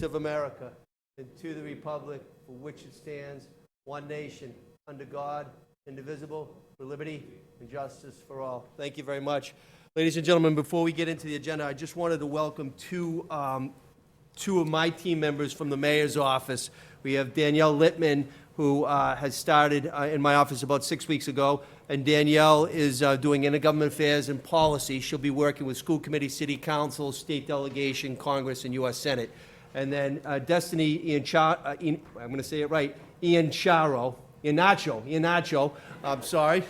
of America and to the republic for which it stands, one nation, under God, indivisible, with liberty and justice for all. Thank you very much. Ladies and gentlemen, before we get into the agenda, I just wanted to welcome two of my team members from the mayor's office. We have Danielle Littman, who has started in my office about 6 weeks ago, and Danielle is doing intergovernment affairs and policy. She'll be working with school committee, city council, state delegation, Congress, and U.S. Senate. And then Destiny I'm going to say it right, Iannacho. I'm sorry,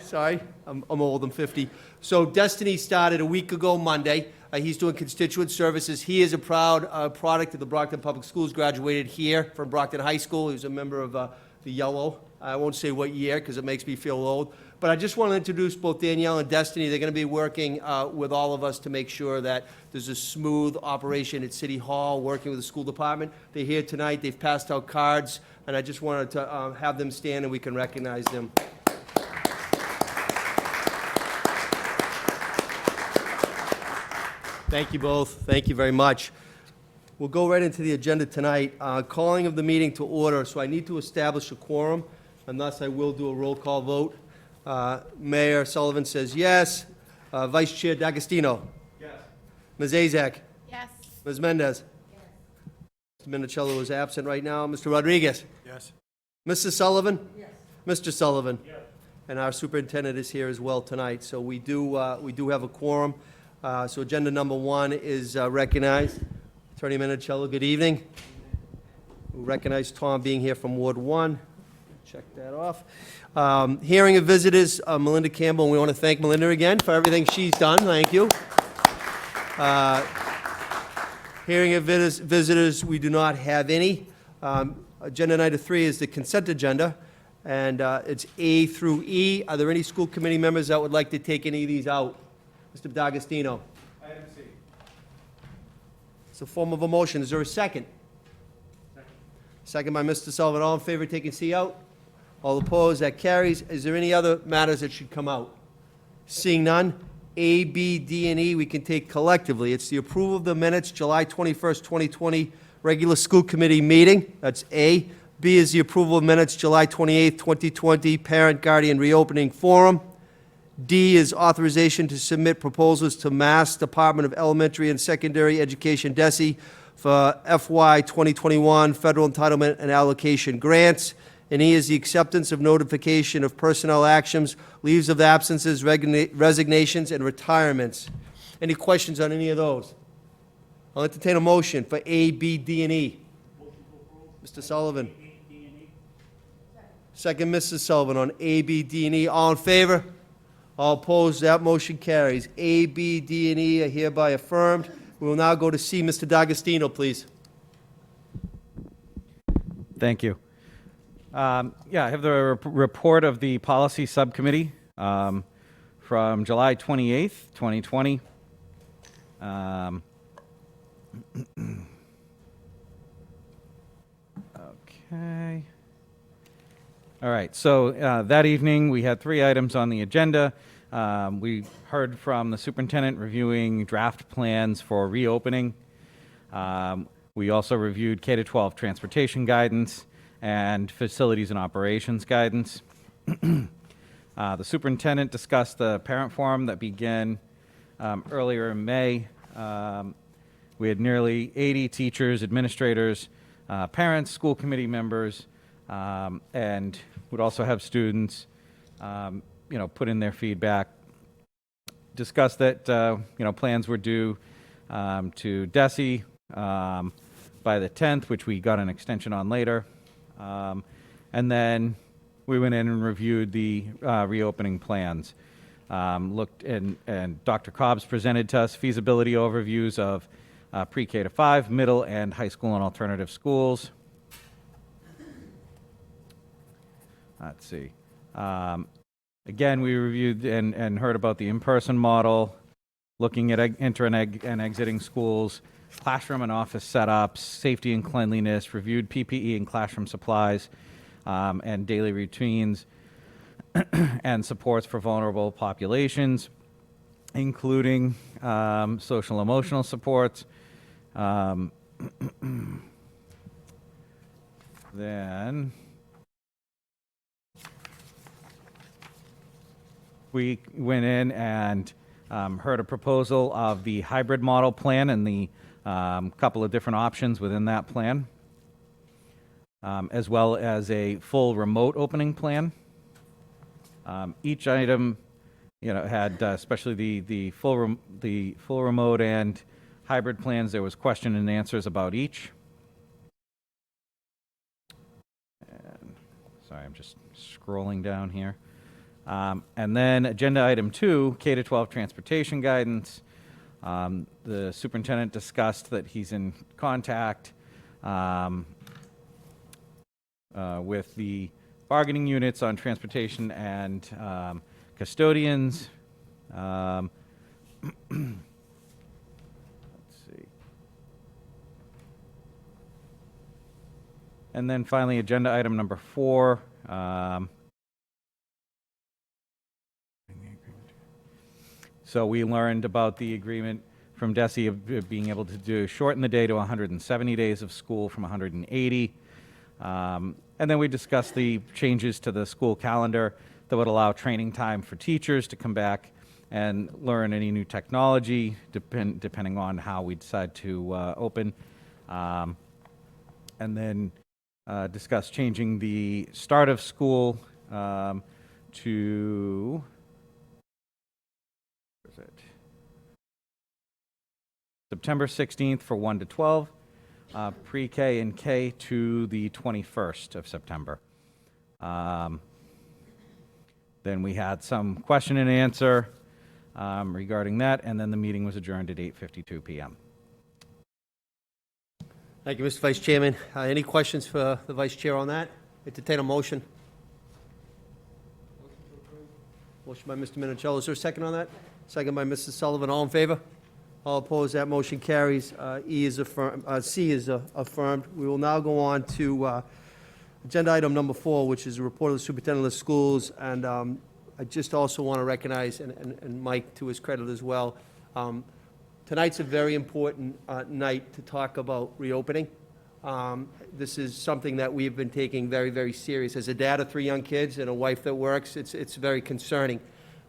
I'm old, I'm 50. So Destiny started a week ago Monday. He's doing constituent services. He is a proud product of the Brockton Public Schools, graduated here from Brockton High School. He was a member of the Yellow. I won't say what year because it makes me feel old. But I just want to introduce both Danielle and Destiny. They're going to be working with all of us to make sure that there's a smooth operation at City Hall, working with the school department. They're here tonight. They've passed out cards, and I just wanted to have them stand and we can recognize them. Thank you both. Thank you very much. We'll go right into the agenda tonight. Calling of the meeting to order, so I need to establish a quorum, and thus I will do a roll call vote. Mayor Sullivan says yes. Vice Chair D'Agostino? Yes. Ms. Azak? Yes. Ms. Mendez? Yes. Mr. Minicello is absent right now. Mr. Rodriguez? Yes. Mrs. Sullivan? Yes. Mr. Sullivan? Yes. And our superintendent is here as well tonight, so we do have a quorum. So agenda number one is recognized. Attorney Minicello, good evening. We recognize Tom being here from Ward 1. Check that off. Hearing of visitors, Melinda Campbell, and we want to thank Melinda again for everything she's done. Thank you. Hearing of visitors, we do not have any. Agenda item 3 is the consent agenda, and it's A through E. Are there any school committee members that would like to take any of these out? Mr. D'Agostino. Item C. It's a form of a motion. Is there a second? Second by Mr. Sullivan. All in favor of taking C out? All opposed? That carries. Is there any other matters that should come out? Seeing none, A, B, D, and E we can take collectively. It's the approval of the minutes, July 21st, 2020, regular school committee meeting. That's A. B is the approval of minutes, July 28th, 2020, parent guardian reopening forum. D is authorization to submit proposals to Mass Department of Elementary and Secondary Education, DESE, for FY 2021 federal entitlement and allocation grants. And E is the acceptance of notification of personnel actions, leaves of absences, resignations, and retirements. Any questions on any of those? I'll entertain a motion for A, B, D, and E. Mr. Sullivan. Second, Mrs. Sullivan on A, B, D, and E. All in favor? All opposed? That motion carries. A, B, D, and E are hereby affirmed. We will now go to C. Mr. D'Agostino, please. Thank you. I have the report of the policy subcommittee from July 28th, 2020. Okay. All right, so that evening we had 3 items on the agenda. We heard from the superintendent reviewing draft plans for reopening. We also reviewed K-12 transportation guidance and facilities and operations guidance. The superintendent discussed the parent forum that began earlier in May. We had nearly 80 teachers, administrators, parents, school committee members, and would also have students, put in their feedback. Discussed that, plans were due to DESE by the 10th, which we got an extension on later. And then we went in and reviewed the reopening plans. Looked and Dr. Cobbs presented to us feasibility overviews of pre-K to 5, middle and high school and alternative schools. Let's see. Again, we reviewed and heard about the in-person model, looking at entering and exiting schools, classroom and office setups, safety and cleanliness, reviewed PPE and classroom supplies, and daily routines, and supports for vulnerable populations, including social emotional supports. Then we went in and heard a proposal of the hybrid model plan and the couple of different options within that plan, as well as a full remote opening plan. Each item, had especially the full remote and hybrid plans. There was question and answers about each. And, sorry, I'm just scrolling down here. And then agenda item 2, K-12 transportation guidance. The superintendent discussed that he's in contact with the bargaining units on transportation and custodians. Let's see. And then finally, agenda item number 4. So we learned about the agreement from DESE of being able to shorten the day to 170 days of school from 180. And then we discussed the changes to the school calendar that would allow training time for teachers to come back and learn any new technology, depending on how we decide to open. And then discuss changing the start of school to... September 16th for 1 to 12, pre-K and K to the 21st of September. Then we had some question and answer regarding that, and then the meeting was adjourned at 8:52 p.m. Thank you, Mr. Vice Chairman. Any questions for the Vice Chair on that? Entertain a motion. Motion by Mr. Minicello. Is there a second on that? Second by Mrs. Sullivan. All in favor? All opposed? That motion carries. C is affirmed. We will now go on to agenda item number 4, which is a report of the superintendent of schools. And I just also want to recognize, and Mike, to his credit as well, tonight's a very important night to talk about reopening. This is something that we've been taking very, very serious. As a dad of 3 young kids and a wife that works, it's very concerning.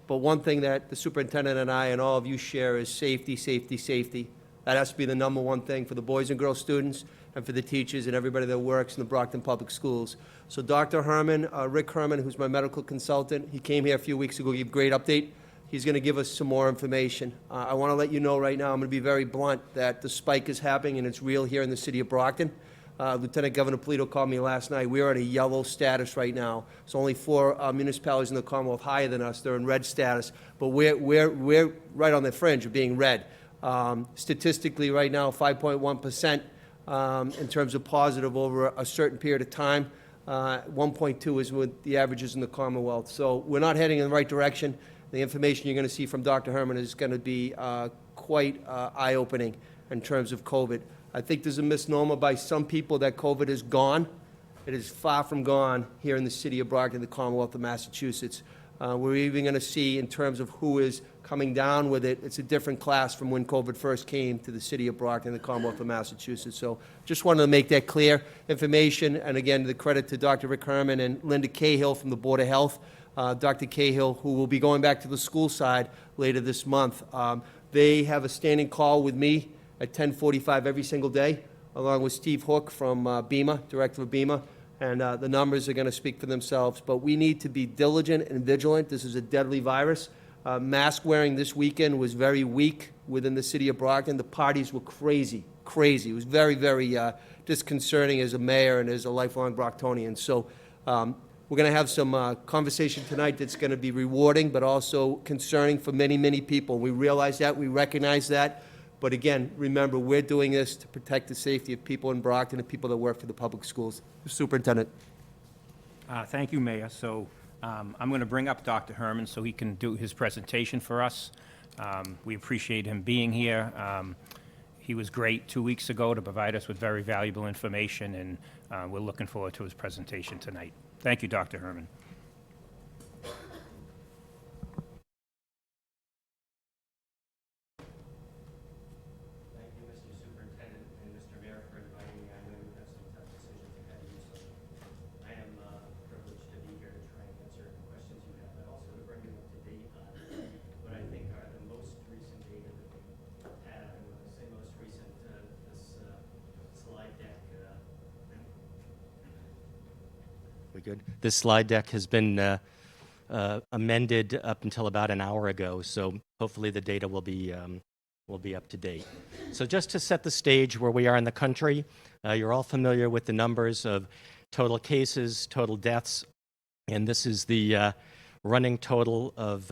But one thing that the superintendent and I and all of you share is safety, safety, safety. That has to be the number one thing for the boys and girls students and for the teachers and everybody that works in the Brockton Public Schools. So Dr. Herman, Rick Herman, who's my medical consultant, he came here a few weeks ago, gave a great update. He's going to give us some more information. I want to let you know right now, I'm going to be very blunt, that the spike is happening and it's real here in the city of Brockton. Lieutenant Governor Polito called me last night. We are in a yellow status right now. It's only 4 municipalities in the Commonwealth higher than us. They're in red status, but we're right on the fringe of being red. Statistically, right now, 5.1% in terms of positive over a certain period of time. 1.2 is what the average is in the Commonwealth. So we're not heading in the right direction. The information you're going to see from Dr. Herman is going to be quite eye-opening in terms of COVID. I think there's a misnomer by some people that COVID is gone. It is far from gone here in the city of Brockton, the Commonwealth of Massachusetts. We're even going to see, in terms of who is coming down with it, it's a different class from when COVID first came to the city of Brockton, the Commonwealth of Massachusetts. So just wanted to make that clear information. And again, the credit to Dr. Rick Herman and Linda Cahill from the Board of Health. Dr. Cahill, who will be going back to the school side later this month. They have a standing call with me at 10:45 every single day, along with Steve Hook from BEMA, Director of BEMA, and the numbers are going to speak for themselves. But we need to be diligent and vigilant. This is a deadly virus. Mask wearing this weekend was very weak within the city of Brockton. The parties were crazy. It was very, very disconcerting as a mayor and as a lifelong Brocktonian. So we're going to have some conversation tonight that's going to be rewarding, but also concerning for many, many people. We realize that. We recognize that. But again, remember, we're doing this to protect the safety of people in Brockton and people that work for the public schools. Superintendent. Thank you, Mayor. So I'm going to bring up Dr. Herman so he can do his presentation for us. We appreciate him being here. He was great 2 weeks ago to provide us with very valuable information, and we're looking forward to his presentation tonight. Thank you, Dr. Herman. good. This slide deck has been amended up until about an hour ago, so hopefully the data will be up to date. So just to set the stage where we are in the country, you're all familiar with the numbers of total cases, total deaths, and this is the running total of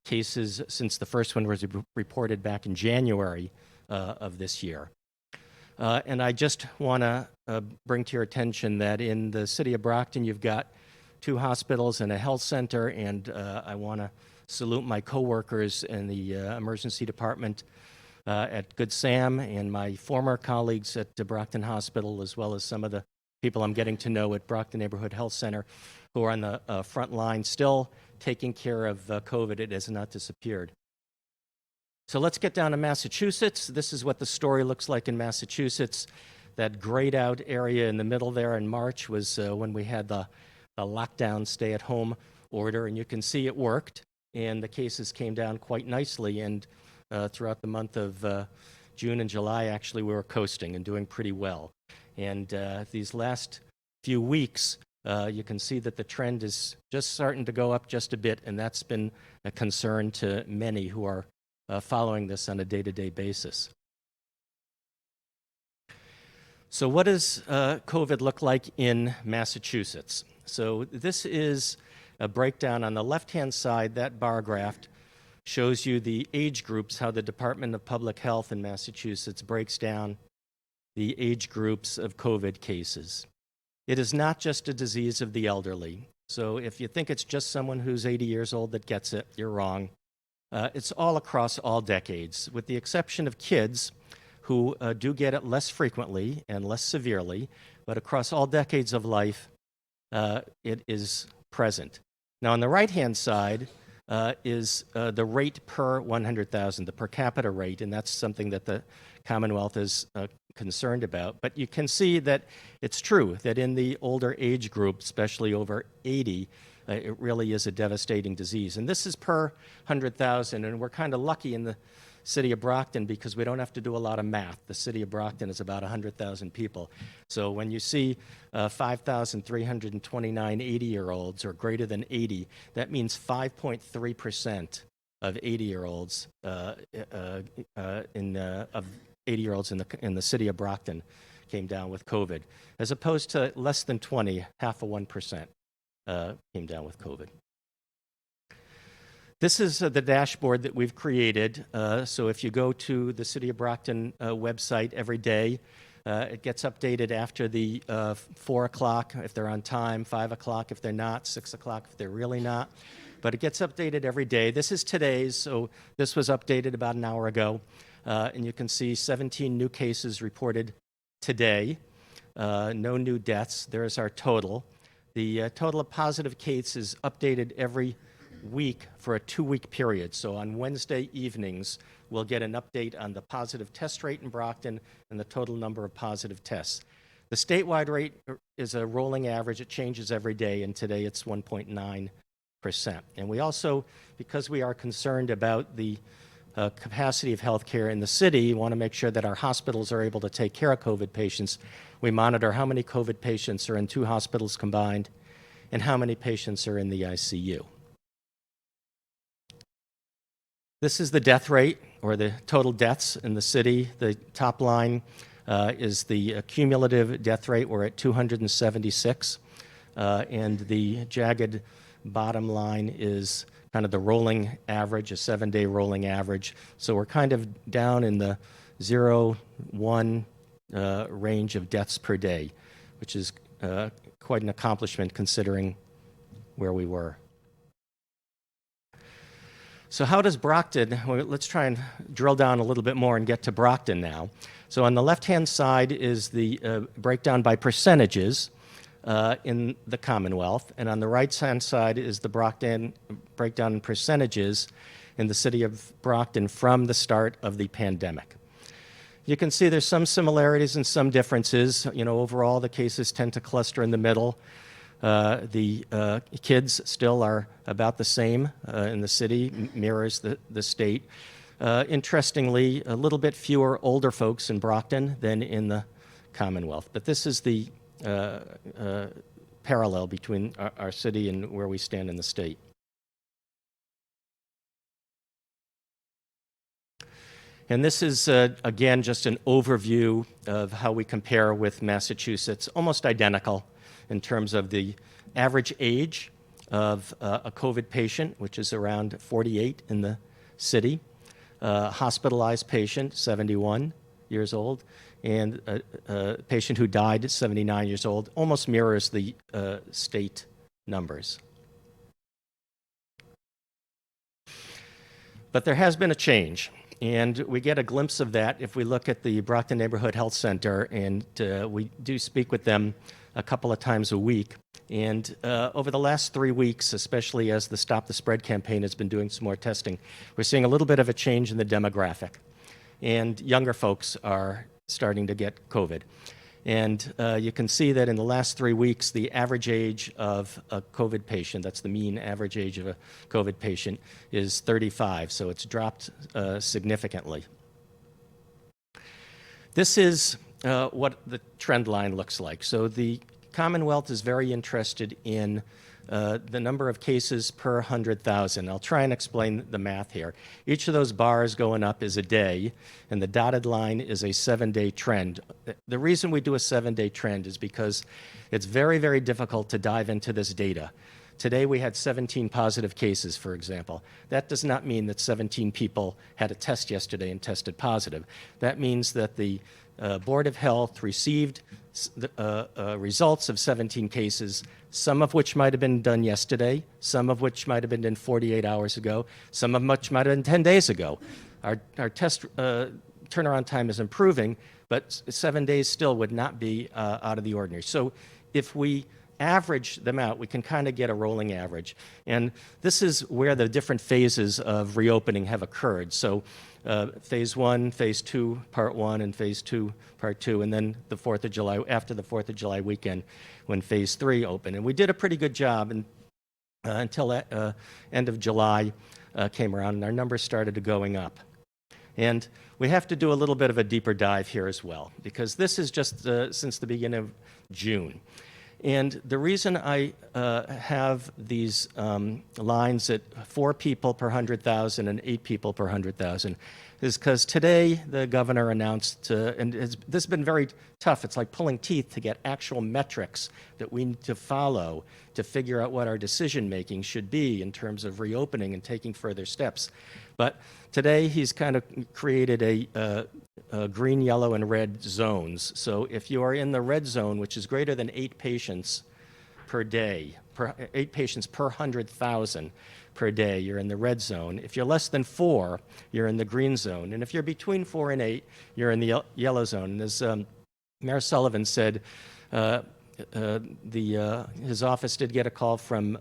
cases since the first one was reported back in January of this year. And I just want to bring to your attention that in the city of Brockton, you've got 2 hospitals and a health center, and I want to salute my coworkers in the emergency department at Good Sam and my former colleagues at the Brockton Hospital, as well as some of the people I'm getting to know at Brockton Neighborhood Health Center who are on the front line still taking care of COVID. It has not disappeared. So let's get down to Massachusetts. This is what the story looks like in Massachusetts. That grayed out area in the middle there in March was when we had the lockdown stay-at-home order, and you can see it worked, and the cases came down quite nicely, and throughout the month of June and July, actually, we were coasting and doing pretty well. And these last few weeks, you can see that the trend is just starting to go up just a bit, and that's been a concern to many who are following this on a day-to-day basis. So what does COVID look like in Massachusetts? So this is a breakdown on the left-hand side. That bar graph shows you the age groups, how the Department of Public Health in Massachusetts breaks down the age groups of COVID cases. It is not just a disease of the elderly. So if you think it's just someone who's 80 years old that gets it, you're wrong. It's all across all decades, with the exception of kids who do get it less frequently and less severely, but across all decades of life, it is present. Now, on the right-hand side is the rate per 100,000, the per capita rate, and that's something that the Commonwealth is concerned about. But you can see that it's true that in the older age group, especially over 80, it really is a devastating disease. And this is per 100,000, and we're kind of lucky in the city of Brockton because we don't have to do a lot of math. The city of Brockton is about 100,000 people. So when you see 5,329 80-year-olds or greater than 80, that means 5.3% of 80-year-olds of 80-year-olds in the city of Brockton came down with COVID, as opposed to less than 20, half of 1%. Came down with COVID. This is the dashboard that we've created. So if you go to the City of Brockton website every day, it gets updated after the 4 o'clock if they're on time, 5 o'clock if they're not, 6 o'clock if they're really not. But it gets updated every day. This is today's, so this was updated about an hour ago. And you can see 17 new cases reported today, no new deaths. There's our total. The total of positive cases updated every week for a 2-week period. So on Wednesday evenings, we'll get an update on the positive test rate in Brockton and the total number of positive tests. The statewide rate is a rolling average. It changes every day, and today it's 1.9%. And we also, because we are concerned about the capacity of healthcare in the city, want to make sure that our hospitals are able to take care of COVID patients. We monitor how many COVID patients are in 2 hospitals combined and how many patients are in the ICU. This is the death rate, or the total deaths in the city. The top line is the cumulative death rate. We're at 276. And the jagged bottom line is kind of the rolling average, a 7-day rolling average. So we're kind of down in the 0-1 range of deaths per day, which is quite an accomplishment considering where we were. So how does Brockton, well, let's try and drill down a little bit more and get to Brockton now. So on the left-hand side is the breakdown by percentages in the Commonwealth, and on the right-hand side is the Brockton breakdown in percentages in the city of Brockton from the start of the pandemic. You can see there's some similarities and some differences. You know, overall, the cases tend to cluster in the middle. The kids still are about the same in the city, mirrors the state. Interestingly, a little bit fewer older folks in Brockton than in the Commonwealth. But this is the parallel between our city and where we stand in the state. And this is, again, just an overview of how we compare with Massachusetts, almost identical in terms of the average age of a COVID patient, which is around 48 in the city, hospitalized patient, 71 years old, and a patient who died at 79 years old, almost mirrors the state numbers. But there has been a change. And we get a glimpse of that if we look at the Brockton Neighborhood Health Center, and we do speak with them a couple of times a week. And over the last 3 weeks, especially as the Stop the Spread campaign has been doing some more testing, we're seeing a little bit of a change in the demographic. And younger folks are starting to get COVID. And you can see that in the last 3 weeks, the average age of a COVID patient, that's the mean average age of a COVID patient, is 35. So it's dropped significantly. This is what the trend line looks like. So the Commonwealth is very interested in the number of cases per 100,000. I'll try and explain the math here. Each of those bars going up is a day, and the dotted line is a 7-day trend. The reason we do a 7-day trend is because it's very, very difficult to dive into this data. Today we had 17 positive cases, for example. That does not mean that 17 people had a test yesterday and tested positive. That means that the Board of Health received results of 17 cases, some of which might have been done yesterday, some of which might have been done 48 hours ago, some of which might have been 10 days ago. Our test turnaround time is improving, but 7 days still would not be out of the ordinary. So if we average them out, we can kind of get a rolling average. And this is where the different phases of reopening have occurred. So phase 1, phase 2, part 1, and phase 2, part 2, and then the 4th of July, after the 4th of July weekend, when phase 3 opened. And we did a pretty good job until end of July came around, and our numbers started going up. And we have to do a little bit of a deeper dive here as well, because this is just since the beginning of June. And the reason I have these lines at 4 people per 100,000 and 8 people per 100,000 is because today the governor announced, and this has been very tough, it's like pulling teeth to get actual metrics that we need to follow to figure out what our decision making should be in terms of reopening and taking further steps. But today he's kind of created a green, yellow, and red zones. So if you are in the red zone, which is greater than 8 patients per day, 8 patients per 100,000 per day, you're in the red zone. If you're less than 4, you're in the green zone. And if you're between 4 and 8, you're in the yellow zone. And as Mayor Sullivan said, his office did get a call from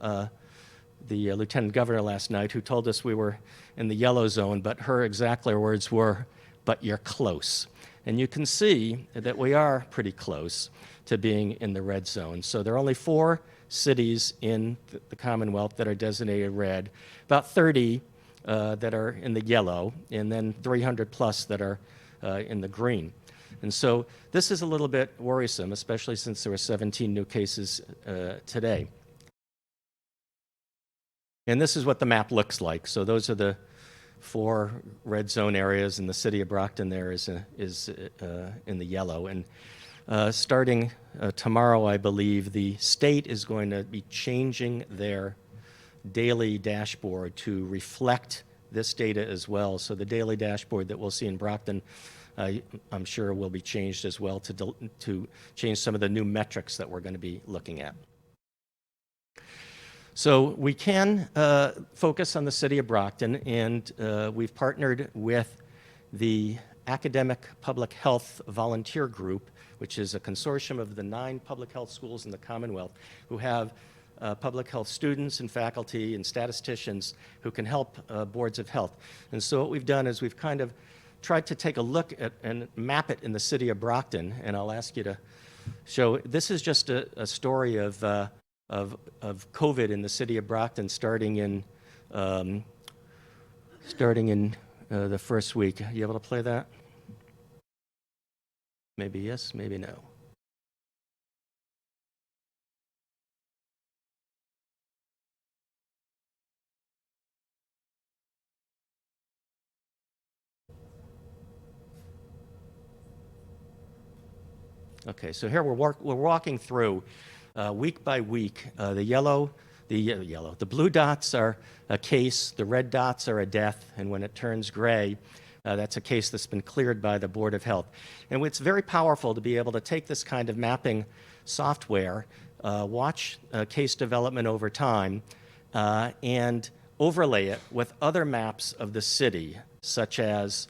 the Lieutenant Governor last night, who told us we were in the yellow zone, but her exact words were, "But you're close." And you can see that we are pretty close to being in the red zone. So there are only 4 cities in the Commonwealth that are designated red, about 30 that are in the yellow, and then 300 plus that are in the green. And so this is a little bit worrisome, especially since there were 17 new cases today. And this is what the map looks like. So those are the 4 red zone areas, and the city of Brockton there is in the yellow. And starting tomorrow, I believe, the state is going to be changing their daily dashboard to reflect this data as well. So the daily dashboard that we'll see in Brockton, I'm sure will be changed as well to change some of the new metrics that we're going to be looking at. So we can focus on the city of Brockton, and we've partnered with the Academic Public Health Volunteer Group, which is a consortium of the 9 public health schools in the Commonwealth who have public health students and faculty and statisticians who can help boards of health. And so what we've done is we've kind of tried to take a look at and map it in the city of Brockton, and I'll ask you to show. This is just a story of COVID in the city of Brockton starting in the first week. Are you able to play that? Maybe yes, maybe no. Okay, so here we're walking through week by week. The blue dots are a case, the red dots are a death, and when it turns gray, that's a case that's been cleared by the Board of Health. And it's very powerful to be able to take this kind of mapping software, watch case development over time, and overlay it with other maps of the city, such as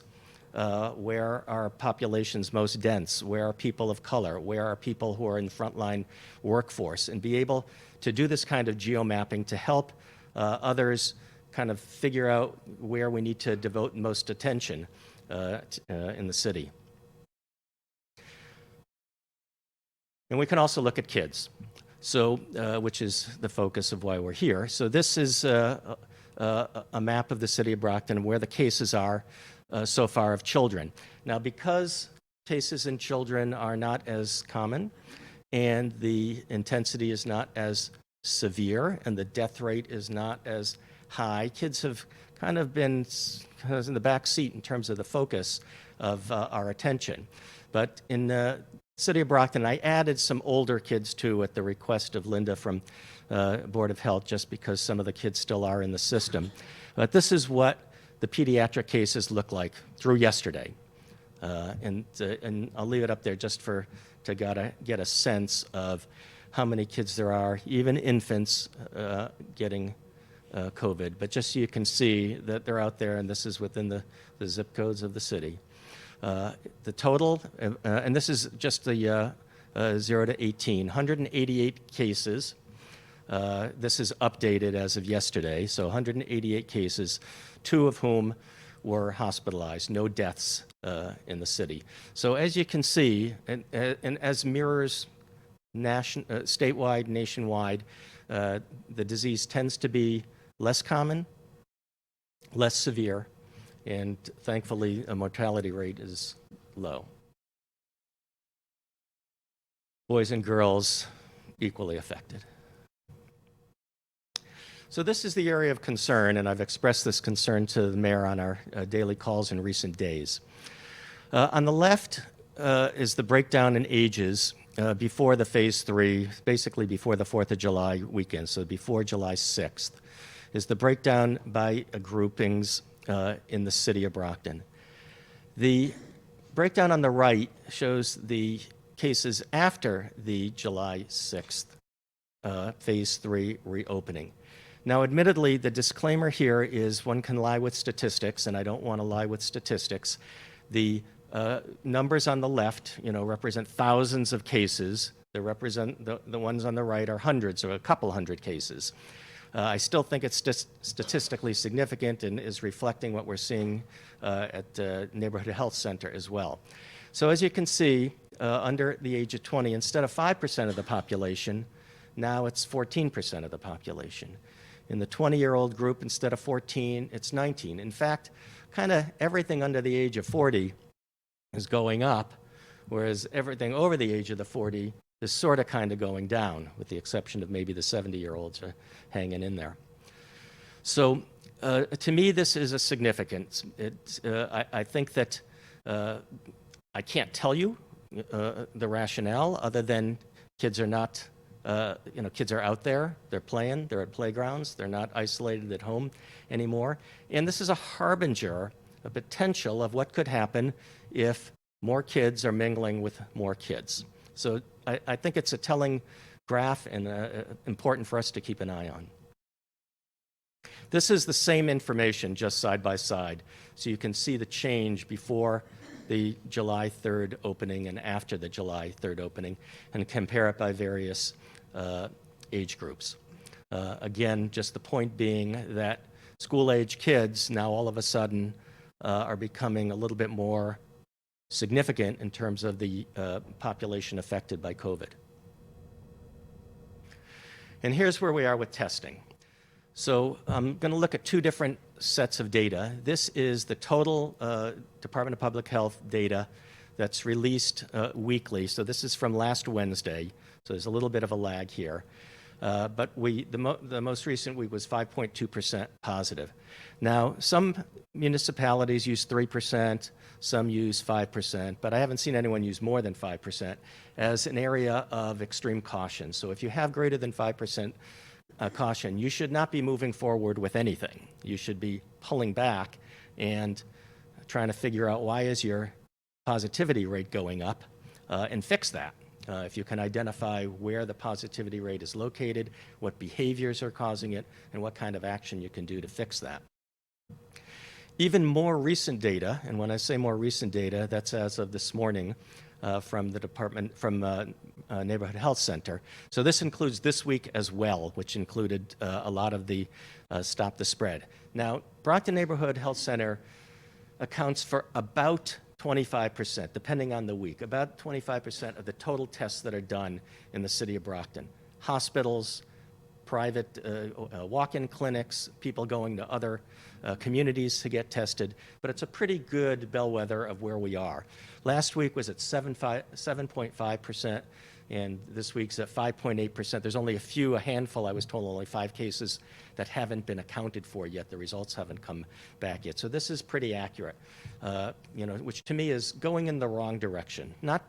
where are populations most dense, where are people of color, where are people who are in frontline workforce, and be able to do this kind of geomapping to help others kind of figure out where we need to devote most attention in the city. And we can also look at kids, so which is the focus of why we're here. So this is a map of the city of Brockton and where the cases are so far of children. Now, because cases in children are not as common and the intensity is not as severe and the death rate is not as high, kids have kind of been in the back seat in terms of the focus of our attention. But in the city of Brockton, I added some older kids too at the request of Linda from Board of Health, just because some of the kids still are in the system. But this is what the pediatric cases look like through yesterday. And I'll leave it up there just to get a sense of how many kids there are, even infants getting COVID. But just so you can see that they're out there, and this is within the zip codes of the city. The total, and this is just the 0 to 18, 188 cases. This is updated as of yesterday, so 188 cases, 2 of whom were hospitalized, no deaths in the city. So as you can see, and as mirrors statewide, nationwide, the disease tends to be less common, less severe, and thankfully, a mortality rate is low. Boys and girls equally affected. So this is the area of concern, and I've expressed this concern to the mayor on our daily calls in recent days. On the left is the breakdown in ages before the phase 3, basically before the 4th of July weekend, so before July 6th, is the breakdown by groupings in the city of Brockton. The breakdown on the right shows the cases after the July 6th phase 3 reopening. Now, admittedly, the disclaimer here is one can lie with statistics, and I don't want to lie with statistics. The numbers on the left, represent thousands of cases. They represent the ones on the right are hundreds or a couple hundred cases. I still think it's statistically significant and is reflecting what we're seeing at the Neighborhood Health Center as well. So as you can see, under the age of 20, instead of 5% of the population, now it's 14% of the population. In the 20-year-old group, instead of 14, it's 19. In fact, kind of everything under the age of 40 is going up, whereas everything over the age of the 40 is sort of kind of going down, with the exception of maybe the 70-year-olds are hanging in there. So to me, this is a significance. I think that I can't tell you the rationale other than kids are not, kids are out there, they're playing, they're at playgrounds, they're not isolated at home anymore. And this is a harbinger, a potential of what could happen if more kids are mingling with more kids. So I think it's a telling graph and important for us to keep an eye on. This is the same information, just side by side. So you can see the change before the July 3rd opening and after the July 3rd opening, and compare it by various age groups. Again, just the point being that school-age kids now all of a sudden are becoming a little bit more significant in terms of the population affected by COVID. And here's where we are with testing. So I'm going to look at 2 different sets of data. This is the total Department of Public Health data that's released weekly. So this is from last Wednesday, so there's a little bit of a lag here. but the most recent week was 5.2% positive. Now, some municipalities use 3%, some use 5%, but I haven't seen anyone use more than 5% as an area of extreme caution. So if you have greater than 5% caution, you should not be moving forward with anything. You should be pulling back and trying to figure out why is your positivity rate going up and fix that. If you can identify where the positivity rate is located, what behaviors are causing it, and what kind of action you can do to fix that. Even more recent data, and when I say more recent data, that's as of this morning from the Neighborhood Health Center. So this includes this week as well, which included a lot of the Stop the Spread. Now, Brockton Neighborhood Health Center accounts for about 25%, depending on the week, about 25% of the total tests that are done in the city of Brockton. Hospitals, private walk-in clinics, people going to other communities to get tested, but it's a pretty good bellwether of where we are. Last week was at 7.5%, and this week's at 5.8%. There's only a handful, I was told, only 5 cases that haven't been accounted for yet. The results haven't come back yet. So this is pretty accurate, which to me is going in the wrong direction. Not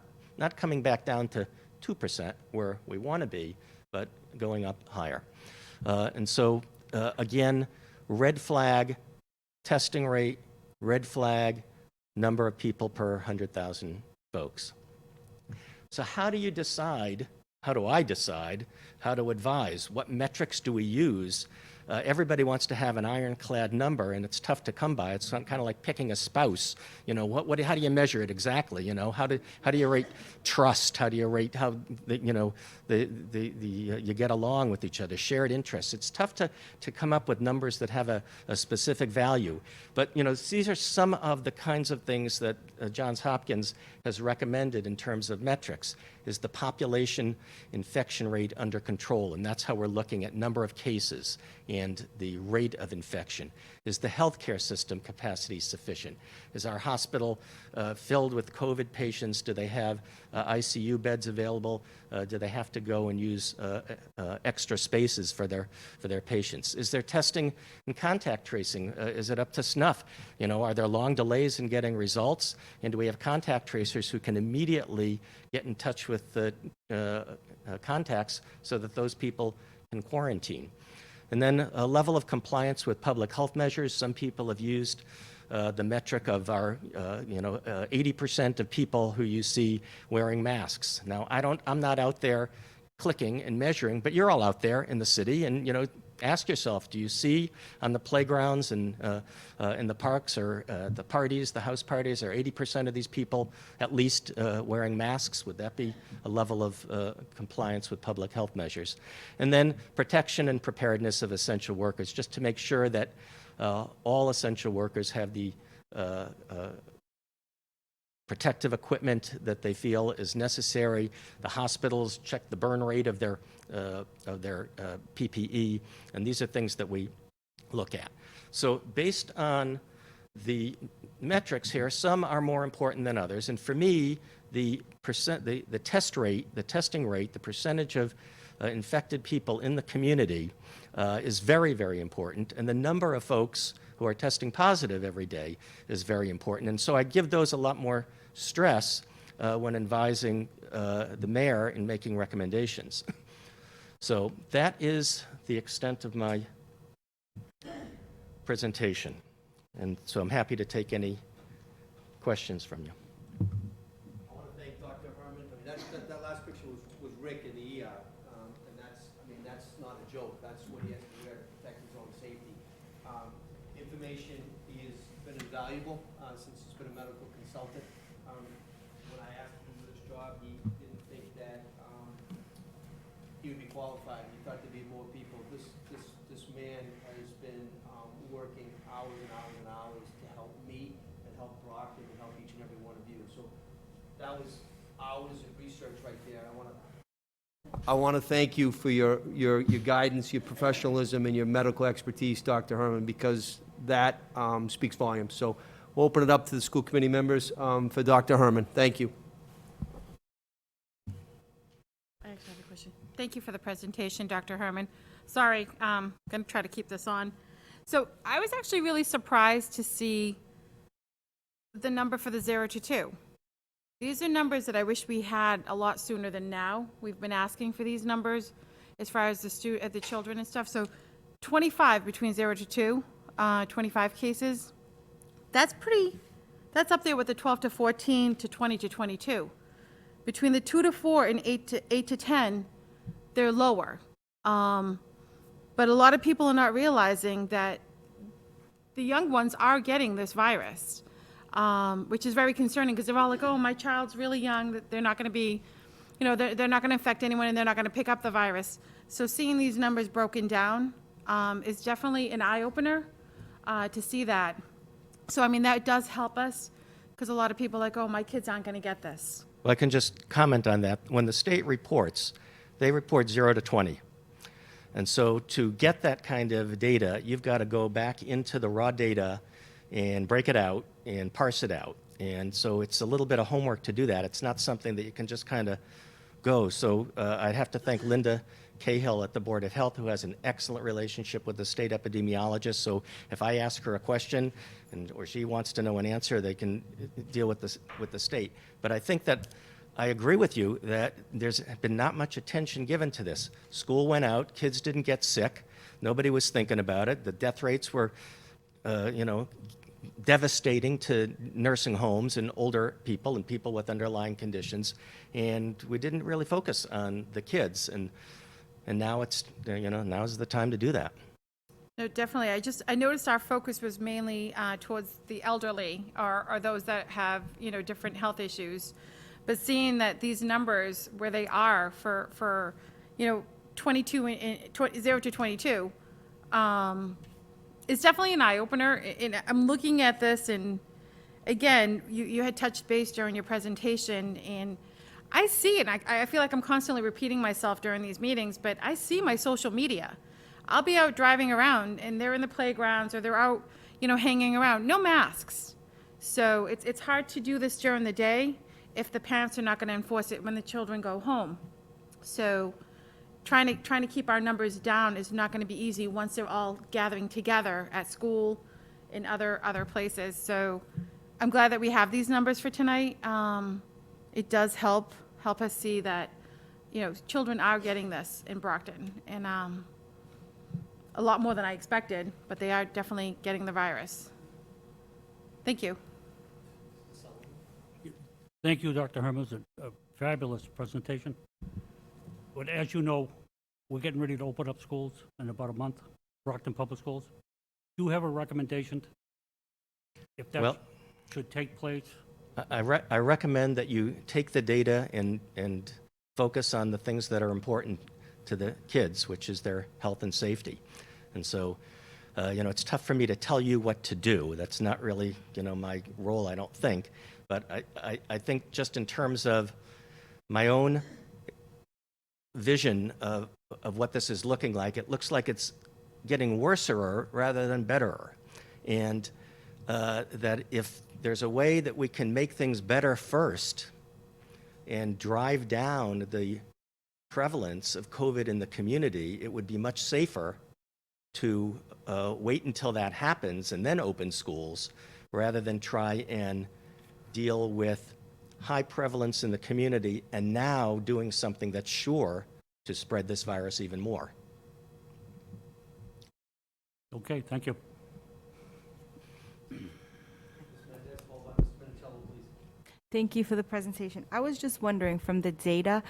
coming back down to 2% where we want to be, but going up higher. And so, again, red flag, testing rate, red flag, number of people per 100,000 folks. So how do I decide, how to advise? What metrics do we use? Everybody wants to have an ironclad number, and it's tough to come by. It's kind of like picking a spouse. How do you measure it exactly? How do you rate trust? How do you rate how you get along with each other? Shared interests. It's tough to come up with numbers that have a specific value. But these are some of the kinds of things that Johns Hopkins has recommended in terms of metrics. Is the population infection rate under control? And that's how we're looking at number of cases and the rate of infection. Is the healthcare system capacity sufficient? Is our hospital filled with COVID patients? Do they have ICU beds available? Do they have to go and use extra spaces for their patients? Is there testing and contact tracing? Is it up to snuff? Are there long delays in getting results? And do we have contact tracers who can immediately get in touch with the contacts so that those people can quarantine? And then a level of compliance with public health measures. Some people have used the metric of our, 80% of people who you see wearing masks. Now, I'm not out there clicking and measuring, but you're all out there in the city, and ask yourself: do you see on the playgrounds and in the parks or the parties, the house parties, are 80% of these people at least wearing masks? Would that be a level of compliance with public health measures? And then protection and preparedness of essential workers, just to make sure that all essential workers have the protective equipment that they feel is necessary. The hospitals check the burn rate of their PPE, and these are things that we look at. So based on the metrics here, some are more important than others, and for me, the testing rate, the percentage of infected people in the community is very, very important, and the number of folks who are testing positive every day is very important. And so I give those a lot more stress when advising the mayor in making recommendations. So that is the extent of my presentation. And so I'm happy to take any questions from you. I want to thank Dr. Herman. That last picture was Rick in the ER, and that's not a joke. That's what he has to wear to protect his own safety. Information has been invaluable since he's been a medical consultant. When I asked him for this job, he didn't think that he would be qualified. He thought there'd be more people. This man has been working hours and hours and hours to help me and help Brockton and help each and every one of you. So that was hours of research right there. I want to thank you for your guidance, your professionalism, and your medical expertise, Dr. Herman, because that speaks volumes. So we'll open it up to the school committee members for Dr. Herman. Thank you. I actually have a question. Thank you for the presentation, Dr. Herman. Sorry, I'm going to try to keep this on. So I was actually really surprised to see the number for the 0 to 2. These are numbers that I wish we had a lot sooner than now. We've been asking for these numbers as far as the children and stuff. So 25 between 0 to 2, 25 cases. That's up there with the 12 to 14 to 20 to 22. Between the 2 to 4 and 8 to 10, they're lower. But a lot of people are not realizing that the young ones are getting this virus, which is very concerning because they're all like, oh, my child's really young, that they're not going to be, they're not going to infect anyone and they're not going to pick up the virus. So seeing these numbers broken down is definitely an eye-opener to see that. So, I mean, that does help us because a lot of people are like, oh, my kids aren't going to get this. Well, I can just comment on that. When the state reports, they report 0 to 20. And so to get that kind of data, you've got to go back into the raw data and break it out and parse it out. And so it's a little bit of homework to do that. It's not something that you can just kind of go. So I'd have to thank Linda Cahill at the Board of Health, who has an excellent relationship with the state epidemiologist. So if I ask her a question or she wants to know an answer, they can deal with the state. But I think that I agree with you that there's been not much attention given to this. School went out, kids didn't get sick, nobody was thinking about it. The death rates were, devastating to nursing homes and older people and people with underlying conditions, and we didn't really focus on the kids. And now it's, now's the time to do that. No, definitely. I noticed our focus was mainly towards the elderly or those that have, different health issues. But seeing that these numbers, where they are for 22 0 to 22, it's definitely an eye-opener. And I'm looking at this, and again, you had touched base during your presentation, and I see it. I feel like I'm constantly repeating myself during these meetings, but I see my social media. I'll be out driving around, and they're in the playgrounds, or they're out, hanging around. No masks. So it's hard to do this during the day if the parents are not going to enforce it when the children go home. So trying to keep our numbers down is not going to be easy once they're all gathering together at school and other places. So I'm glad that we have these numbers for tonight. It does help us see that, children are getting this in Brockton, and a lot more than I expected, but they are definitely getting the virus. Thank you. Thank you, Dr. Herman. It was a fabulous presentation. But as you know, we're getting ready to open up schools in about a month, Brockton Public Schools. Do you have a recommendation if that should take place? I recommend that you take the data and focus on the things that are important to the kids, which is their health and safety. And so, it's tough for me to tell you what to do. That's not really, my role, I don't think. But I think just in terms of my own vision of what this is looking like, it looks like it's getting worser rather than better. And that if there's a way that we can make things better first and drive down the prevalence of COVID in the community, it would be much safer to wait until that happens and then open schools rather than try and deal with high prevalence in the community and now doing something that's sure to spread this virus even more. Okay, thank you. Thank you for the presentation. I was just wondering, from the data,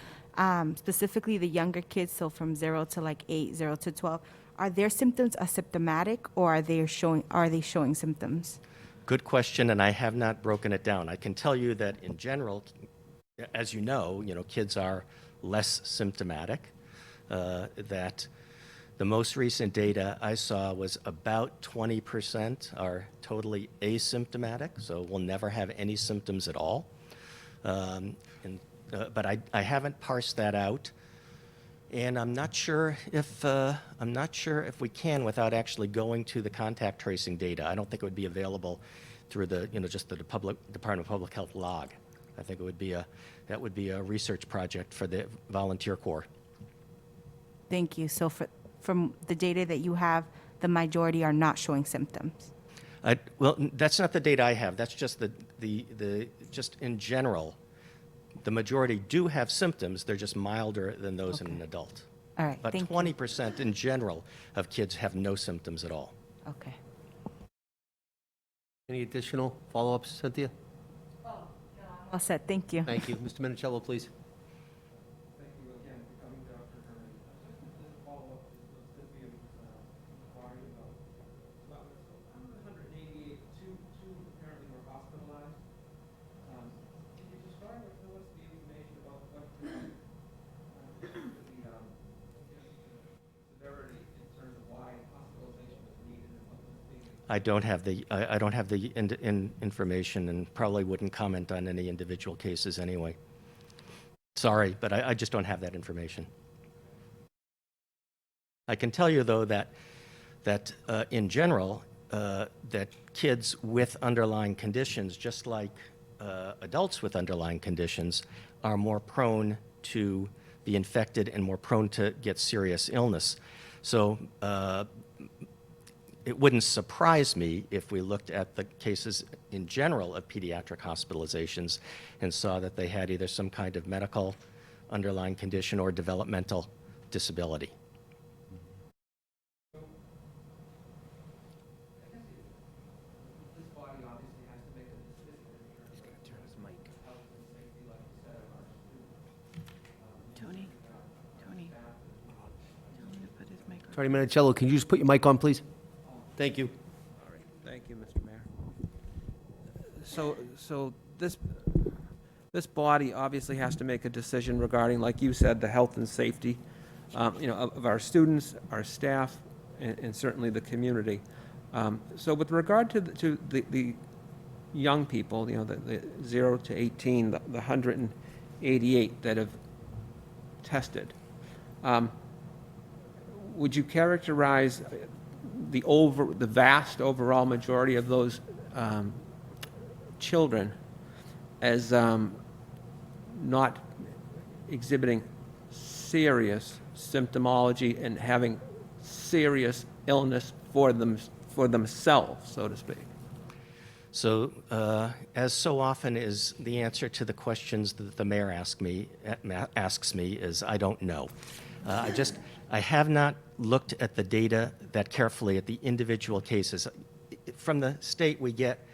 specifically the younger kids, so from 0 to 8, 0 to 12, are their symptoms asymptomatic, or are they showing symptoms? Good question, and I have not broken it down. I can tell you that in general, as you know, kids are less symptomatic. That the most recent data I saw was about 20% are totally asymptomatic, so will never have any symptoms at all. But I haven't parsed that out, and I'm not sure if we can without actually going to the contact tracing data. I don't think it would be available through the just the Department of Public Health log. I think it would be that would be a research project for the volunteer corps. Thank you. So from the data that you have, the majority are not showing symptoms. Well, that's not the data I have. That's just just in general. The majority do have symptoms. They're just milder than those in an adult. All right, But thank you. 20% in general of kids have no symptoms at all. Okay. Any additional follow-ups, Cynthia? All set, thank you. Thank you. Mr. Minicello, please. Thank you again for coming, Dr. Herman. Just as a follow-up to what Cynthia was inquiring about. So out of the 188, two apparently were hospitalized. Can you describe or tell us the information about what the severity in terms of why hospitalization was needed and what was being... I don't have the information and probably wouldn't comment on any individual cases anyway. Sorry, but I just don't have that information. I can tell you though that in general that kids with underlying conditions, just like adults with underlying conditions, are more prone to be infected and more prone to get serious illness. So it wouldn't surprise me if we looked at the cases in general of pediatric hospitalizations and saw that they had either some kind of medical underlying condition or developmental disability. This body obviously has to make a decision in terms of health and safety, like you said, of our students. Tony, tell him to put his mic on. Attorney Minicello, can you just put your mic on, please? Thank you. All right, thank you, Mr. Mayor. So this body obviously has to make a decision regarding, like you said, the health and safety, of our students, our staff, and certainly the community. So with regard to the young people, the 0 to 18, the 188 that have tested, would you characterize the vast overall majority of those children as not exhibiting serious symptomology and having serious illness for themselves, so to speak? So, as so often is the answer to the questions that the mayor asks me is, I don't know. I have not looked at the data that carefully at the individual cases. From the state, we get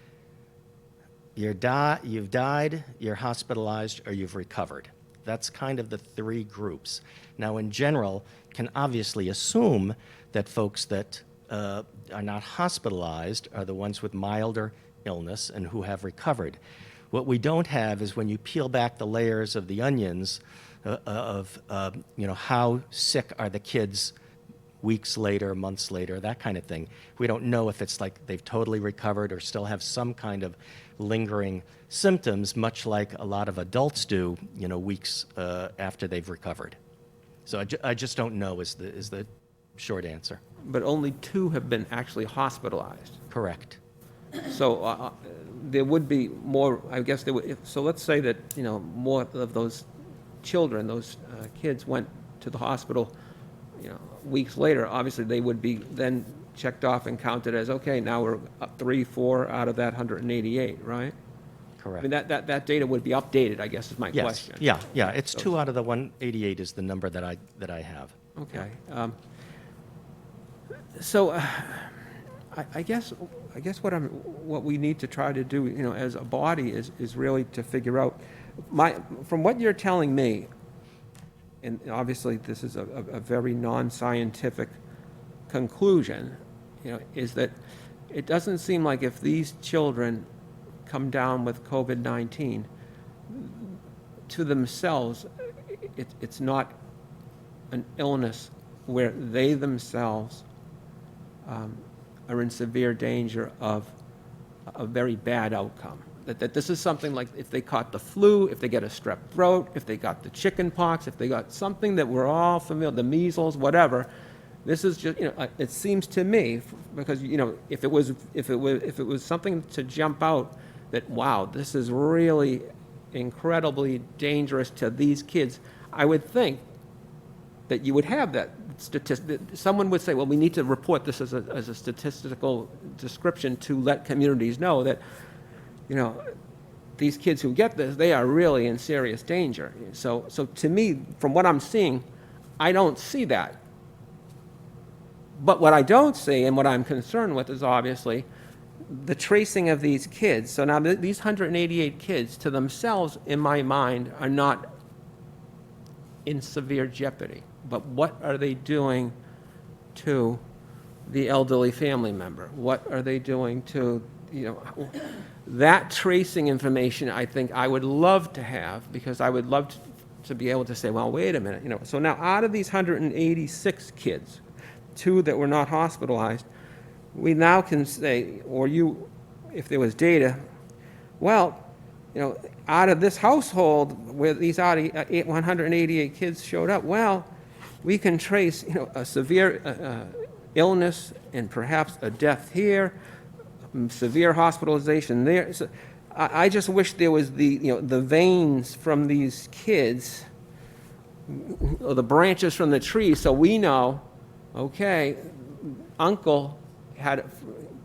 you've died, you're hospitalized, or you've recovered. That's kind of the three groups. Now, in general, can obviously assume that folks that are not hospitalized are the ones with milder illness and who have recovered. What we don't have is when you peel back the layers of the onions how sick are the kids weeks later, months later, that kind of thing. We don't know if it's like they've totally recovered or still have some kind of lingering symptoms, much like a lot of adults do, weeks after they've recovered. So I just don't know is the short answer. But only 2 have been actually hospitalized. Correct. So there would be more, I guess there would, so let's say that, more of those children, those kids went to the hospital, weeks later, obviously they would be then checked off and counted as, okay, now we're up 3, 4 out of that 188, right? Correct. I mean, that data would be updated, I guess is my Yes. question. Yeah. It's 2 out of the 188 is the number that I have. Okay. So I guess what we need to try to do, as a body is really to figure out from what you're telling me, and obviously this is a very non-scientific conclusion, is that it doesn't seem like if these children come down with COVID-19 to themselves, it's not an illness where they themselves are in severe danger of a very bad outcome. That this is something like if they caught the flu, if they get a strep throat, if they got the chicken pox, if they got something that we're all familiar, the measles, whatever. This is just, it seems to me, because, if it was something to jump out that, wow, this is really incredibly dangerous to these kids, I would think that you would have someone would say, well, we need to report this as a statistical description to let communities know that, you know, these kids who get this, they are really in serious danger. So to me, from what I'm seeing, I don't see that. But what I don't see, and what I'm concerned with, is obviously the tracing of these kids. So now these 188 kids to themselves, in my mind, are not in severe jeopardy. But what are they doing to the elderly family member? What are they doing to, you know, that tracing information? I think I would love to have, because I would love to be able to say, well, wait a minute, you know. So now out of these 186 kids, 2 that were not hospitalized, we now can say, or you, if there was data, well, you know, out of this household where these 188 kids showed up, well, we can trace, you know, a severe illness and perhaps a death here, severe hospitalization there. So I just wish there was the veins from these kids, or the branches from the tree, so we know, okay, uncle had,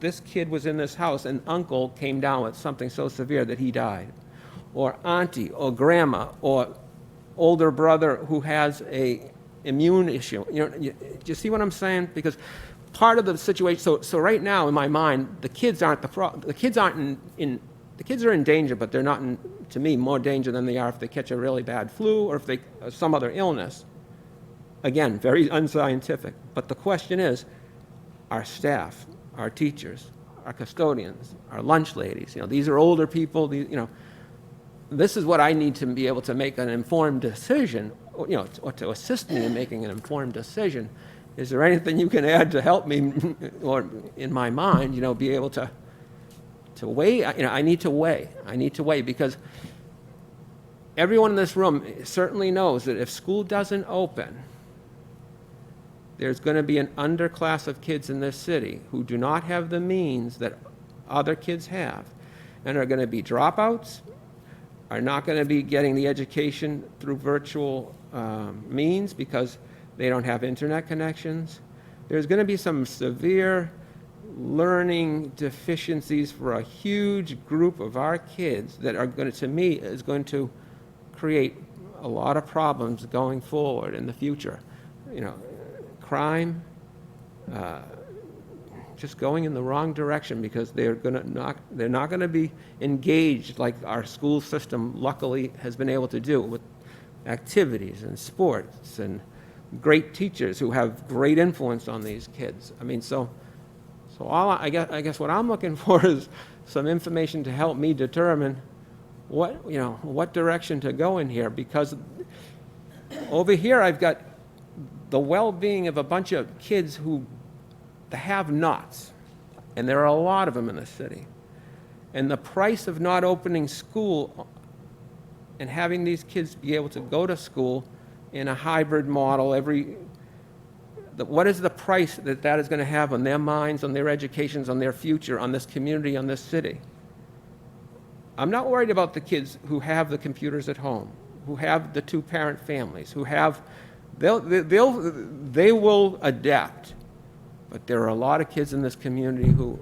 this kid was in this house and uncle came down with something so severe that he died. Or auntie, or grandma, or older brother who has a immune issue. You know, do you see what I'm saying? Because part of the situation, so right now in my mind, the kids aren't the problem. The kids aren't the kids are in danger, but they're not in, to me, more danger than they are if they catch a really bad flu or if they, some other illness. Again, very unscientific. But the question is, our staff, our teachers, our custodians, our lunch ladies, you know, these are older people, you know, this is what I need to be able to make an informed decision, you know, or to assist me in making an informed decision. Is there anything you can add to help me, or in my mind, you know, be able to weigh? You know, I need to weigh, because everyone in this room certainly knows that if school doesn't open, there's going to be an underclass of kids in this city who do not have the means that other kids have, and are going to be dropouts, are not going to be getting the education through virtual means because they don't have internet connections. There's going to be some severe learning deficiencies for a huge group of our kids that are going to me, is going to create a lot of problems going forward in the future. You know, crime, just going in the wrong direction because they're not going to be engaged like our school system luckily has been able to do, with activities and sports and great teachers who have great influence on these kids. I mean, so I guess what I'm looking for is some information to help me determine what direction to go in here, because over here I've got the well-being of a bunch of kids who the have-nots, and there are a lot of them in the city. And the price of not opening school and having these kids be able to go to school in a hybrid model what is the price that is going to have on their minds, on their educations, on their future, on this community, on this city? I'm not worried about the kids who have the computers at home, who have the 2-parent families, who have, they will adapt. But there are a lot of kids in this community who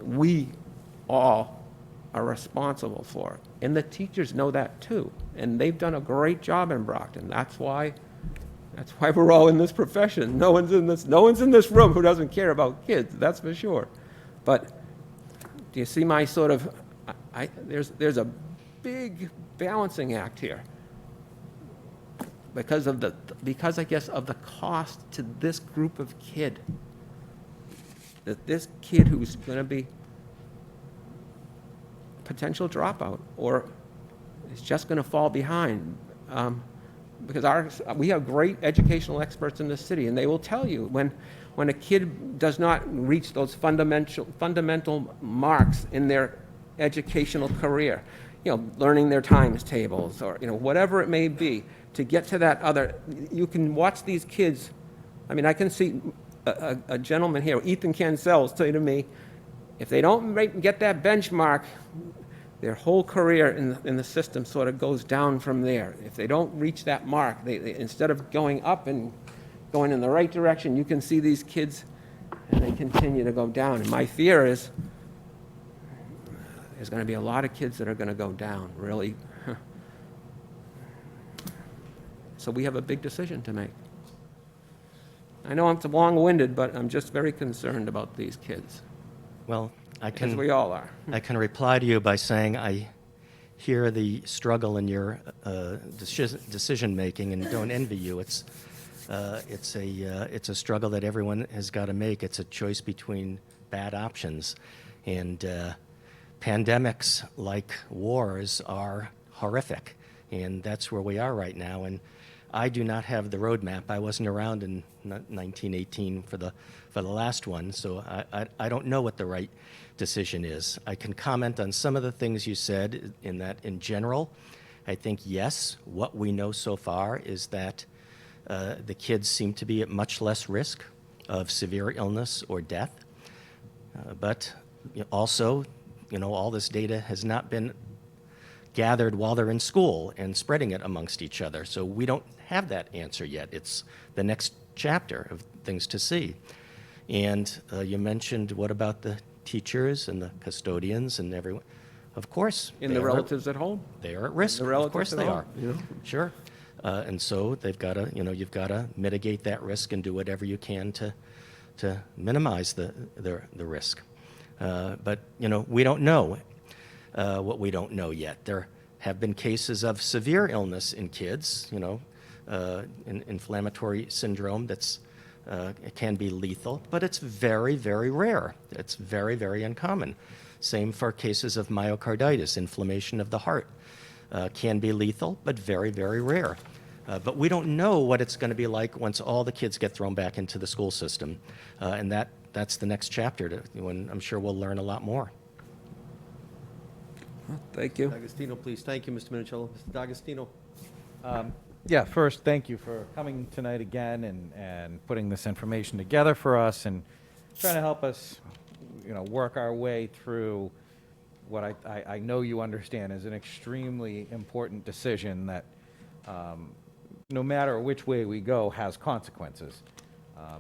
we all are responsible for. And the teachers know that too. And they've done a great job in Brockton. That's why we're all in this profession. No one's in this room who doesn't care about kids, that's for sure. But do you see my sort of, there's a big balancing act here. Because I guess of the cost to this group of kid, that this kid who's going to be potential dropout or is just going to fall behind, because we have great educational experts in this city, and they will tell you when a kid does not reach those fundamental marks in their educational career, you know, learning their times tables or, you know, whatever it may be, to get to that other, you can watch these kids. I mean, I can see a gentleman here, Ethan Cancel, say to me, if they don't get that benchmark, their whole career in the system sort of goes down from there. If they don't reach that mark, they instead of going up and going in the right direction. You can see these kids, and they continue to go down. And my fear is there's going to be a lot of kids that are going to go down, really. So we have a big decision to make. I know I'm long-winded, but I'm just very concerned about these kids, Well, as we all are. I can reply to you by saying I hear the struggle in your decision-making and don't envy you. It's a struggle that everyone has got to make. It's a choice between bad options. And pandemics, like wars, are horrific. And that's where we are right now. And I do not have the roadmap. I wasn't around in 1918 for the last one, so I don't know what the right decision is. I can comment on some of the things you said in that, in general, I think, yes, what we know so far is that the kids seem to be at much less risk of severe illness or death. But also, all this data has not been gathered while they're in school and spreading it amongst each other. So we don't have that answer yet. It's the next chapter of things to see. And you mentioned, what about the teachers and the custodians and everyone? Of course. And the relatives at home? They are at risk. The Of relatives course at they home, are. you know? Sure. And so they've got to, you've got to mitigate that risk and do whatever you can to minimize the risk. But, we don't know what we don't know yet. There have been cases of severe illness in kids, inflammatory syndrome that's it can be lethal, but it's very, very rare. It's very, very uncommon. Same for cases of myocarditis, inflammation of the heart. Can be lethal, but very, very rare. But we don't know what it's going to be like once all the kids get thrown back into the school system. And that's the next chapter, when I'm sure we'll learn a lot more. Thank you. D'Agostino, please. Thank you, Mr. Minichiello. Mr. D'Agostino. Yeah, first, thank you for coming tonight again and putting this information together for us and trying to help us, work our way through what I know you understand is an extremely important decision that, no matter which way we go, has consequences.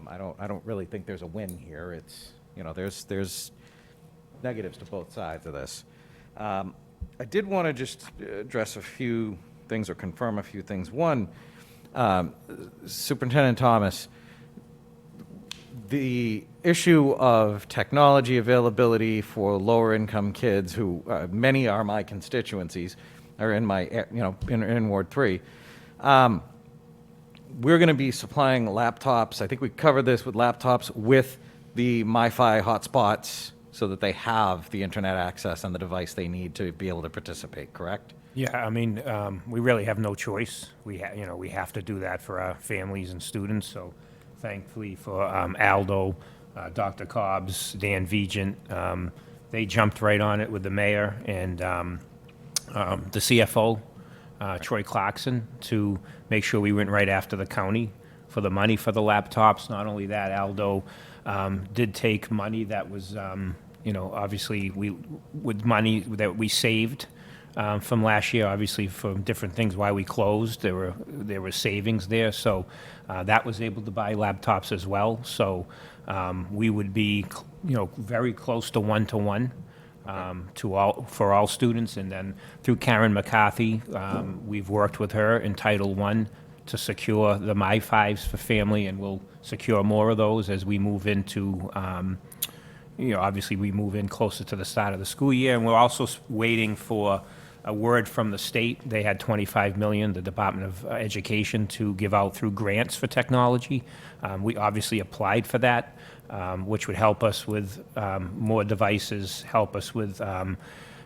I don't really think there's a win here. It's, there's negatives to both sides of this. I did want to just address a few things or confirm a few things. One, Superintendent Thomas, the issue of technology availability for lower income kids, who many are my constituencies, are in my, in Ward 3. We're going to be supplying laptops. I think we covered this with laptops with the MiFi hotspots so that they have the internet access and the device they need to be able to participate, correct? Yeah, we really have no choice. We have to do that for our families and students. So, thankfully for Aldo, Dr. Cobbs, Dan Vigent, they jumped right on it with the mayor and the CFO, Troy Clarkson, to make sure we went right after the county for the money for the laptops. Not only that, Aldo did take money that was, obviously with money that we saved from last year, obviously from different things, why we closed, there were savings there, so that was able to buy laptops as well. So we would be, very close to one-to-one for all students. And then through Karen McCarthy, we've worked with her in Title I to secure the MiFis for family, and we'll secure more of those as we move into, obviously we move in closer to the start of the school year. And we're also waiting for a word from the state. They had $25 million, the Department of Education, to give out through grants for technology. We obviously applied for that, which would help us with more devices, help us with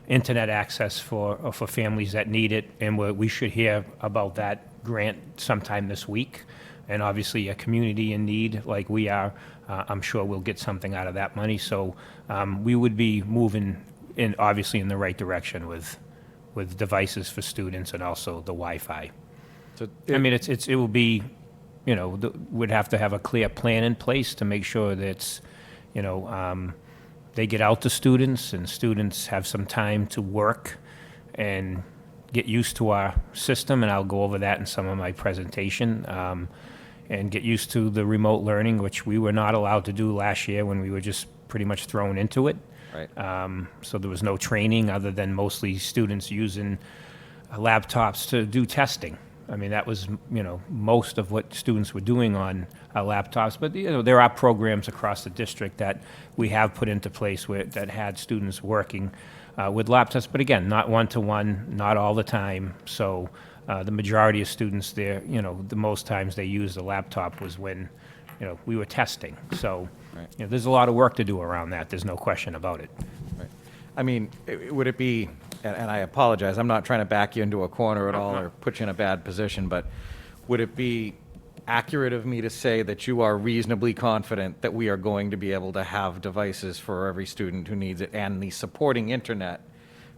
internet access for families that need it. And we should hear about that grant sometime this week. And obviously a community in need like we are, I'm sure we'll get something out of that money. So we would be moving obviously in the right direction with devices for students and also the Wi-Fi. So it will be, we'd have to have a clear plan in place to make sure that, they get out to students and students have some time to work and get used to our system, and I'll go over that in some of my presentation. and get used to the remote learning, which we were not allowed to do last year when we were just pretty much thrown into it. Right. So there was no training other than mostly students using laptops to do testing. I mean, that was, most of what students were doing on laptops. But, there are programs across the district that we have put into place that had students working with laptops. But again, not one-to-one, not all the time. So the majority of students there, the most times they used the laptop was when, we were testing. So, Right. there's a lot of work to do around that. There's no question about it. Right. I mean, would it be, and I apologize, I'm not trying to back you into a corner at all or put you in a bad position, but would it be accurate of me to say that you are reasonably confident that we are going to be able to have devices for every student who needs it and the supporting internet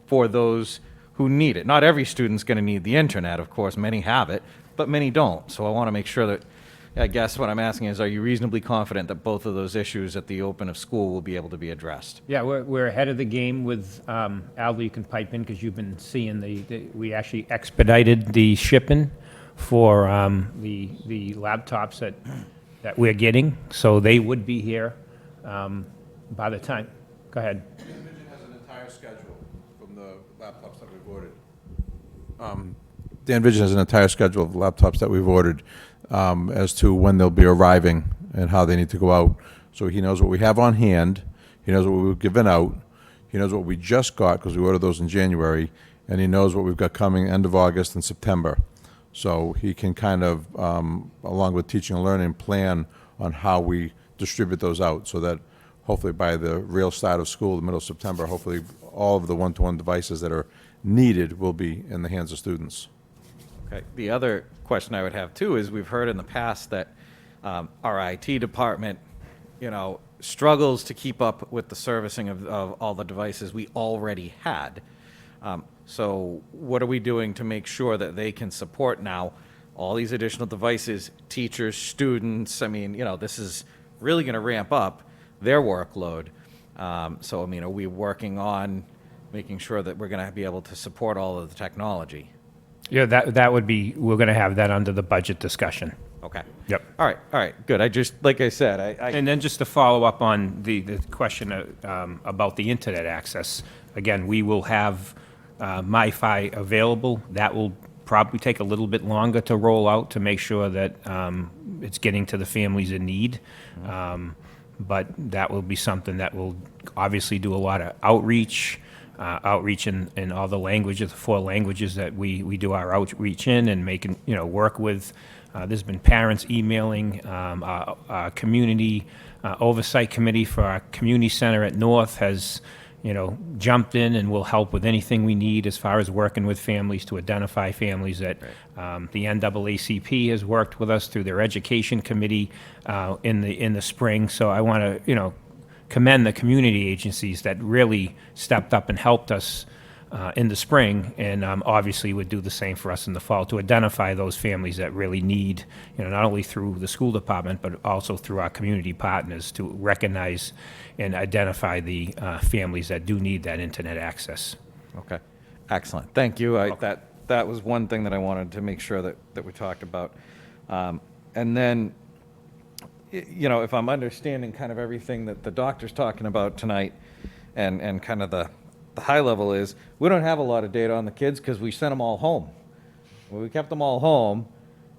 for those who need it? Not every student's going to need the internet, of course. Many have it, but many don't. So I want to make sure that, I guess what I'm asking is, are you reasonably confident that both of those issues at the open of school will be able to be addressed? Yeah, we're ahead of the game with, Alva, you can pipe in, because you've been seeing we actually expedited the shipping for the laptops that we're getting, so they would be here by the time, go ahead. Envision has an entire schedule from the laptops that we've ordered. Dan Vision has an entire schedule of laptops that we've ordered as to when they'll be arriving and how they need to go out. So he knows what we have on hand, he knows what we've given out, he knows what we just got, because we ordered those in January, and he knows what we've got coming end of August and September. So he can kind of, along with teaching and learning, plan on how we distribute those out, so that hopefully by the real start of school, the middle of September, hopefully all of the one-to-one devices that are needed will be in the hands of students. Okay. The other question I would have too is, we've heard in the past that our IT department, struggles to keep up with the servicing of all the devices we already had. So what are we doing to make sure that they can support now all these additional devices, teachers, students? I mean, this is really going to ramp up their workload. So, I mean, are we working on making sure that we're going to be able to support all of the technology? Yeah, that would be, we're going to have that under the budget discussion. Okay. Yep. All right, good. I just, like I said, I And then just to follow up on the question about the internet access, again, we will have MiFi available. That will probably take a little bit longer to roll out to make sure that it's getting to the families in need. But that will be something that will obviously do a lot of outreach in all the languages, the 4 languages that we do our outreach in, and making, work with. There's been parents emailing, our community oversight committee for our community center at North has, jumped in and will help with anything we need as far as working with families to identify families that the NAACP has worked with us through their education committee in the spring. So I want to, commend the community agencies that really stepped up and helped us in the spring, and obviously would do the same for us in the fall to identify those families that really need, not only through the school department, but also through our community partners, to recognize and identify the families that do need that internet access. Okay, excellent. Thank you. That was one thing that I wanted to make sure that we talked about. And then, if I'm understanding kind of everything that the doctor's talking about tonight, and kind of the high level is, we don't have a lot of data on the kids because we sent them all home. Well, we kept them all home,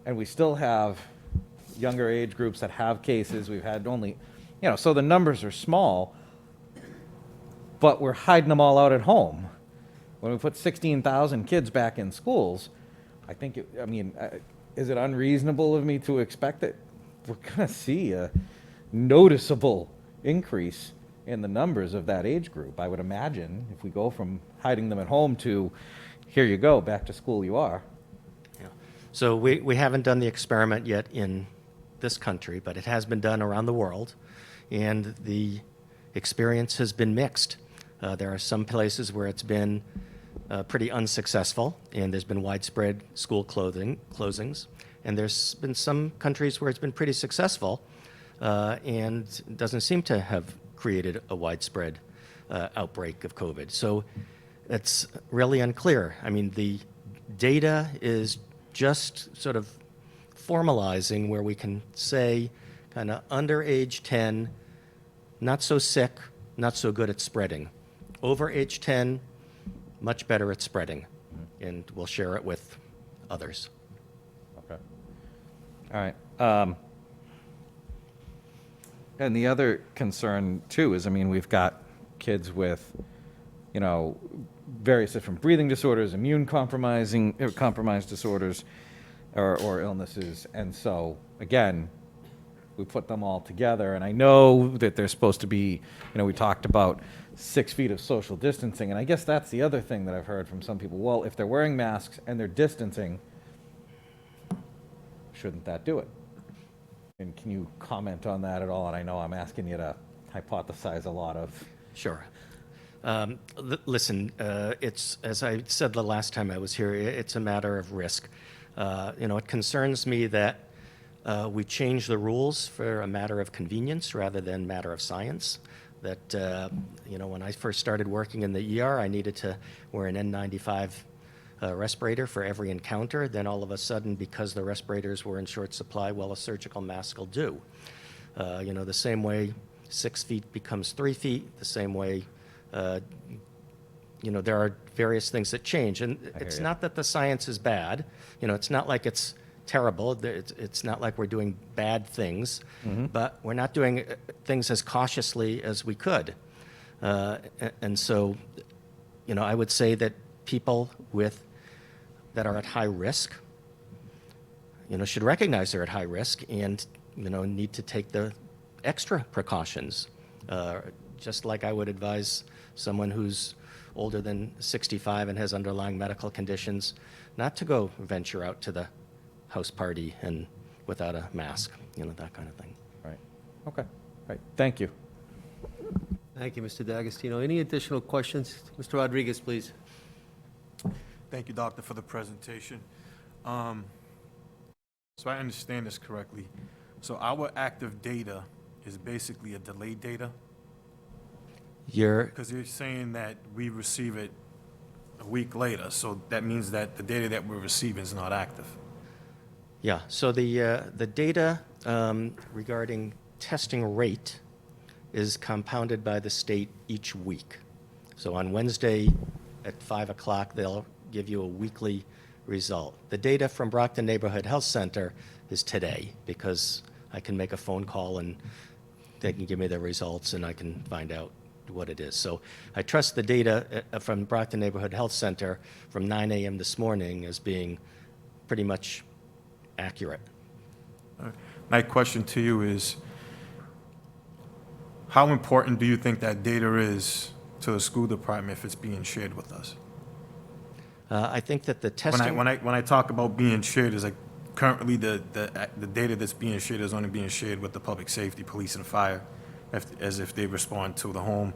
and we still have younger age groups that have cases. We've had only, so the numbers are small, but we're hiding them all out at home. When we put 16,000 kids back in schools, I think, is it unreasonable of me to expect that we're going to see a noticeable increase in the numbers of that age group? I would imagine if we go from hiding them at home to, here you go, back to school you are. Yeah. So we haven't done the experiment yet in this country, but it has been done around the world, and the experience has been mixed. There are some places where it's been pretty unsuccessful, and there's been widespread school closings, and there's been some countries where it's been pretty successful, and doesn't seem to have created a widespread outbreak of COVID. So it's really unclear. I mean, the data is just sort of formalizing where we can say kind of under age 10, not so sick, not so good at spreading. Over age 10, much better at spreading. And we'll share it with others. Okay. All right. And the other concern too is, I mean, we've got kids with, you know, various different breathing disorders, compromised disorders, or illnesses, and so again, we put them all together. And I know that there's supposed to be, you know, we talked about 6 feet of social distancing, and I guess that's the other thing that I've heard from some people. Well, if they're wearing masks and they're distancing, shouldn't that do it? And can you comment on that at all? And I know I'm asking you to hypothesize a lot of. Sure. Listen, it's, as I said the last time I was here, it's a matter of risk. You know, it concerns me that we change the rules for a matter of convenience rather than matter of science. That, you know, when I first started working in the ER, I needed to wear an N95 respirator for every encounter. Then all of a sudden, because the respirators were in short supply, well, a surgical mask will do. You know, the same way 6 feet becomes 3 feet, the same way, you know, there are various things that change. And it's not that the science is bad. You know, it's not like it's terrible. It's not like we're doing bad things, but we're not doing things as cautiously as we could. And so, you know, I would say that people that are at high risk, you know, should recognize they're at high risk and, you know, need to take the extra precautions. Just like I would advise someone who's older than 65 and has underlying medical conditions not to go venture out to the house party and without a mask, you know, that kind of thing. Right. Okay. Right. Thank you. Thank you, Mr. D'Agostino. Any additional questions? Mr. Rodriguez, please. Thank you, Doctor, for the presentation. So I understand this correctly. So our active data is basically a delayed data? Because you're saying that we receive it a week later, so that means that the data that we're receiving is not active. Yeah, so the data regarding testing rate is compounded by the state each week. So on Wednesday at 5 o'clock, they'll give you a weekly result. The data from Brockton Neighborhood Health Center is today, because I can make a phone call and they can give me the results and I can find out what it is. So I trust the data from Brockton Neighborhood Health Center from 9 a.m. this morning as being pretty much accurate. My question to you is, how important do you think that data is to the school department if it's being shared with us? I think that the testing... When I talk about being shared, is like currently the data that's being shared is only being shared with the public safety, police, and fire, as if they respond to the home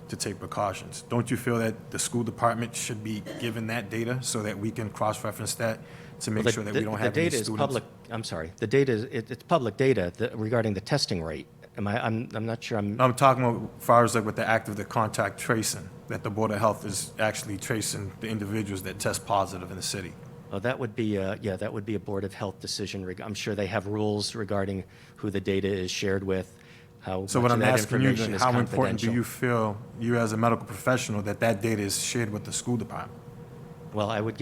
to take precautions. Don't you feel that the school department should be given that data so that we can cross-reference that to make sure that we don't have any students? The data is public. I'm sorry. The data is it's public data regarding the testing rate. I'm not sure. I'm talking about as far as like with the act of the contact tracing, that the Board of Health is actually tracing the individuals that test positive in the city. Oh, that would be that would be a Board of Health decision. I'm sure they have rules regarding who the data is shared with. So what I'm asking you is, how important do you feel, you as a medical professional, that data is shared with the school department? Well, I would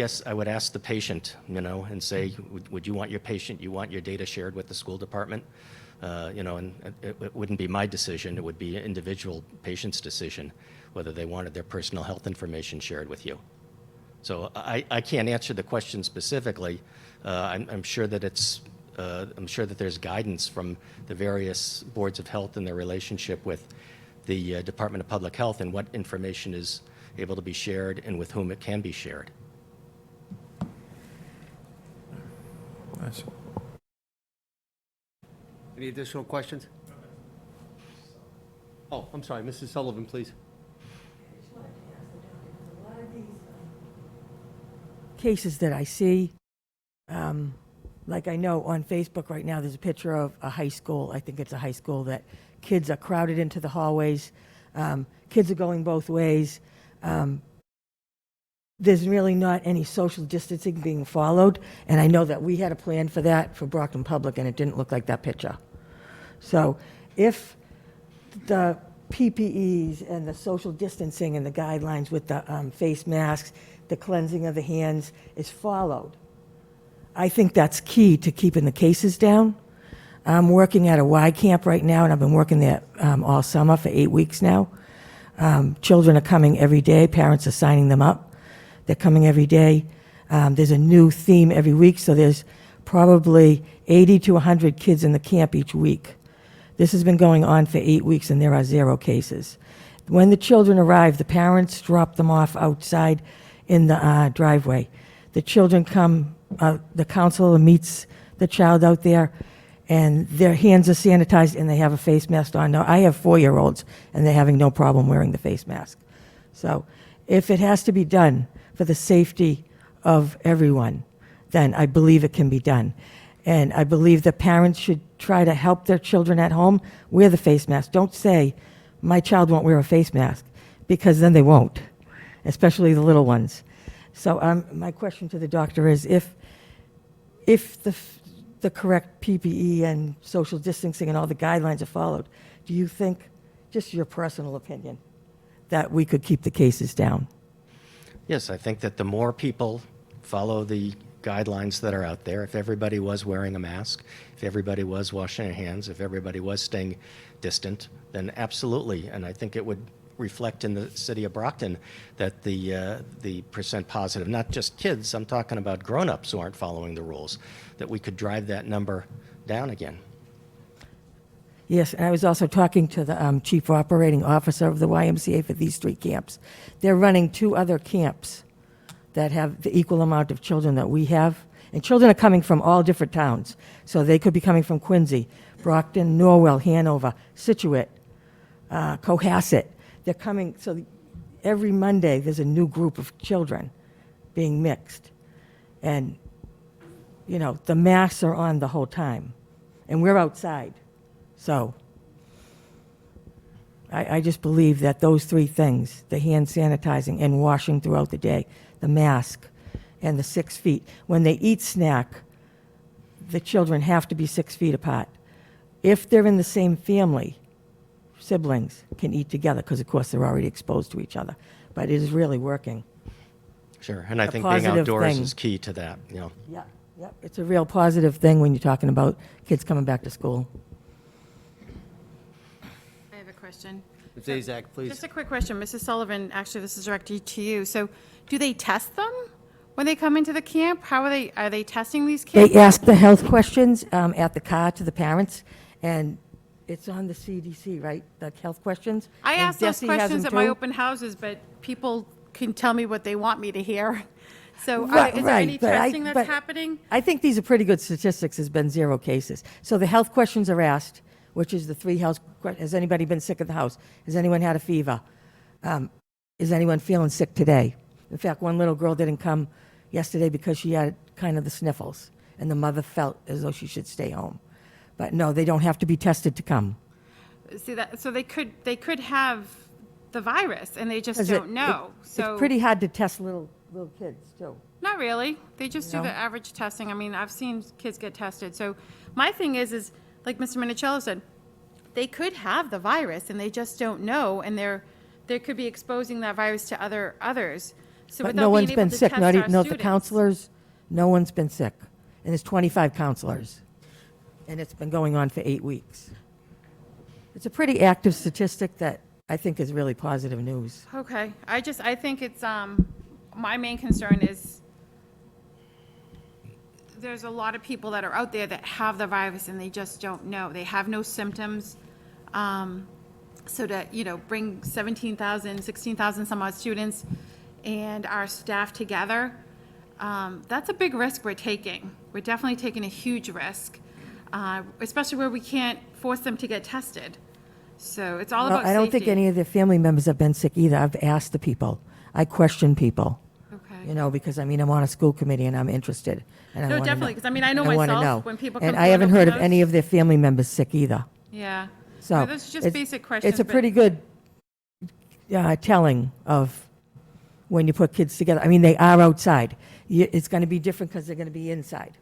ask the patient, you know, and say, would you want your data shared with the school department? You know, and it wouldn't be my decision. It would be an individual patient's decision whether they wanted their personal health information shared with you. So I can't answer the question specifically. I'm sure that there's guidance from the various boards of health in their relationship with the Department of Public Health and what information is able to be shared and with whom it can be shared. Any additional questions? Oh, I'm sorry, Mrs. Sullivan, please. Cases that I see, like I know on Facebook right now, there's a picture of a high school. I think it's a high school that kids are crowded into the hallways. Kids are going both ways. there's really not any social distancing being followed, and I know that we had a plan for that for Brockton Public, and it didn't look like that picture. So if the PPEs and the social distancing and the guidelines with the face masks, the cleansing of the hands is followed, I think that's key to keeping the cases down. I'm working at a Y camp right now, and I've been working there all summer for 8 weeks now. Children are coming every day. Parents are signing them up. They're coming every day. There's a new theme every week, so there's probably 80 to 100 kids in the camp each week. This has been going on for 8 weeks, and there are 0 cases. When the children arrive, the parents drop them off outside in the driveway. The children come, the counselor meets the child out there, and their hands are sanitized, and they have a face mask on. Now, I have 4-year-olds, and they're having no problem wearing the face mask. So if it has to be done for the safety of everyone, then I believe it can be done. And I believe the parents should try to help their children at home wear the face mask. Don't say, my child won't wear a face mask, because then they won't, especially the little ones. So my question to the doctor is, if the correct PPE and social distancing and all the guidelines are followed, do you think, just your personal opinion, that we could keep the cases down? Yes, I think that the more people follow the guidelines that are out there, if everybody was wearing a mask, if everybody was washing their hands, if everybody was staying distant, then absolutely. And I think it would reflect in the city of Brockton that the percent positive, not just kids, I'm talking about grown-ups who aren't following the rules, that we could drive that number down again. Yes, and I was also talking to the chief operating officer of the YMCA for these 3 camps. They're running 2 other camps that have the equal amount of children that we have. And children are coming from all different towns. So they could be coming from Quincy, Brockton, Norwell, Hanover, Situate, Cohasset. They're coming, so every Monday there's a new group of children being mixed. And, you know, the masks are on the whole time. And we're outside. So I just believe that those 3 things, the hand sanitizing and washing throughout the day, the mask, and the 6 feet. When they eat snack, the children have to be 6 feet apart. If they're in the same family, siblings can eat together, because of course they're already exposed to each other. But it is really working. Sure, and I A think being positive outdoors thing. is key to that, you know. Yeah, yeah, it's a real positive thing when you're talking about kids coming back to school. I have a question. Ms. Azak, please. Just a quick question, Mrs. Sullivan, actually, this is directed to you. So do they test them when they come into the camp? How are they testing these kids? They ask the health questions at the car to the parents, and it's on the CDC, right? The health questions? I And ask those Desi has questions them at my too. open houses, but people can tell me what they want me to hear. So Right, is there any right, but testing that's but happening? I think these are pretty good statistics. There's been 0 cases. So the health questions are asked, which is the 3 health, has anybody been sick at the house? Has anyone had a fever? Is anyone feeling sick today? In fact, one little girl didn't come yesterday because she had kind of the sniffles, and the mother felt as though she should stay home. But no, they don't have to be tested to come. See that, so they could have the virus and they just 'Cause don't know. So It's pretty hard to test little kids, too. Not really. They just do No? the average testing. I mean, I've seen kids get tested. So my thing is like Mr. Minicello said, they could have the virus and they just don't know, and they could be exposing that virus to others. So But without no being one's able been to sick, test not our even, no, the students- counselors, no one's been sick. And there's 25 counselors. And it's been going on for 8 weeks. It's a pretty active statistic that I think is really positive news. Okay, I think it's, my main concern is there's a lot of people that are out there that have the virus and they just don't know. They have no symptoms. So to, bring 17,000, 16,000 some odd students and our staff together, that's a big risk we're taking. We're definitely taking a huge risk, especially where we can't force them to get tested. So it's all Well, about I don't think safety. any of their family members have been sick either. I've asked the people. I question people, Okay. because, I'm on a school committee and I'm interested. And I No, wanna definitely, know. 'cause, I know And wanna myself, know. when people come And to I an haven't open heard of house- any of their family members sick either. Yeah. So Well, those are just basic questions. It's a but- pretty good telling of when you put kids together. I mean, they are outside. It's going to be different because they're going to be inside.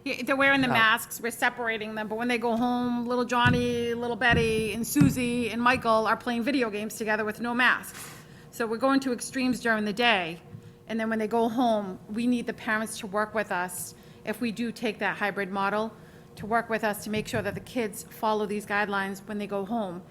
Yeah, they're wearing the masks, we're separating them, but when they go home, little Johnny, little Betty, and Susie, and Michael are playing video games together with no masks. So we're going to extremes during the day, and then when they go home, we need the parents to work with us, if we do take that hybrid model, to work with us to make sure that the kids follow these guidelines when they go home.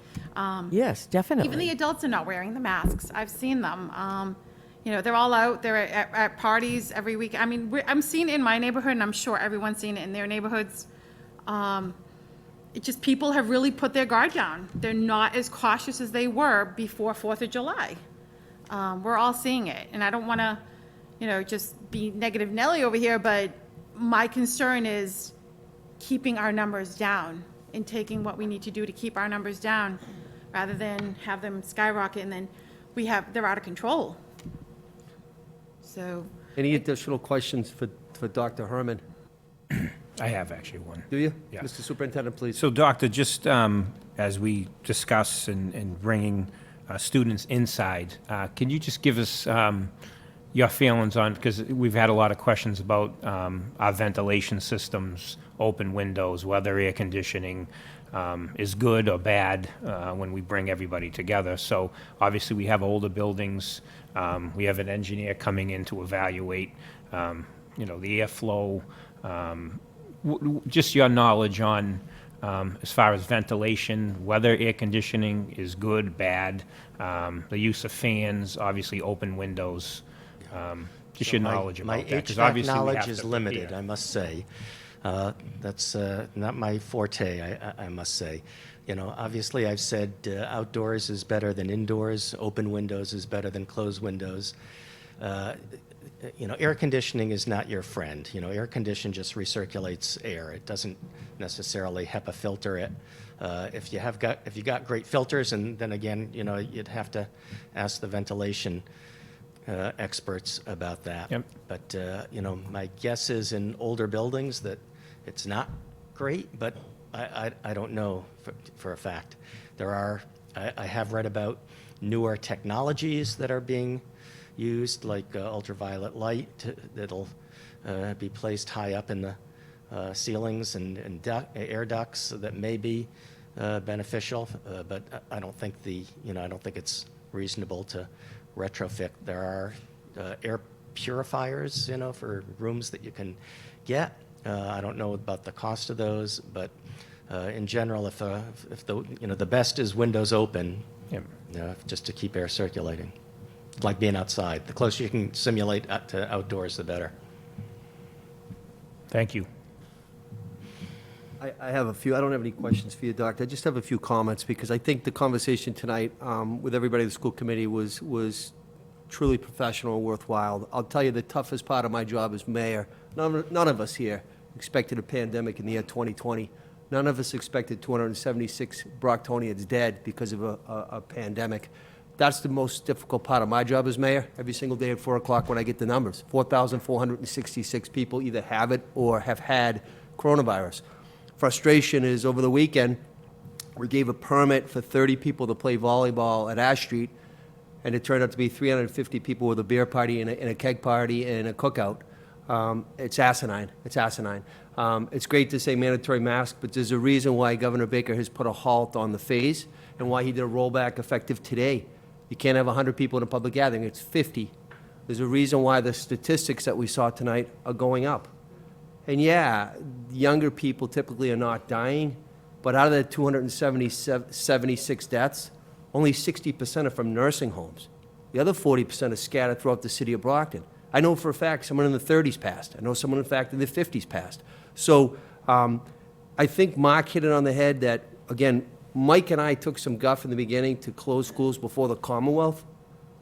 Yes, definitely. Even the adults are not wearing the masks. I've seen them. You know, they're all out, they're at parties every week. I mean, I'm seeing it in my neighborhood, and I'm sure everyone's seen it in their neighborhoods. It just, people have really put their guard down. They're not as cautious as they were before 4th of July. We're all seeing it, and I don't want to, you know, just be negative Nelly over here, but my concern is keeping our numbers down and taking what we need to do to keep our numbers down, rather than have them skyrocket and then they're out of control. So, Any additional questions for Dr. Herman? I have actually one. Do you? Yeah. Mr. Superintendent, please. So, Doctor, just as we discuss and bringing students inside, can you just give us your feelings on, because we've had a lot of questions about our ventilation systems, open windows, whether air conditioning is good or bad when we bring everybody together. So obviously we have older buildings. We have an engineer coming in to evaluate, the airflow. Just your knowledge on as far as ventilation, whether air conditioning is good, bad, the use of fans, obviously open windows. Just your knowledge about that, 'cause My obviously HVAC we have knowledge to is limited, prepare. I must say. That's not my forte, I must say. Obviously, I've said outdoors is better than indoors, open windows is better than closed windows. Air conditioning is not your friend. Air condition just recirculates air. It doesn't necessarily HEPA filter it. If you got great filters, and then again, you'd have to ask the ventilation experts about that. Yep. But my guess is in older buildings that it's not great, but I don't know for a fact. I have read about newer technologies that are being used, like ultraviolet light that'll be placed high up in the ceilings and air ducts that may be beneficial, but I don't think it's reasonable to retrofit. There are air purifiers, for rooms that you can get. I don't know about the cost of those, but in general, if the best is windows open, Yep. just to keep air circulating, like being outside. The closer you can simulate to outdoors, the better. Thank you. I have a few, I don't have any questions for you, Doctor. I just have a few comments, because I think the conversation tonight with everybody in the school committee was truly professional and worthwhile. I'll tell you, the toughest part of my job as mayor, none of us here expected a pandemic in the year 2020. None of us expected 276 Brocktonians dead because of a pandemic. That's the most difficult part of my job as mayor, every single day at 4 o'clock when I get the numbers. 4,466 people either have it or have had coronavirus. Frustration is, over the weekend, we gave a permit for 30 people to play volleyball at Ash Street, and it turned out to be 350 people with a beer party and a keg party and a cookout. It's asinine. It's asinine. It's great to say mandatory mask, but there's a reason why Governor Baker has put a halt on the phase and why he did a rollback effective today. You can't have 100 people in a public gathering. It's 50. There's a reason why the statistics that we saw tonight are going up. And yeah, younger people typically are not dying, but out of the 276 deaths, only 60% are from nursing homes. The other 40% are scattered throughout the city of Brockton. I know for a fact someone in the 30s passed. I know someone, in fact, in the 50s passed. So I think Mark hit it on the head that, again, Mike and I took some guff in the beginning to close schools before the Commonwealth.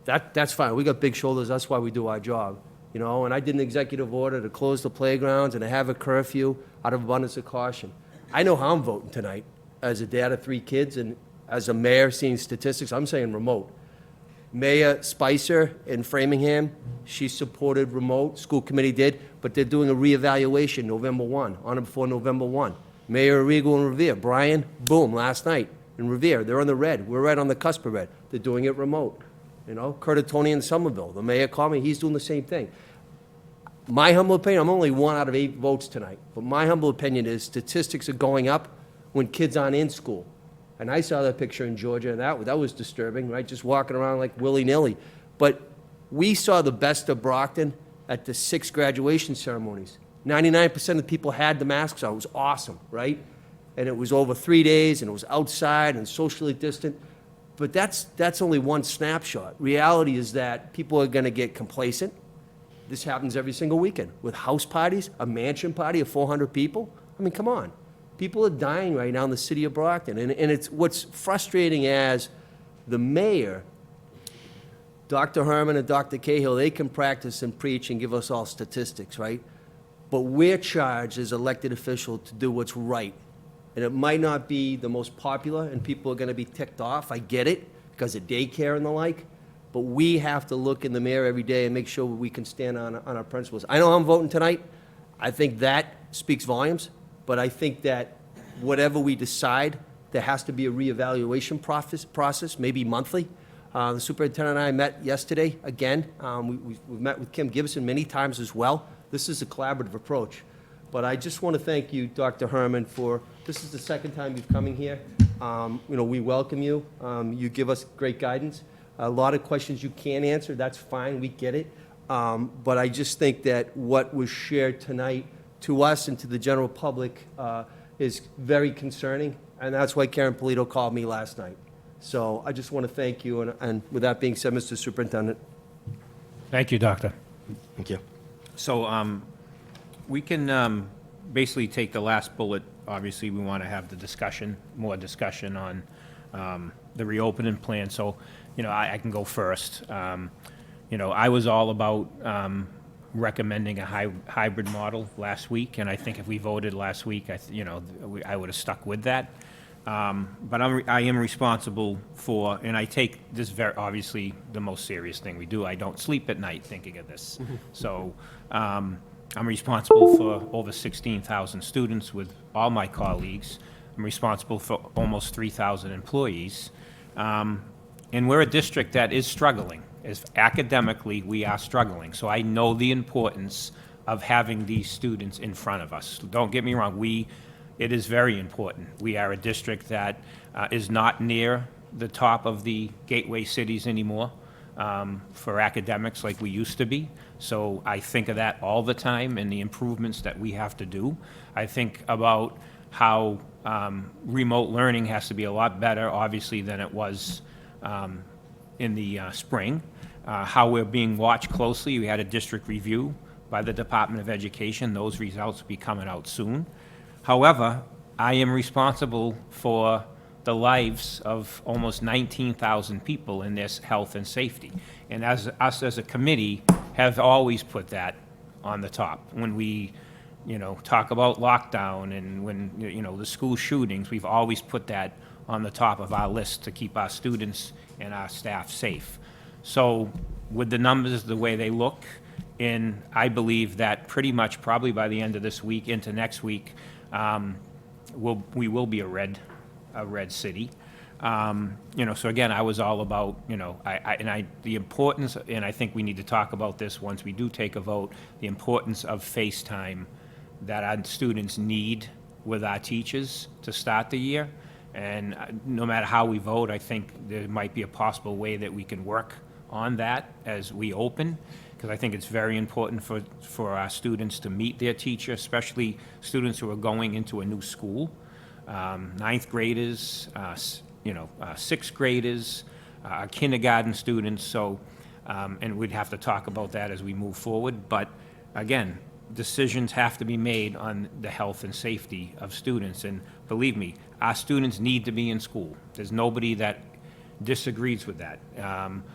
That's fine. We got big shoulders. That's why we do our job. And I did an executive order to close the playgrounds and to have a curfew out of abundance of caution. I know how I'm voting tonight as a dad of 3 kids and as a mayor seeing statistics. I'm saying remote. Mayor Spicer in Framingham, she supported remote, school committee did, but they're doing a reevaluation November 1, on or before November 1. Mayor Arrigo in Revere, Brian, boom, last night in Revere, they're on the red. We're right on the cusp of red. They're doing it remote. You know, Curtatone in Somerville, the mayor called me, he's doing the same thing. My humble opinion, I'm only 1 out of 8 votes tonight, but my humble opinion is statistics are going up when kids aren't in school. And I saw that picture in Georgia, and that was disturbing, right? Just walking around like willy-nilly. But we saw the best of Brockton at the 6 graduation ceremonies. 99% of the people had the masks on. It was awesome, right? And it was over 3 days, and it was outside and socially distant. But that's only one snapshot. Reality is that people are going to get complacent. This happens every single weekend with house parties, a mansion party of 400 people. I mean, come on. People are dying right now in the city of Brockton. And it's what's frustrating as the mayor, Dr. Herman and Dr. Cahill, they can practice and preach and give us all statistics, right? But we're charged as elected officials to do what's right. And it might not be the most popular, and people are going to be ticked off. I get it, because of daycare and the like. But we have to look in the mirror every day and make sure we can stand on our principles. I know I'm voting tonight. I think that speaks volumes. But I think that whatever we decide, there has to be a reevaluation process, maybe monthly. The superintendent and I met yesterday again. We've met with Kim Gibson many times as well. This is a collaborative approach. But I just want to thank you, Dr. Herman, for this is the second time you've coming here. We welcome you. You give us great guidance. A lot of questions you can't answer, that's fine, we get it. But I just think that what was shared tonight to us and to the general public is very concerning, and that's why Karen Polito called me last night. So I just want to thank you, and with that being said, Mr. Superintendent. Thank you, Doctor. Thank you. So we can basically take the last bullet. Obviously, we want to have the discussion, more discussion on the reopening plan. So, I can go first. I was all about recommending a hybrid model last week, and I think if we voted last week, I would have stuck with that. But I am responsible for, and I take this very obviously the most serious thing we do. I don't sleep at night thinking of this. So I'm responsible for over 16,000 students with all my colleagues. I'm responsible for almost 3,000 employees. And we're a district that is struggling. Academically, we are struggling. So I know the importance of having these students in front of us. Don't get me wrong, it is very important. We are a district that is not near the top of the gateway cities anymore for academics like we used to be. So I think of that all the time and the improvements that we have to do. I think about how remote learning has to be a lot better, obviously, than it was in the spring. How we're being watched closely. We had a district review by the Department of Education. Those results will be coming out soon. However, I am responsible for the lives of almost 19,000 people in this health and safety. And us as a committee have always put that on the top. When we, talk about lockdown and when, the school shootings, we've always put that on the top of our list to keep our students and our staff safe. So with the numbers the way they look, and I believe that pretty much probably by the end of this week into next week, we will be a red city. So again, I was all about, the importance, and I think we need to talk about this once we do take a vote, the importance of FaceTime that our students need with our teachers to start the year. And no matter how we vote, I think there might be a possible way that we can work on that as we open, because I think it's very important for our students to meet their teacher, especially students who are going into a new school, ninth graders, sixth graders, kindergarten students. So, and we'd have to talk about that as we move forward. But again, decisions have to be made on the health and safety of students. And believe me, our students need to be in school. There's nobody that disagrees with that.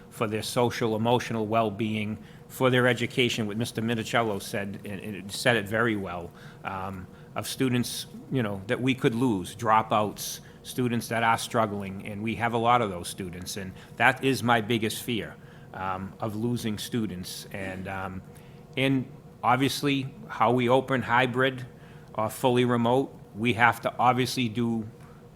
For their social, emotional well-being, for their education, what Mr. Minicello said, and it said it very well, of students, that we could lose, dropouts, students that are struggling, and we have a lot of those students, and that is my biggest fear, of losing students. And obviously, how we open hybrid or fully remote, we have to obviously do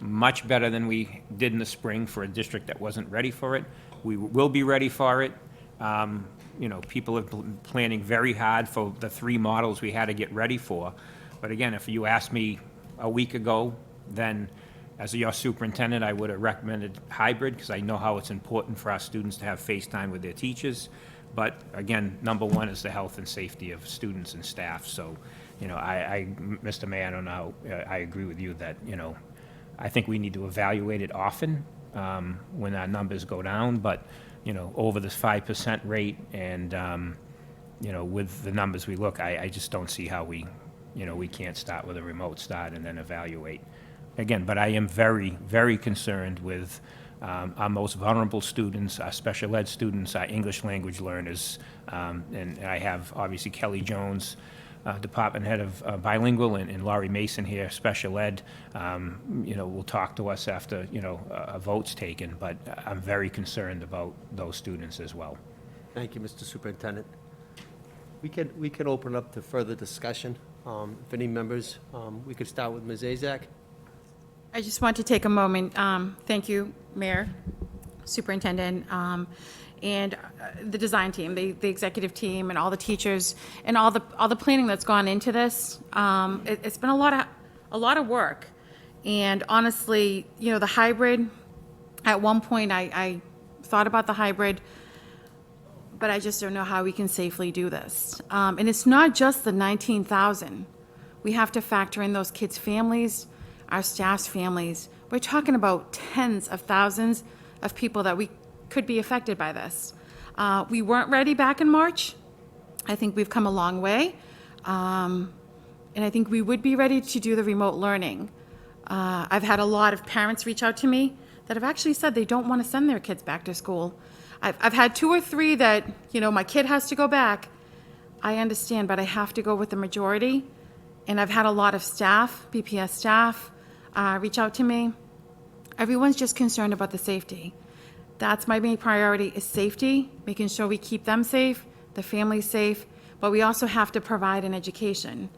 much better than we did in the spring for a district that wasn't ready for it. we will be ready for it. You know, people are planning very hard for the 3 models we had to get ready for. But again, if you asked me a week ago, then as your superintendent, I would have recommended hybrid, because I know how it's important for our students to have face time with their teachers. But again, number one is the health and safety of students and staff. So, you know, Mr. Mayor, I don't know, I agree with you that, you know, I think we need to evaluate it often when our numbers go down. But, you know, over this 5% rate and, you know, with the numbers we look, I just don't see how we, you know, we can't start with a remote start and then evaluate. Again, but I am very, very concerned with our most vulnerable students, our special ed students, our English language learners, and I have obviously Kelly Jones, Department Head of Bilingual, and Laurie Mason here, special ed, you know, will talk to us after, you know, a vote's taken, but I'm very concerned about those students as well. Thank you, Mr. Superintendent. We can open up to further discussion. If any members, we could start with Ms. Azak. I just want to take a moment, thank you, Mayor, Superintendent, and the design team, the executive team, and all the teachers, and all the planning that's gone into this. It's been a lot of work, and honestly, you know, the hybrid. At one point, I thought about the hybrid, but I just don't know how we can safely do this. And it's not just the 19,000. We have to factor in those kids' families, our staff's families. We're talking about tens of thousands of people that we could be affected by this. We weren't ready back in March. I think we've come a long way. And I think we would be ready to do the remote learning. I've had a lot of parents reach out to me that have actually said they don't want to send their kids back to school. I've had 2 or 3 that, you know, my kid has to go back. I understand, but I have to go with the majority. And I've had a lot of staff, BPS staff, reach out to me. Everyone's just concerned about the safety. That's my main priority, is safety, making sure we keep them safe, the families safe, but we also have to provide an education.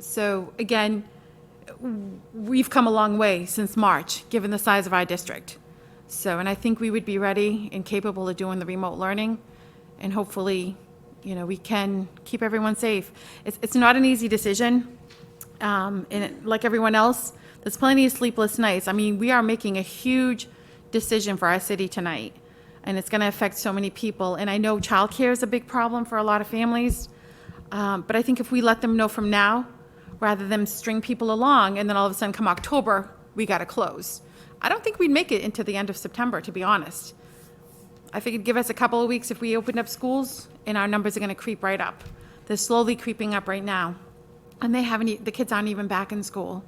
So again, we've come a long way since March, given the size of our district. So, and I think we would be ready and capable of doing the remote learning, and hopefully, you know, we can keep everyone safe. It's not an easy decision. Like everyone else, there's plenty of sleepless nights. I mean, we are making a huge decision for our city tonight, and it's going to affect so many people. And I know childcare is a big problem for a lot of families, but I think if we let them know from now, rather than string people along, and then all of a sudden come October, we got to close. I don't think we'd make it into the end of September, to be honest. I figured give us a couple of weeks if we opened up schools, and our numbers are going to creep right up. They're slowly creeping up right now. And the kids aren't even back in school.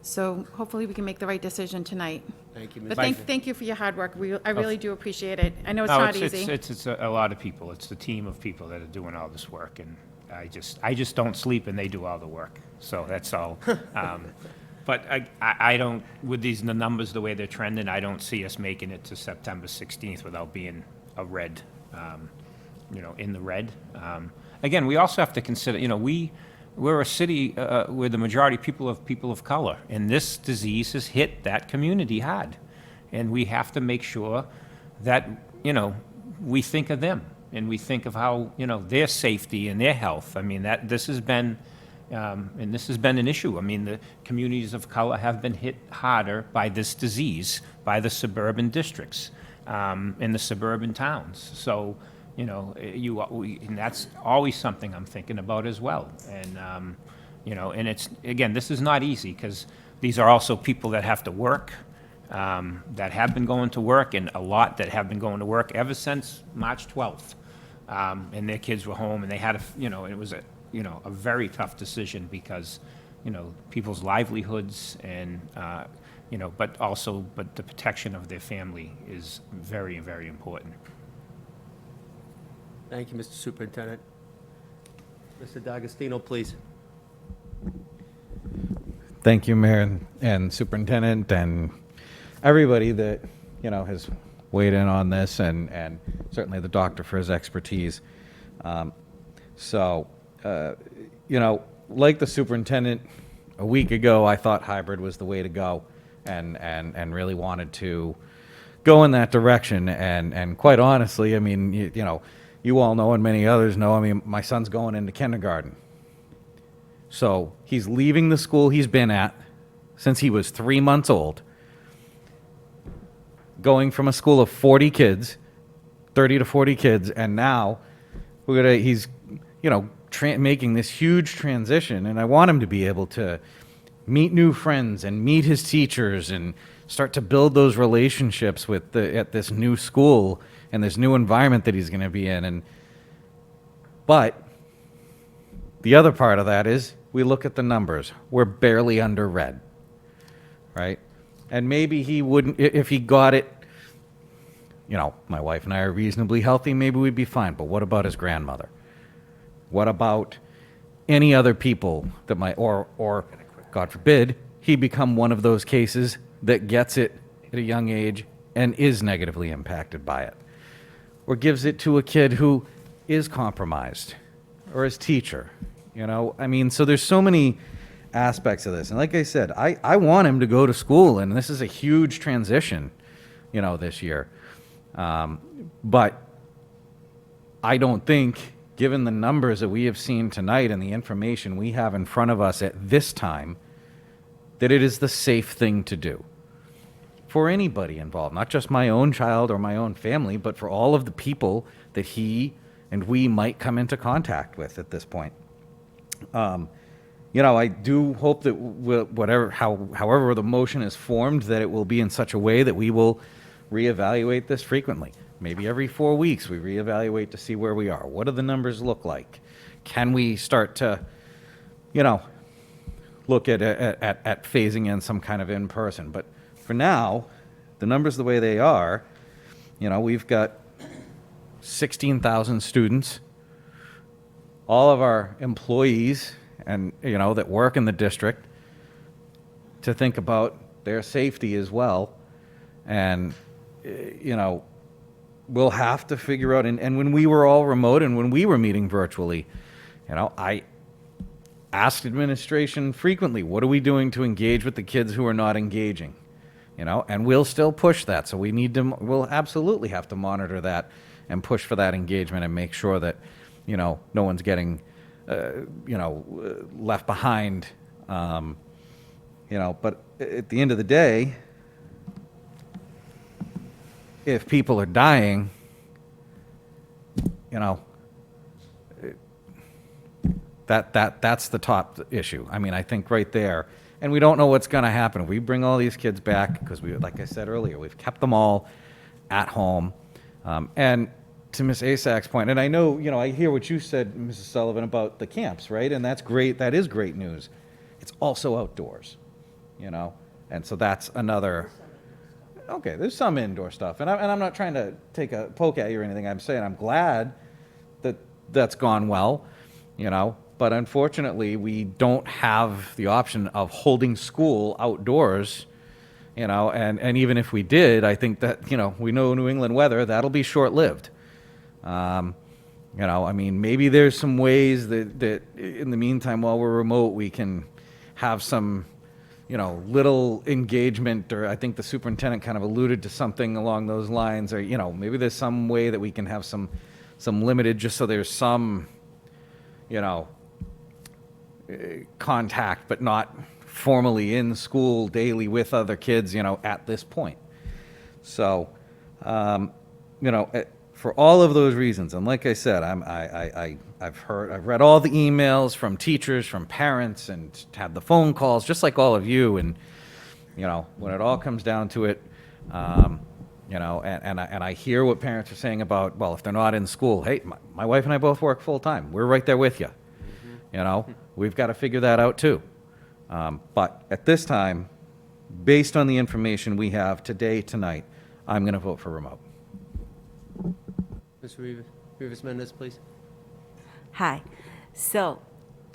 So hopefully we can make the right decision tonight. Thank you, Ms. But thank you for your hard work. I really do appreciate it. I know it's not easy. It's a lot of people. It's the team of people that are doing all this work, and I just don't sleep, and they do all the work. So that's all. But I don't, with the numbers the way they're trending, I don't see us making it to September 16th without being a red, you know, in the red. Again, we also have to consider, you know, we're a city where the majority people of color, and this disease has hit that community hard. And we have to make sure that, you know, we think of them, and we think of how, you know, their safety and their health. I mean, this has been an issue. I mean, the communities of color have been hit harder by this disease, by the suburban districts, in the suburban towns. So, you know, and that's always something I'm thinking about as well. And, you know, and it's, again, this is not easy, because these are also people that have to work, that have been going to work, and a lot that have been going to work ever since March 12th. And their kids were home, and they had you know, it was a very tough decision, because, you know, people's livelihoods and, you know, but the protection of their family is very, very important. Thank you, Mr. Superintendent. Mr. D'Agostino, please. Thank you, Mayor and Superintendent, and everybody that, you know, has weighed in on this, and certainly the doctor for his expertise. You know, like the superintendent, a week ago, I thought hybrid was the way to go, and really wanted to go in that direction. And quite honestly, I mean, you know, you all know and many others know, I mean, my son's going into kindergarten. So he's leaving the school he's been at since he was 3 months old, going from a school of 40 kids, 30 to 40 kids, and now he's, you know, making this huge transition. And I want him to be able to meet new friends and meet his teachers and start to build those relationships at this new school and this new environment that he's going to be in. But the other part of that is we look at the numbers. We're barely under red, right? And maybe he wouldn't, if he got it, you know, my wife and I are reasonably healthy, maybe we'd be fine. But what about his grandmother? What about any other people that might, or God forbid, he become one of those cases that gets it at a young age and is negatively impacted by it? Or gives it to a kid who is compromised, or his teacher, you know? I mean, so there's so many aspects of this. And like I said, I want him to go to school, and this is a huge transition, you know, this year. But I don't think, given the numbers that we have seen tonight and the information we have in front of us at this time, that it is the safe thing to do for anybody involved, not just my own child or my own family, but for all of the people that he and we might come into contact with at this point. You know, I do hope that however the motion is formed, that it will be in such a way that we will reevaluate this frequently. Maybe every 4 weeks we reevaluate to see where we are. What do the numbers look like? Can we start to, you know, look at phasing in some kind of in-person? But for now, the numbers the way they are, you know, we've got 16,000 students, all of our employees and, you know, that work in the district, to think about their safety as well. And, you know, we'll have to figure out, and when we were all remote and when we were meeting virtually, you know, I asked administration frequently, what are we doing to engage with the kids who are not engaging? You know, and we'll still push that. So we'll absolutely have to monitor that and push for that engagement and make sure that, you know, no one's getting, you know, left behind. You know, but at the end of the day, if people are dying, you know, that's the top issue. I mean, I think right there, and we don't know what's going to happen. We bring all these kids back because we, like I said earlier, we've kept them all at home. And to Ms. Asak's point, and I know, you know, I hear what you said, Mrs. Sullivan, about the camps, right? And that's great. That is great news. It's also outdoors, you know, and so that's another. Okay, there's some indoor stuff, and I'm not trying to take a poke at you or anything. I'm saying I'm glad that that's gone well, you know, but unfortunately we don't have the option of holding school outdoors, you know, and even if we did, I think that, you know, we know New England weather, that'll be short-lived. You know, I mean, maybe there's some ways that in the meantime, while we're remote, we can have some, you know, little engagement, or I think the superintendent kind of alluded to something along those lines, or, you know, maybe there's some way that we can have some limited, just so there's some, you know, contact, but not formally in school daily with other kids, you know, at this point. So, you know, for all of those reasons, and like I said, I've read all the emails from teachers, from parents, and had the phone calls, just like all of you. And, you know, when it all comes down to it, you know, and I hear what parents are saying about, well, if they're not in school, hey, my wife and I both work full time. We're right there with you. You know, we've got to figure that out too. But at this time, based on the information we have today, tonight, I'm going to vote for remote. Mr. Rivas-Mendez, please. Hi. So,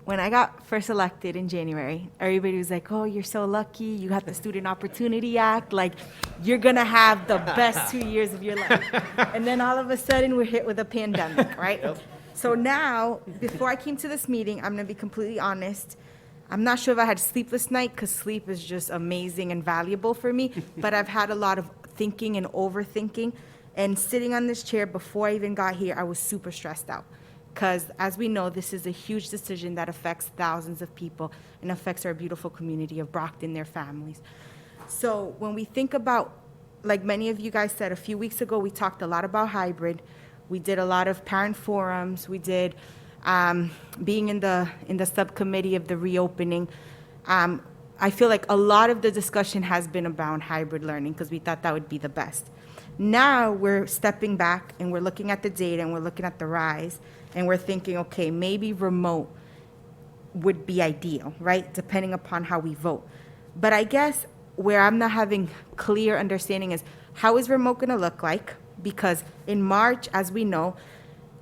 when I got first elected in January, everybody was like, oh, you're so lucky. You got the Student Opportunity Act. Like, you're going to have the best 2 years of your life. And then all of a sudden, we're hit with a pandemic, right? Yep. So now, before I came to this meeting, I'm going to be completely honest. I'm not sure if I had a sleepless night, because sleep is just amazing and valuable for me, but I've had a lot of thinking and overthinking. And sitting on this chair before I even got here, I was super stressed out. Because as we know, this is a huge decision that affects thousands of people and affects our beautiful community of Brockton, their families. So when we think about, like many of you guys said, a few weeks ago, we talked a lot about hybrid. We did a lot of parent forums. We did being in the subcommittee of the reopening. I feel like a lot of the discussion has been about hybrid learning because we thought that would be the best. Now we're stepping back and we're looking at the data and we're looking at the rise and we're thinking, okay, maybe remote would be ideal, right? Depending upon how we vote. But I guess where I'm not having clear understanding is how is remote going to look like? Because in March, as we know,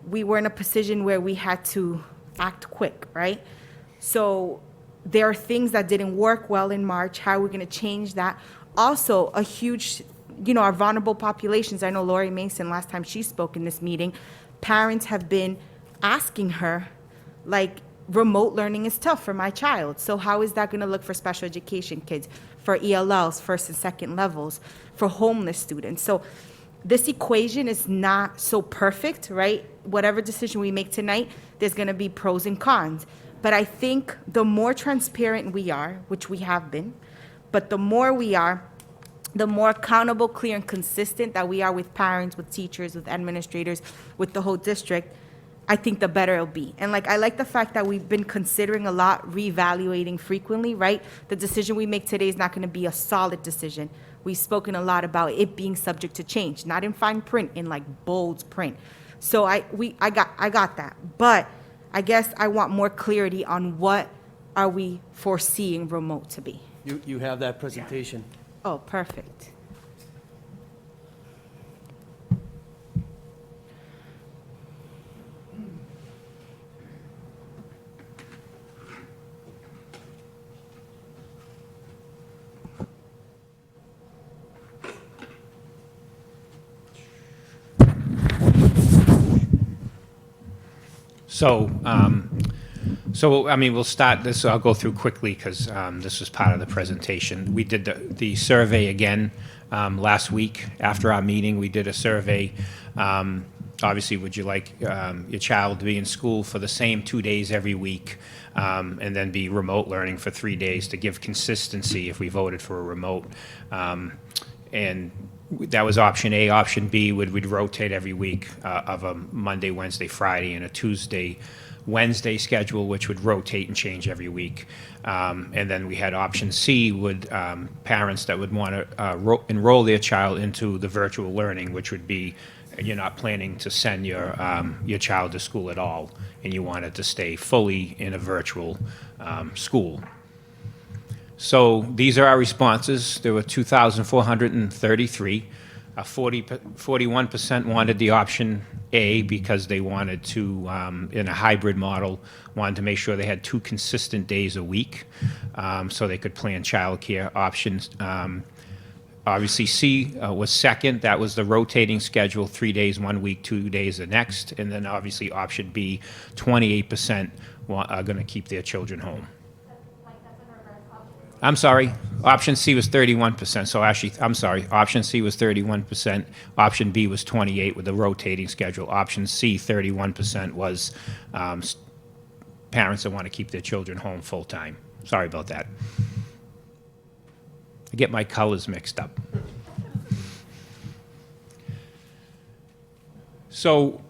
we were in a position where we had to act quick, right? So there are things that didn't work well in March. How are we going to change that? Also, a huge, our vulnerable populations. I know Lori Mason, last time she spoke in this meeting, parents have been asking her, like, remote learning is tough for my child. So how is that going to look for special education kids, for ELLs, first and second levels, for homeless students? So this equation is not so perfect, right? Whatever decision we make tonight, there's going to be pros and cons. But I think the more transparent we are, which we have been, but the more we are, the more accountable, clear, and consistent that we are with parents, with teachers, with administrators, with the whole district, I think the better it'll be. And I like the fact that we've been considering a lot, reevaluating frequently, right? The decision we make today is not going to be a solid decision. We've spoken a lot about it being subject to change, not in fine print, in bold print. So I got that. But I guess I want more clarity on what are we foreseeing remote to be. You have that presentation. Oh, perfect. So, I mean, we'll start this, I'll go through quickly because this was part of the presentation. We did the survey again last week after our meeting. We did a survey. Obviously, would you like your child to be in school for the same 2 days every week and then be remote learning for 3 days to give consistency if we voted for a remote? And that was option A. Option B would rotate every week of a Monday, Wednesday, Friday, and a Tuesday, Wednesday schedule, which would rotate and change every week. And then we had option C, would parents that would want to enroll their child into the virtual learning, which would be you're not planning to send your child to school at all, and you want it to stay fully in a virtual school. So these are our responses. There were 2,433. 41% wanted the option A because they wanted to, in a hybrid model, wanted to make sure they had 2 consistent days a week so they could plan childcare options. Obviously, C was second. That was the rotating schedule, 3 days 1 week, 2 days the next. And then obviously option B, 28% are going to keep their children home. I'm sorry, option C was 31%, so actually, I'm sorry, option C was 31%, option B was 28 with the rotating schedule, option C, 31% was parents that want to keep their children home full-time. Sorry about that. I get my colors mixed up. So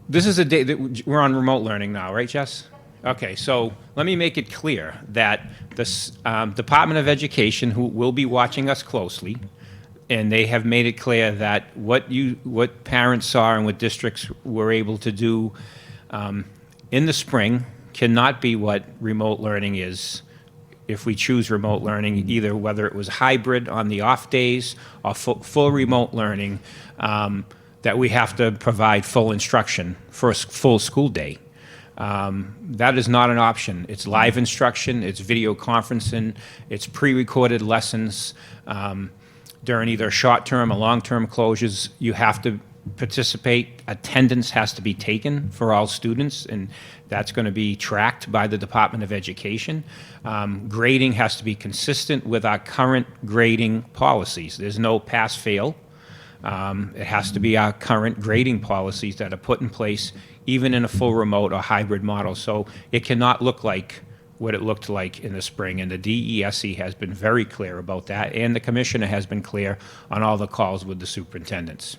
this is a day that we're on remote learning now, right, Jess? Okay, so let me make it clear that the Department of Education, who will be watching us closely, and they have made it clear that what parents saw and what districts were able to do in the spring cannot be what remote learning is if we choose remote learning, either whether it was hybrid on the off days or full remote learning, that we have to provide full instruction for a full school day. That is not an option. It's live instruction, it's video conferencing, it's pre-recorded lessons. During either short-term or long-term closures, you have to participate, attendance has to be taken for all students, and that's going to be tracked by the Department of Education. Grading has to be consistent with our current grading policies. There's no pass-fail. It has to be our current grading policies that are put in place, even in a full remote or hybrid model. So it cannot look like what it looked like in the spring, and the DESE has been very clear about that, and the commissioner has been clear on all the calls with the superintendents.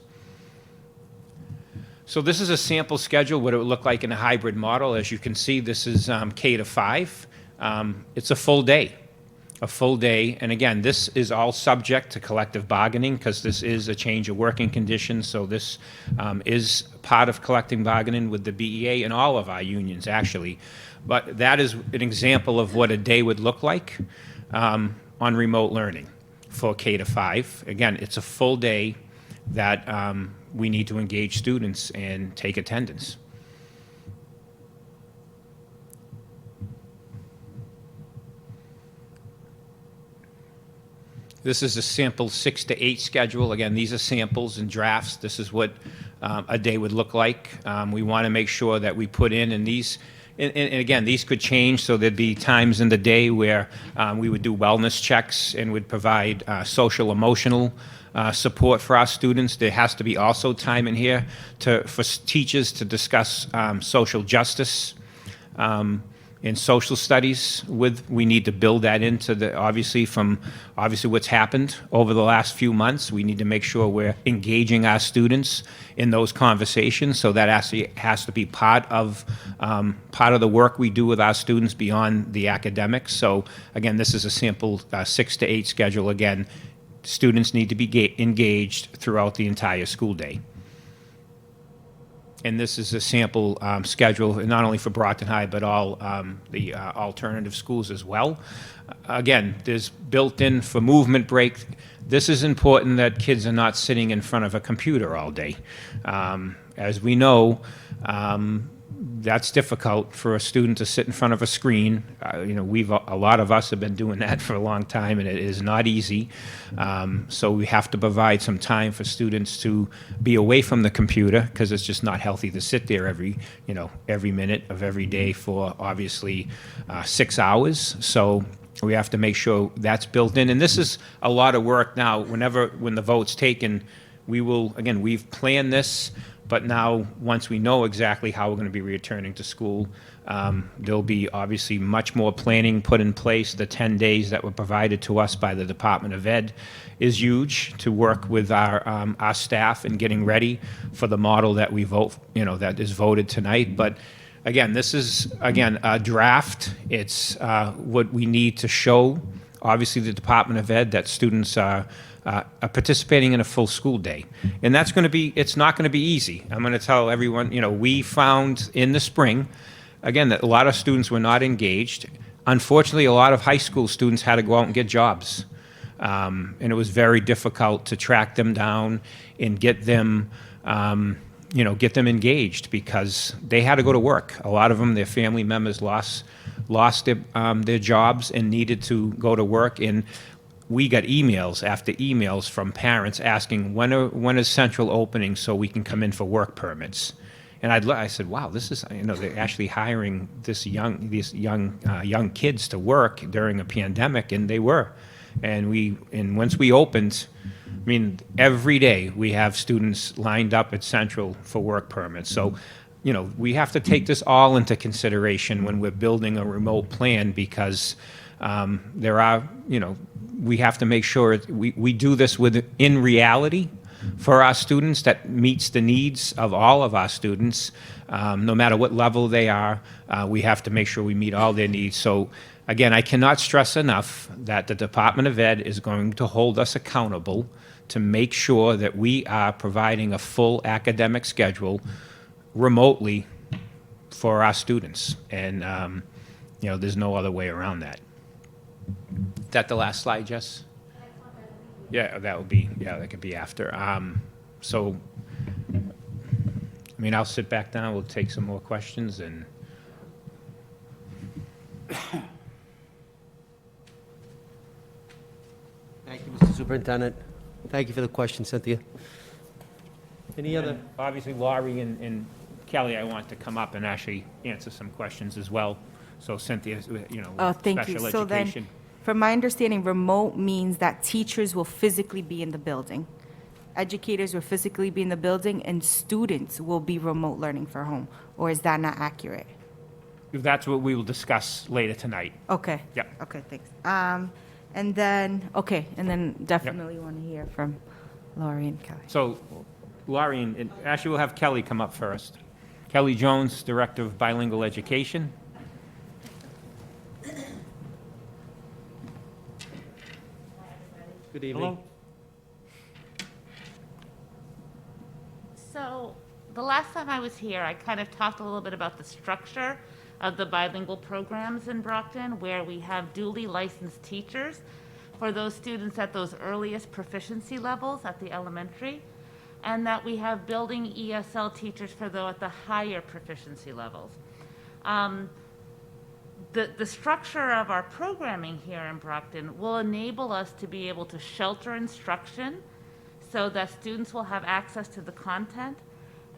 So this is a sample schedule, what it would look like in a hybrid model. As you can see, this is K to 5. It's a full day. And again, this is all subject to collective bargaining because this is a change of working conditions. So this is part of collective bargaining with the BEA and all of our unions, actually. But that is an example of what a day would look like on remote learning for K to 5. Again, it's a full day that we need to engage students and take attendance. This is a sample 6 to 8 schedule. Again, these are samples and drafts. This is what a day would look like. We want to make sure that we put in, and these, and again, these could change, so there'd be times in the day where we would do wellness checks and would provide social emotional support for our students. There has to be also time in here for teachers to discuss social justice in social studies we need to build that into obviously what's happened over the last few months. We need to make sure we're engaging our students in those conversations, so that actually has to be part of the work we do with our students beyond the academics. So again, this is a sample 6 to 8 schedule. Again, students need to be engaged throughout the entire school day. And this is a sample schedule, not only for Brockton High, but all the alternative schools as well. Again, there's built-in for movement break. This is important that kids are not sitting in front of a computer all day. As we know, that's difficult for a student to sit in front of a screen. A lot of us have been doing that for a long time, and it is not easy. So we have to provide some time for students to be away from the computer, because it's just not healthy to sit there every minute of every day for obviously 6 hours. So we have to make sure that's built in. And this is a lot of work now. When the vote's taken, we've planned this. But now, once we know exactly how we're going to be returning to school, there'll be obviously much more planning put in place. The 10 days that were provided to us by the Department of Ed is huge to work with our staff in getting ready for the model that that is voted tonight. But again, this is a draft. It's what we need to show, obviously, the Department of Ed that students are participating in a full school day. And it's not going to be easy. I'm going to tell everyone, we found in the spring, again, that a lot of students were not engaged. Unfortunately, a lot of high school students had to go out and get jobs. And it was very difficult to track them down and get them engaged, because they had to go to work. A lot of them, their family members lost their jobs and needed to go to work. And we got emails after emails from parents asking, when is Central opening so we can come in for work permits? And I said, wow, this is, they're actually hiring these young kids to work during a pandemic, and they were. And once we opened, every day we have students lined up at Central for work permits. So, we have to take this all into consideration when we're building a remote plan, because we have to make sure we do this in reality for our students that meets the needs of all of our students, no matter what level they are. We have to make sure we meet all their needs. So again, I cannot stress enough that the Department of Ed is going to hold us accountable to make sure that we are providing a full academic schedule remotely for our students. And there's no other way around that. Is that the last slide, Jess? Yeah, that could be after. So, I'll sit back down, we'll take some more questions, and Thank you, Mr. Superintendent. Thank you for the question, Cynthia. Any other? And obviously Laurie and Kelly, I want to come up and actually answer some questions as well. So Cynthia, Thank you. special So then, education. from my understanding, remote means that teachers will physically be in the building. Educators will physically be in the building, and students will be remote learning for home. Or is that not accurate? That's what we will discuss later tonight. Okay. Yep. Okay, thanks. And then definitely want to hear from Laurie and Kelly. So Laurie, and actually we'll have Kelly come up first. Kelly Jones, Director of Bilingual Education. Good evening. Hello? So, the last time I was here, I kind of talked a little bit about the structure of the bilingual programs in Brockton, where we have duly licensed teachers for those students at those earliest proficiency levels at the elementary, and that we have building ESL teachers for those at the higher proficiency levels. The structure of our programming here in Brockton will enable us to be able to shelter instruction so that students will have access to the content,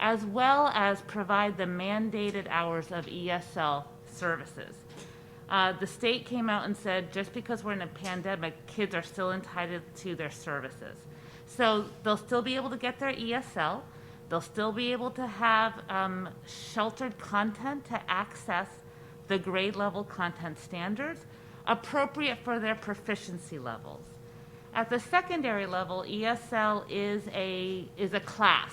as well as provide the mandated hours of ESL services. The state came out and said, just because we're in a pandemic, kids are still entitled to their services. So they'll still be able to get their ESL, they'll still be able to have sheltered content to access the grade level content standards appropriate for their proficiency levels. At the secondary level, ESL is a class.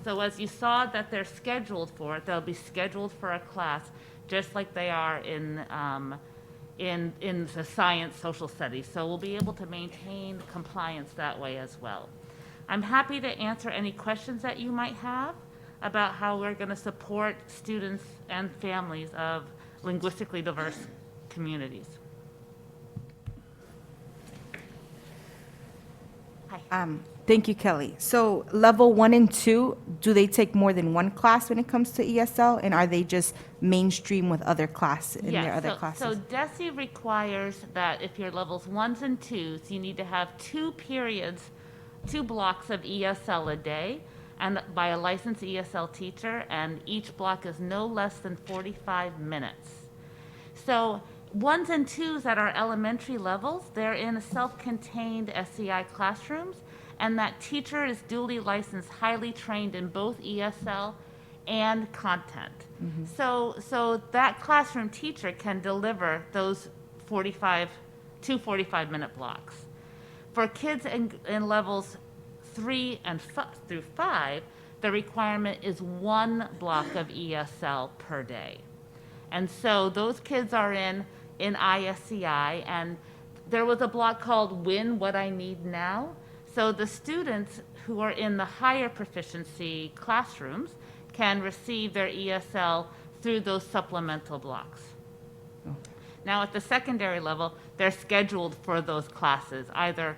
So as you saw that they're scheduled for it, they'll be scheduled for a class, just like they are in the science, social studies. So we'll be able to maintain compliance that way as well. I'm happy to answer any questions that you might have about how we're going to support students and families of linguistically diverse communities. Hi. Thank you, Kelly. So level 1 and 2, do they take more than one class when it comes to ESL? And are they just mainstream with other class in their other classes? So DESE requires that if you're levels 1s and 2s, you need to have 2 periods, 2 blocks of ESL a day, and by a licensed ESL teacher, and each block is no less than 45 minutes. So 1s and 2s at our elementary levels, they're in self-contained SCI classrooms, and that teacher is duly licensed, highly trained in both ESL and content. So that classroom teacher can deliver those 2 45-minute blocks. For kids in levels 3 and through 5, the requirement is 1 block of ESL per day. And so those kids are in ISCI, and there was a block called Win What I Need Now. So the students who are in the higher proficiency classrooms can receive their ESL through those supplemental blocks. Now at the secondary level, they're scheduled for those classes, either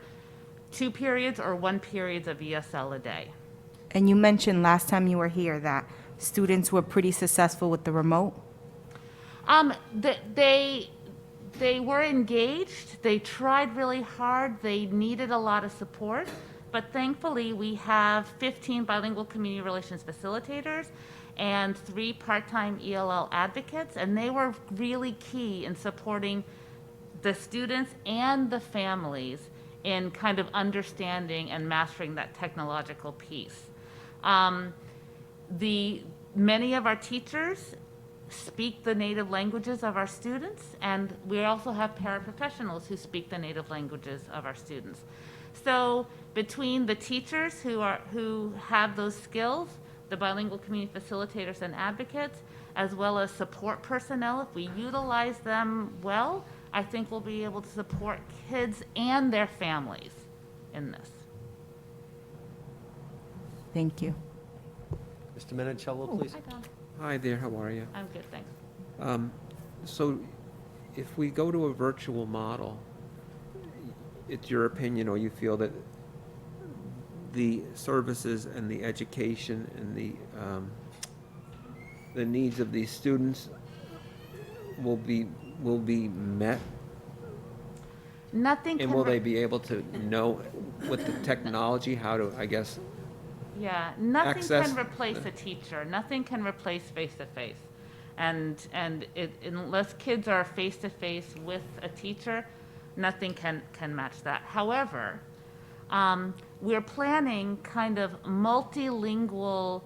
2 periods or 1 period of ESL a day. And you mentioned last time you were here that students were pretty successful with the remote? They were engaged, they tried really hard, they needed a lot of support, but thankfully we have 15 bilingual community relations facilitators and 3 part-time ELL advocates, and they were really key in supporting the students and the families in kind of understanding and mastering that technological piece. Many of our teachers speak the native languages of our students, and we also have paraprofessionals who speak the native languages of our students. So between the teachers who have those skills, the bilingual community facilitators and advocates, as well as support personnel, if we utilize them well, I think we'll be able to support kids and their families in this. Thank you. Mr. Minicello, please. Hi, Don. Hi there, how are you? I'm good, thanks. So if we go to a virtual model, it's your opinion, or you feel that the services and the education and the needs of these students will be met? Nothing And can will they be able to know with the technology how to, I guess, Yeah, nothing access. can replace a teacher. Nothing can replace face-to-face. And unless kids are face-to-face with a teacher, nothing can match that. However, we're planning kind of multilingual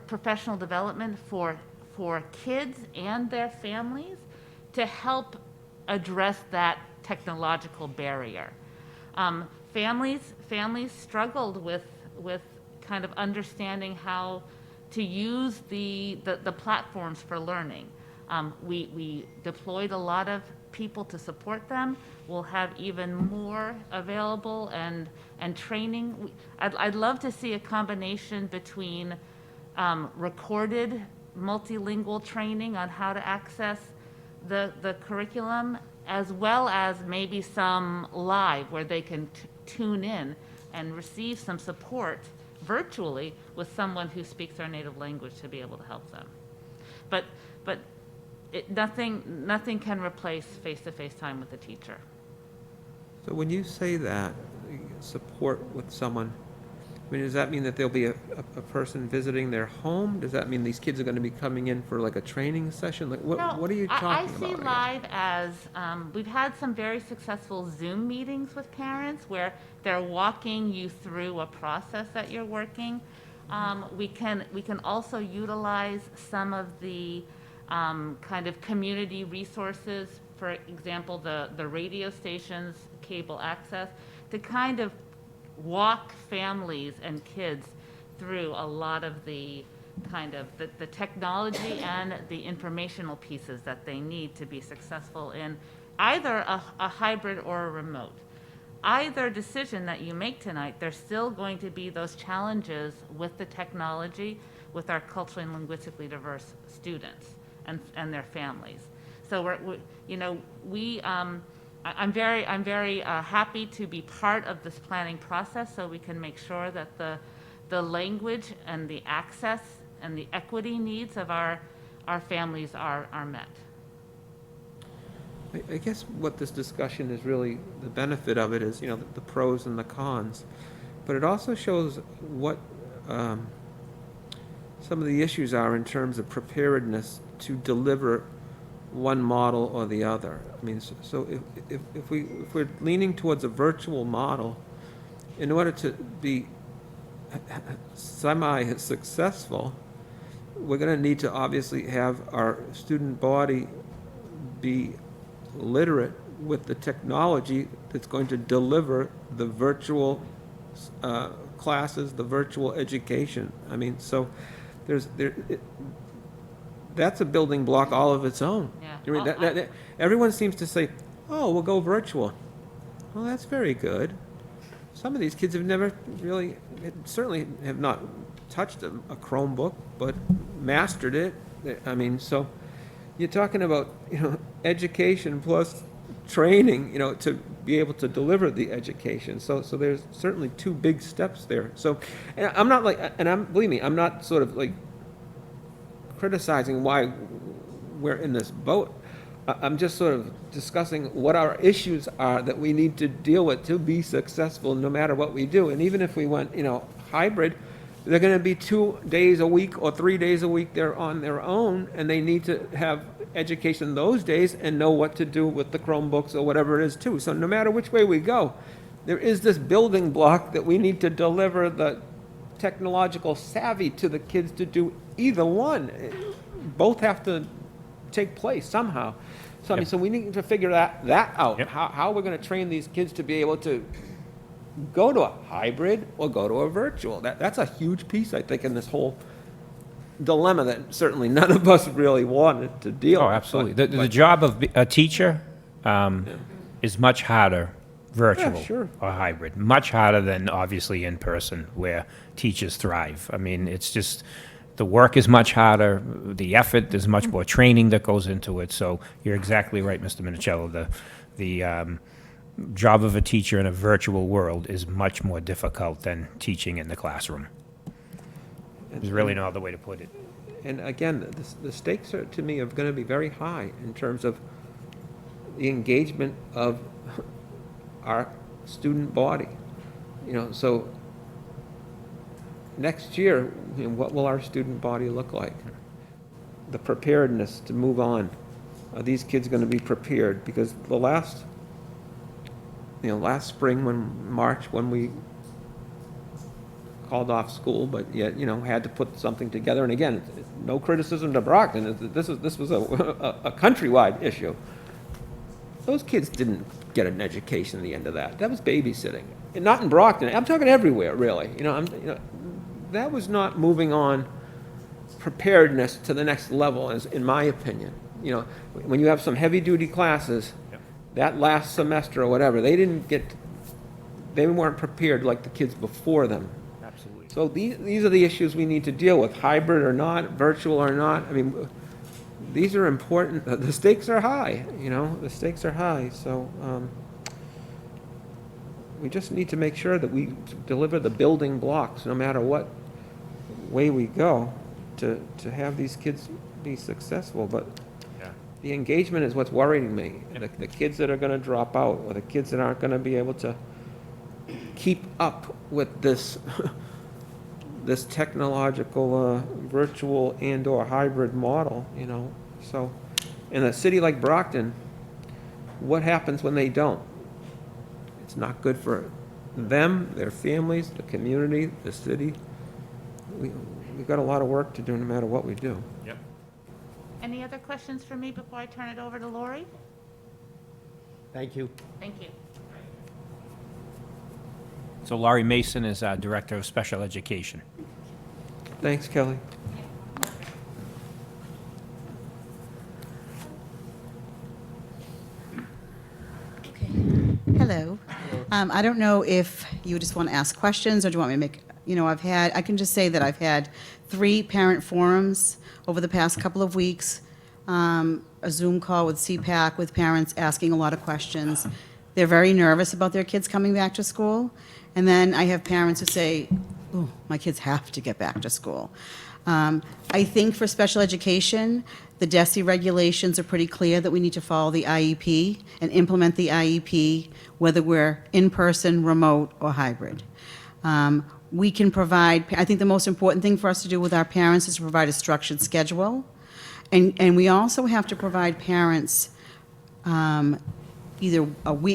professional development for kids and their families to help address that technological barrier. Families struggled with kind of understanding how to use the platforms for learning. We deployed a lot of people to support them. We'll have even more available and training. I'd love to see a combination between recorded multilingual training on how to access the curriculum, as well as maybe some live where they can tune in and receive some support virtually with someone who speaks their native language to be able to help them. But nothing can replace face-to-face time with a teacher. So when you say that, support with someone, I mean, does that mean that there'll be a person visiting their home? Does that mean these kids are going to be coming in for like a training session? Like, what are you talking I about? see I guess? live as, we've had some very successful Zoom meetings with parents where they're walking you through a process that you're working. We can also utilize some of the kind of community resources, for example, the radio stations, cable access, to kind of walk families and kids through a lot of the kind of the technology and the informational pieces that they need to be successful in either a hybrid or a remote. Either decision that you make tonight, there's still going to be those challenges with the technology, with our culturally and linguistically diverse students and their families. So I'm very happy to be part of this planning process so we can make sure that the language and the access and the equity needs of our families are met. I guess what this discussion is really, the benefit of it is, the pros and the cons. But it also shows what some of the issues are in terms of preparedness to deliver one model or the other. I mean, so if we're leaning towards a virtual model, in order to be semi-successful, we're going to need to obviously have our student body be literate with the technology that's going to deliver the virtual classes, the virtual education. I mean, so that's a building block all of its own. Yeah. I mean, everyone seems to say, oh, we'll go virtual. Well, that's very good. Some of these kids have never really, certainly have not touched a Chromebook, but mastered it. I mean, so you're talking about, education plus training, to be able to deliver the education. So there's certainly two big steps there. So, and I'm not like, believe me, I'm not sort of like criticizing why we're in this boat. I'm just sort of discussing what our issues are that we need to deal with to be successful no matter what we do. And even if we went, hybrid, they're going to be 2 days a week or 3 days a week they're on their own, and they need to have education those days and know what to do with the Chromebooks or whatever it is too. So no matter which way we go, there is this building block that we need to deliver the technological savvy to the kids to do either one. Both have to take place somehow. So I mean, so we need to figure that out. Yep. How we're going to train these kids to be able to go to a hybrid or go to a virtual. That's a huge piece, I think, in this whole dilemma that certainly none of us really wanted to deal with. Oh, absolutely. The job of a teacher is much harder virtual sure. or hybrid, much harder than obviously in person where teachers thrive. I mean, it's just, the work is much harder, the effort, there's much more training that goes into it. So you're exactly right, Mr. Minicello. The job of a teacher in a virtual world is much more difficult than teaching in the classroom. There's really no other way to put it. And again, the stakes are, to me, are going to be very high in terms of the engagement of our student body. So next year, what will our student body look like? The preparedness to move on. Are these kids going to be prepared? Because the last spring, March, when we called off school, but yet, had to put something together. And again, no criticism to Brockton. This was a countrywide issue. Those kids didn't get an education at the end of that. That was babysitting. And not in Brockton. I'm talking everywhere, really. That was not moving on preparedness to the next level, as in my opinion. When you have some heavy-duty classes, that last semester or whatever, they weren't prepared like the kids before them. Absolutely. So these are the issues we need to deal with, hybrid or not, virtual or not. I mean, these are important. The stakes are high, the stakes are high. So we just need to make sure that we deliver the building blocks, no matter what way we go, to have these kids be successful. But the engagement is what's worrying me. The kids that are going to drop out, or the kids that aren't going to be able to keep up with this this technological, virtual and/or hybrid model, So, in a city like Brockton, what happens when they don't? It's not good for them, their families, the community, the city. We've got a lot of work to do no matter what we do. Yep. Any other questions for me before I turn it over to Lori? Thank you. Thank you. So Laurie Mason is our Director of Special Education. Thanks, Kelly. Hello. I don't know if you just want to ask questions, or do you want me to make, I can just say that I've had 3 parent forums over the past couple of weeks, a Zoom call with CPAC with parents asking a lot of questions. They're very nervous about their kids coming back to school. And then I have parents who say, oh, my kids have to get back to school. I think for special education, the DESE regulations are pretty clear that we need to follow the IEP and implement the IEP, whether we're in-person, remote, or hybrid. We can provide, I think the most important thing for us to do with our parents is to provide a structured schedule. And we also have to provide parents either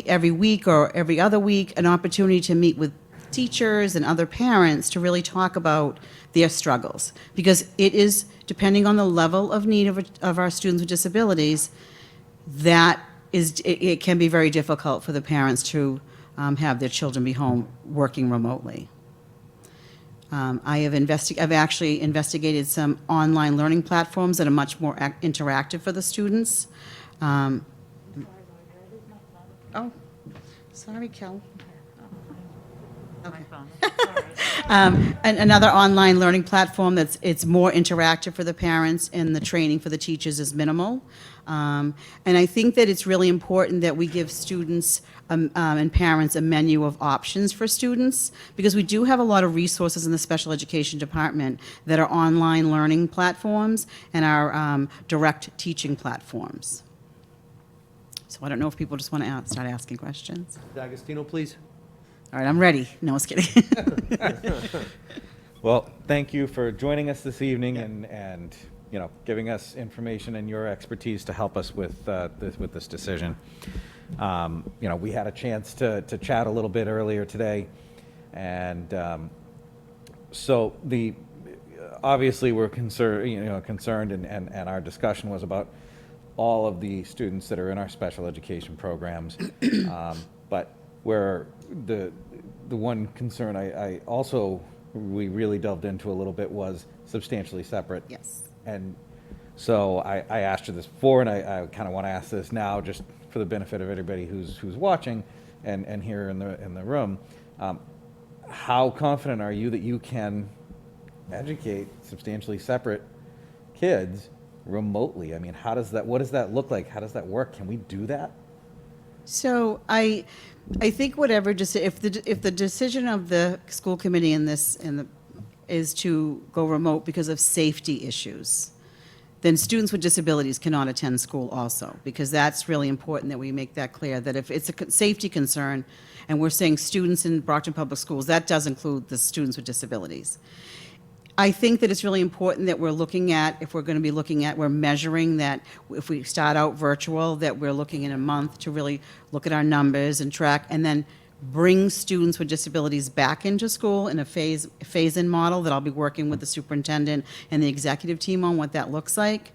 every week or every other week, an opportunity to meet with teachers and other parents to really talk about their struggles. Because it is, depending on the level of need of our students with disabilities, it can be very difficult for the parents to have their children be home working remotely. I've actually investigated some online learning platforms that are much more interactive for the students. Oh, sorry, Kel. Okay. Another online learning platform it's more interactive for the parents, and the training for the teachers is minimal. And I think that it's really important that we give students and parents a menu of options for students, because we do have a lot of resources in the special education department that are online learning platforms and are direct teaching platforms. So I don't know if people just want to start asking questions. D'Agostino, please. All right, I'm ready. No, I was kidding. Well, thank you for joining us this evening and giving us information and your expertise to help us with this decision. We had a chance to chat a little bit earlier today, and so obviously we're concerned, and our discussion was about all of the students that are in our special education programs, but where the one concern we really delved into a little bit was substantially separate. Yes. And so I asked you this before, and I kind of want to ask this now, just for the benefit of everybody who's watching and here in the room. How confident are you that you can educate substantially separate kids remotely? I mean, what does that look like? How does that work? Can we do that? So I think if the decision of the school committee is to go remote because of safety issues, then students with disabilities cannot attend school also, because that's really important that we make that clear, that if it's a safety concern, and we're saying students in Brockton Public Schools, that does include the students with disabilities. I think that it's really important that we're looking at, if we're going to be looking at, we're measuring that if we start out virtual, that we're looking in a month to really look at our numbers and track, and then bring students with disabilities back into school in a phase-in model that I'll be working with the superintendent and the executive team on what that looks like.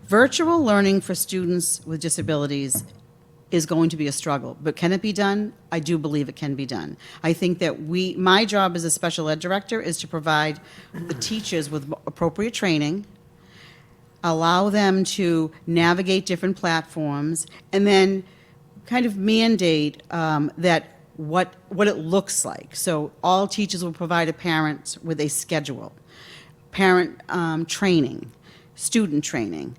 Virtual learning for students with disabilities is going to be a struggle, but can it be done? I do believe it can be done. I think that my job as a special ed director is to provide the teachers with appropriate training, allow them to navigate different platforms, and then kind of mandate that what it looks like. So all teachers will provide a parent with a schedule, parent training, student training.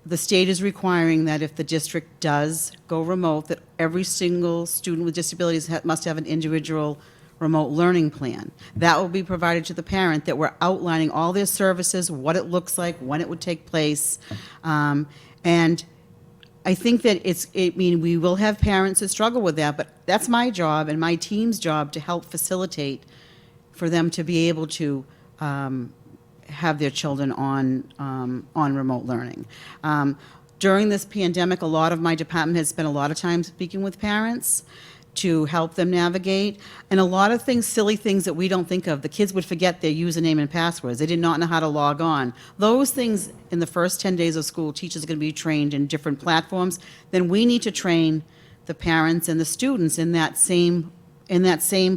The state is requiring that if the district does go remote, that every single student with disabilities must have an individual remote learning plan. That will be provided to the parent, that we're outlining all their services, what it looks like, when it would take place. And I think that we will have parents that struggle with that, but that's my job and my team's job to help facilitate for them to be able to have their children on remote learning. During this pandemic, a lot of my department has spent a lot of time speaking with parents to help them navigate, and a lot of things, silly things that we don't think of. The kids would forget their username and passwords. They did not know how to log on. Those things in the first 10 days of school, teachers are going to be trained in different platforms. Then we need to train the parents and the students in that same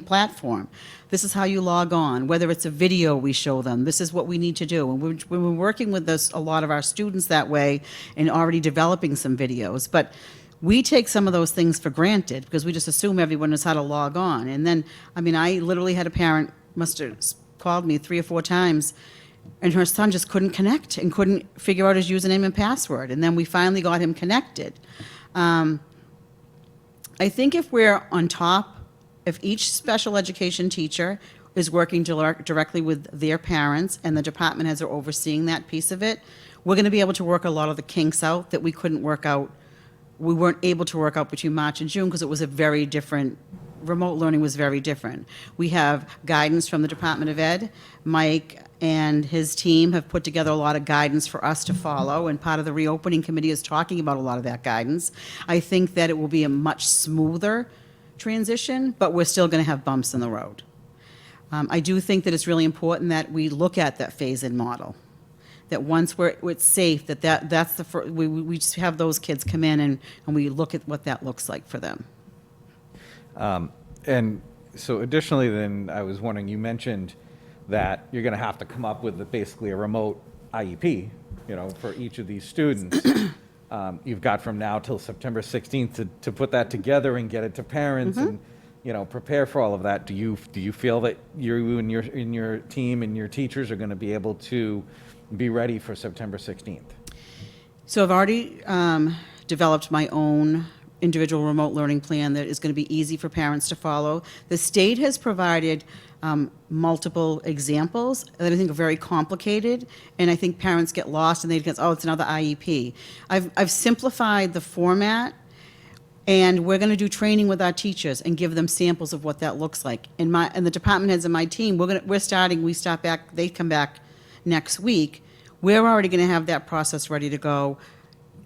platform. This is how you log on, whether it's a video we show them. This is what we need to do. And we're working with a lot of our students that way and already developing some videos. But we take some of those things for granted because we just assume everyone knows how to log on. And then, I literally had a parent, must have called me 3 or 4 times, and her son just couldn't connect and couldn't figure out his username and password. And then we finally got him connected. I think if we're on top, if each special education teacher is working directly with their parents and the department heads are overseeing that piece of it, we're going to be able to work a lot of the kinks out that we couldn't work out. We weren't able to work out between March and June because it was a very different, remote learning was very different. We have guidance from the Department of Ed. Mike and his team have put together a lot of guidance for us to follow, and part of the reopening committee is talking about a lot of that guidance. I think that it will be a much smoother transition, but we're still going to have bumps in the road. I do think that it's really important that we look at that phase-in model, that once it's safe, that's the first, we just have those kids come in and we look at what that looks like for them. And so additionally then, I was wondering, you mentioned that you're going to have to come up with basically a remote IEP, for each of these students. You've got from now till September 16th to put that together and get it to parents and, prepare for all of that. Do you feel that you and your team and your teachers are going to be able to be ready for September 16th? So I've already developed my own individual remote learning plan that is going to be easy for parents to follow. The state has provided multiple examples that I think are very complicated, and I think parents get lost and they think, oh, it's another IEP. I've simplified the format, and we're going to do training with our teachers and give them samples of what that looks like. And the department heads of my team, they come back next week. We're already going to have that process ready to go,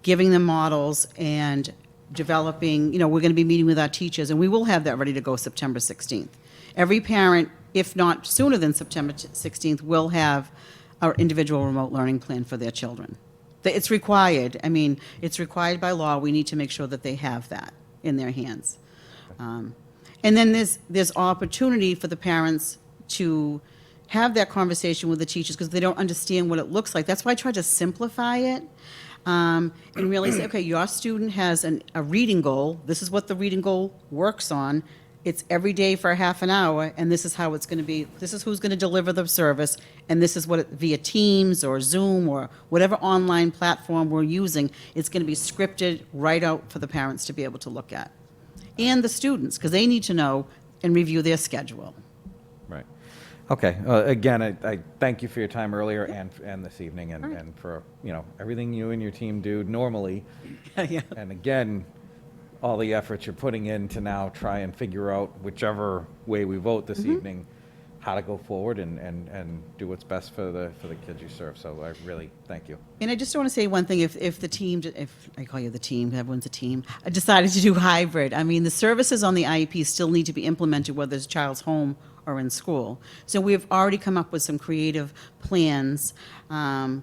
giving them models and developing, we're going to be meeting with our teachers, and we will have that ready to go September 16th. Every parent, if not sooner than September 16th, will have our individual remote learning plan for their children. It's required. It's required by law. We need to make sure that they have that in their hands. And then there's opportunity for the parents to have that conversation with the teachers because they don't understand what it looks like. That's why I tried to simplify it and really say, okay, your student has a reading goal. This is what the reading goal works on. It's every day for a half an hour, and this is how it's going to be. This is who's going to deliver the service, and this is what via Teams or Zoom or whatever online platform we're using, it's going to be scripted right out for the parents to be able to look at. And the students, because they need to know and review their schedule. Right. Okay, again, I thank you for your time earlier and this evening, and for, everything you and your team do normally. Yeah. And again, all the efforts you're putting in to now try and figure out whichever way we vote this evening, how to go forward and do what's best for the kids you serve. So I really thank you. And I just want to say one thing, if the team, if I call you the team, everyone's a team, decided to do hybrid, I mean, the services on the IEP still need to be implemented whether it's child's home or in school. So we've already come up with some creative plans,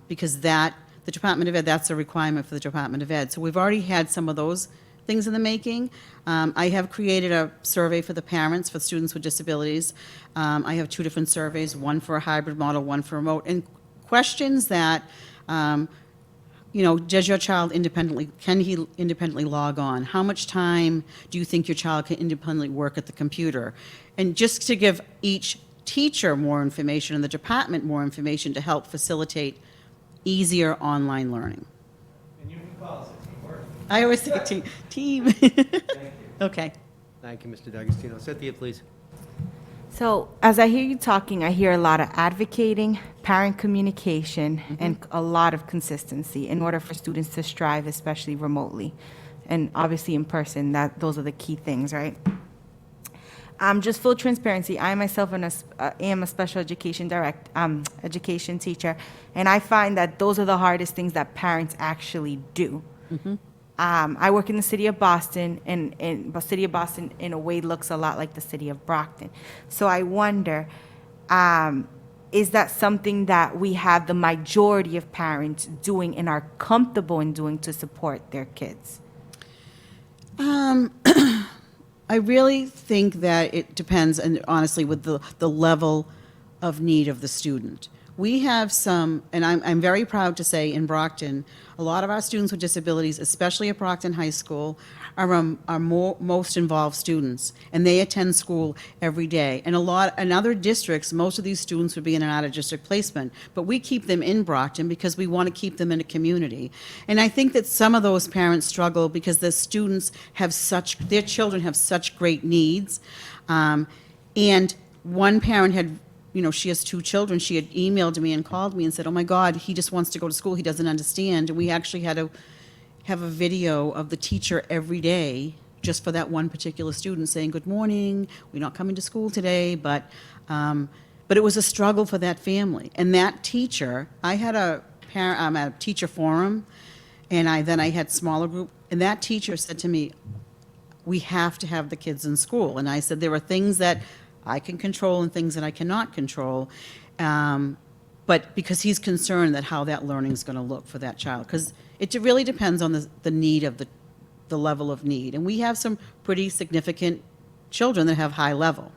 because the Department of Ed, that's a requirement for the Department of Ed. So we've already had some of those things in the making. I have created a survey for the parents, for students with disabilities. I have 2 different surveys, one for a hybrid model, one for remote, and questions that, does your child can he independently log on? How much time do you think your child can independently work at the computer? And just to give each teacher more information and the department more information to help facilitate easier online learning. And you can call us a teamwork. I always say team. Thank you. Okay. Thank you, Mr. D'Agostino. Cynthia, please. So as I hear you talking, I hear a lot of advocating, parent communication, and a lot of consistency in order for students to strive, especially remotely. And obviously in person, those are the key things, right? Just full transparency, I myself am a special education education teacher, and I find that those are the hardest things that parents actually do. I work in the city of Boston, and the city of Boston, in a way, looks a lot like the city of Brockton. So I wonder, is that something that we have the majority of parents doing and are comfortable in doing to support their kids? I really think that it depends, and honestly, with the level of need of the student. We have some, and I'm very proud to say in Brockton, a lot of our students with disabilities, especially at Brockton High School, are most involved students, and they attend school every day. And in other districts, most of these students would be in an out-of-district placement, but we keep them in Brockton because we want to keep them in a community. And I think that some of those parents struggle because their children have such great needs. And one parent had, she has 2 children. She had emailed me and called me and said, oh my God, he just wants to go to school. He doesn't understand. And we actually had to have a video of the teacher every day just for that one particular student saying, good morning, we're not coming to school today. But it was a struggle for that family. And that teacher, I had a teacher forum, and I had smaller group. And that teacher said to me, we have to have the kids in school. And I said, there are things that I can control and things that I cannot control. But because he's concerned that how that learning is going to look for that child. Because it really depends on the need of the level of need. And we have some pretty significant children that have high level.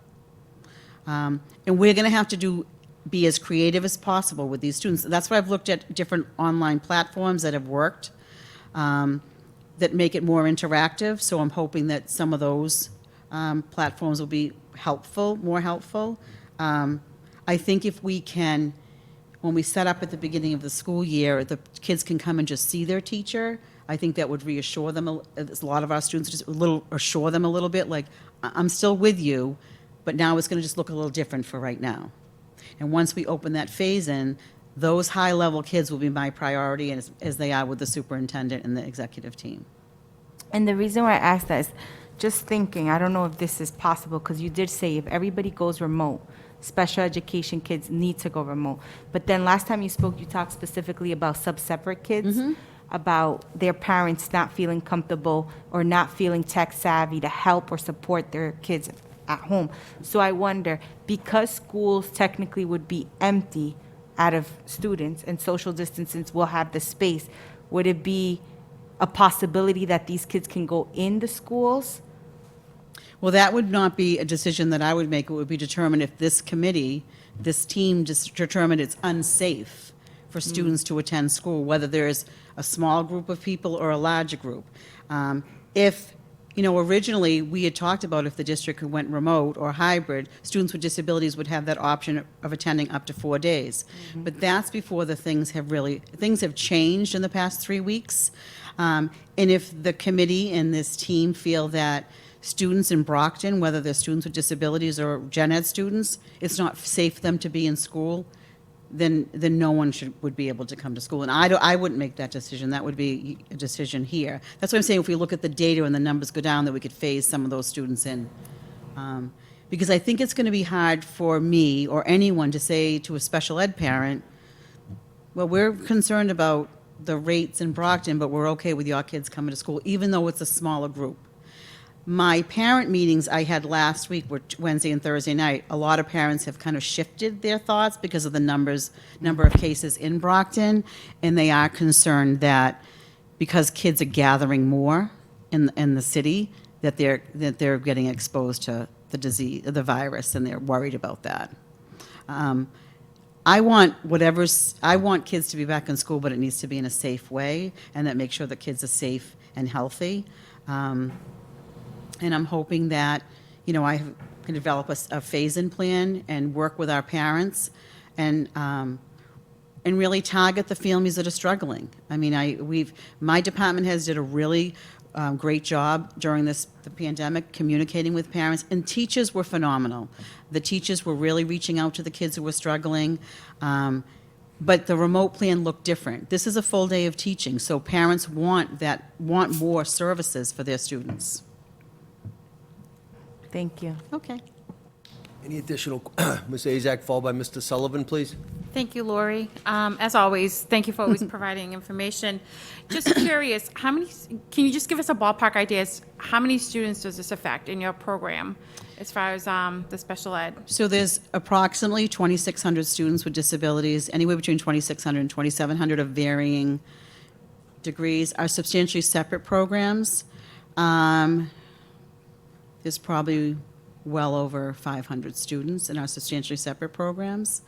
And we're going to have to be as creative as possible with these students. That's why I've looked at different online platforms that have worked, that make it more interactive. So I'm hoping that some of those platforms will be more helpful. I think if we can, when we set up at the beginning of the school year, the kids can come and just see their teacher. I think that would reassure them. A lot of our students just assure them a little bit, like, I'm still with you, but now it's going to just look a little different for right now. And once we open that phase in, those high-level kids will be my priority, as they are with the superintendent and the executive team. And the reason why I asked that is just thinking, I don't know if this is possible, because you did say if everybody goes remote, special education kids need to go remote. But then last time you spoke, you talked specifically about sub-separate kids, about their parents not feeling comfortable or not feeling tech savvy to help or support their kids at home. So I wonder, because schools technically would be empty out of students and social distancing will have the space, would it be a possibility that these kids can go in the schools? Well, that would not be a decision that I would make. It would be determined if this team just determined it's unsafe for students to attend school, whether there's a small group of people or a larger group. Originally, we had talked about if the district went remote or hybrid, students with disabilities would have that option of attending up to 4 days. But that's before things have changed in the past 3 weeks. And if the committee and this team feel that students in Brockton, whether they're students with disabilities or gen ed students, it's not safe for them to be in school, then no one would be able to come to school. And I wouldn't make that decision. That would be a decision here. That's what I'm saying, if we look at the data and the numbers go down, that we could phase some of those students in. Because I think it's going to be hard for me or anyone to say to a special ed parent, well, we're concerned about the rates in Brockton, but we're okay with your kids coming to school, even though it's a smaller group. My parent meetings I had last week were Wednesday and Thursday night. A lot of parents have kind of shifted their thoughts because of the number of cases in Brockton, and they are concerned that because kids are gathering more in the city, that they're getting exposed to the disease, the virus, and they're worried about that. I want kids to be back in school, but it needs to be in a safe way, and that makes sure that kids are safe and healthy. And I'm hoping that, I can develop a phase-in plan and work with our parents and really target the families that are struggling. I mean, my department heads did a really great job during the pandemic communicating with parents, and teachers were phenomenal. The teachers were really reaching out to the kids who were struggling. But the remote plan looked different. This is a full day of teaching, so parents want more services for their students. Thank you. Okay. Any additional, Ms. Azak, followed by Mr. Sullivan, please? Thank you, Lori. As always, thank you for always providing information. Just curious, can you just give us a ballpark idea as how many students does this affect in your program as far as the special ed? So there's approximately 2,600 students with disabilities, anywhere between 2,600 and 2,700 of varying degrees. Our substantially separate programs, there's probably well over 500 students in our substantially separate programs.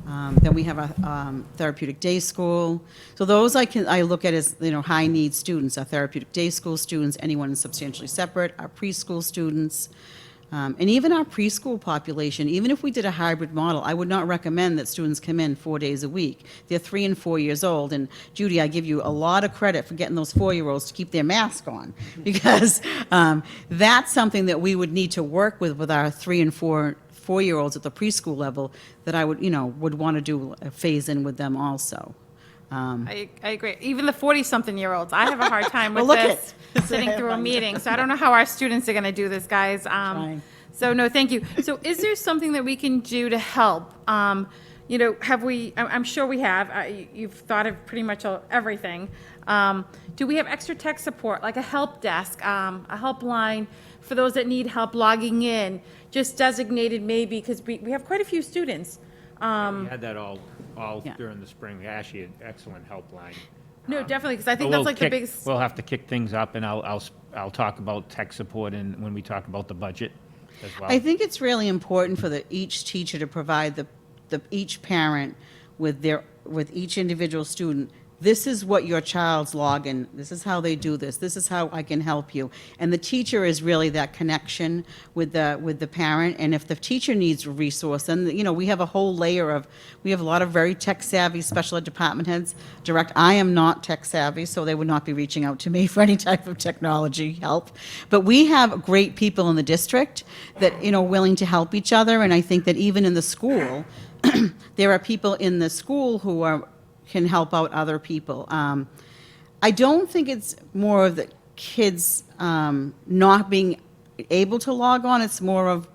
Then we have a therapeutic day school. So those I look at as high need students. Our therapeutic day school students, anyone in substantially separate, our preschool students, and even our preschool population. Even if we did a hybrid model, I would not recommend that students come in 4 days a week. They're 3 and 4 years old, and Judy, I give you a lot of credit for getting those 4-year-olds to keep their mask on, because that's something that we would need to work with our 3 and 4-year-olds at the preschool level, that I would want to do a phase in with them also. I agree. Even the 40-something-year-olds, I have a hard time with Well, look this, sitting through a meeting. So I don't know how our students are going to do this, guys. So no, thank you. So is there something that we can do to help? Have we, I'm sure we have, you've thought of pretty much everything. Do we have extra tech support, like a help desk, a helpline for those that need help logging in, just designated maybe, because we have quite a few students. We had that all Yeah. during the spring. We actually had an excellent helpline. No, definitely, because I think But that's like the biggest. We'll have to kick things up, and I'll talk about tech support when we talk about the budget as well. I think it's really important for each teacher to provide each parent with each individual student. This is what your child's login, this is how they do this is how I can help you. And the teacher is really that connection with the parent. And if the teacher needs a resource, then, we have a whole layer we have a lot of very tech-savvy special ed department heads. I am not tech-savvy, so they would not be reaching out to me for any type of technology help. But we have great people in the district that, willing to help each other. And I think that even in the school, there are people in the school who can help out other people. I don't think it's more of the kids not being able to log on. It's more of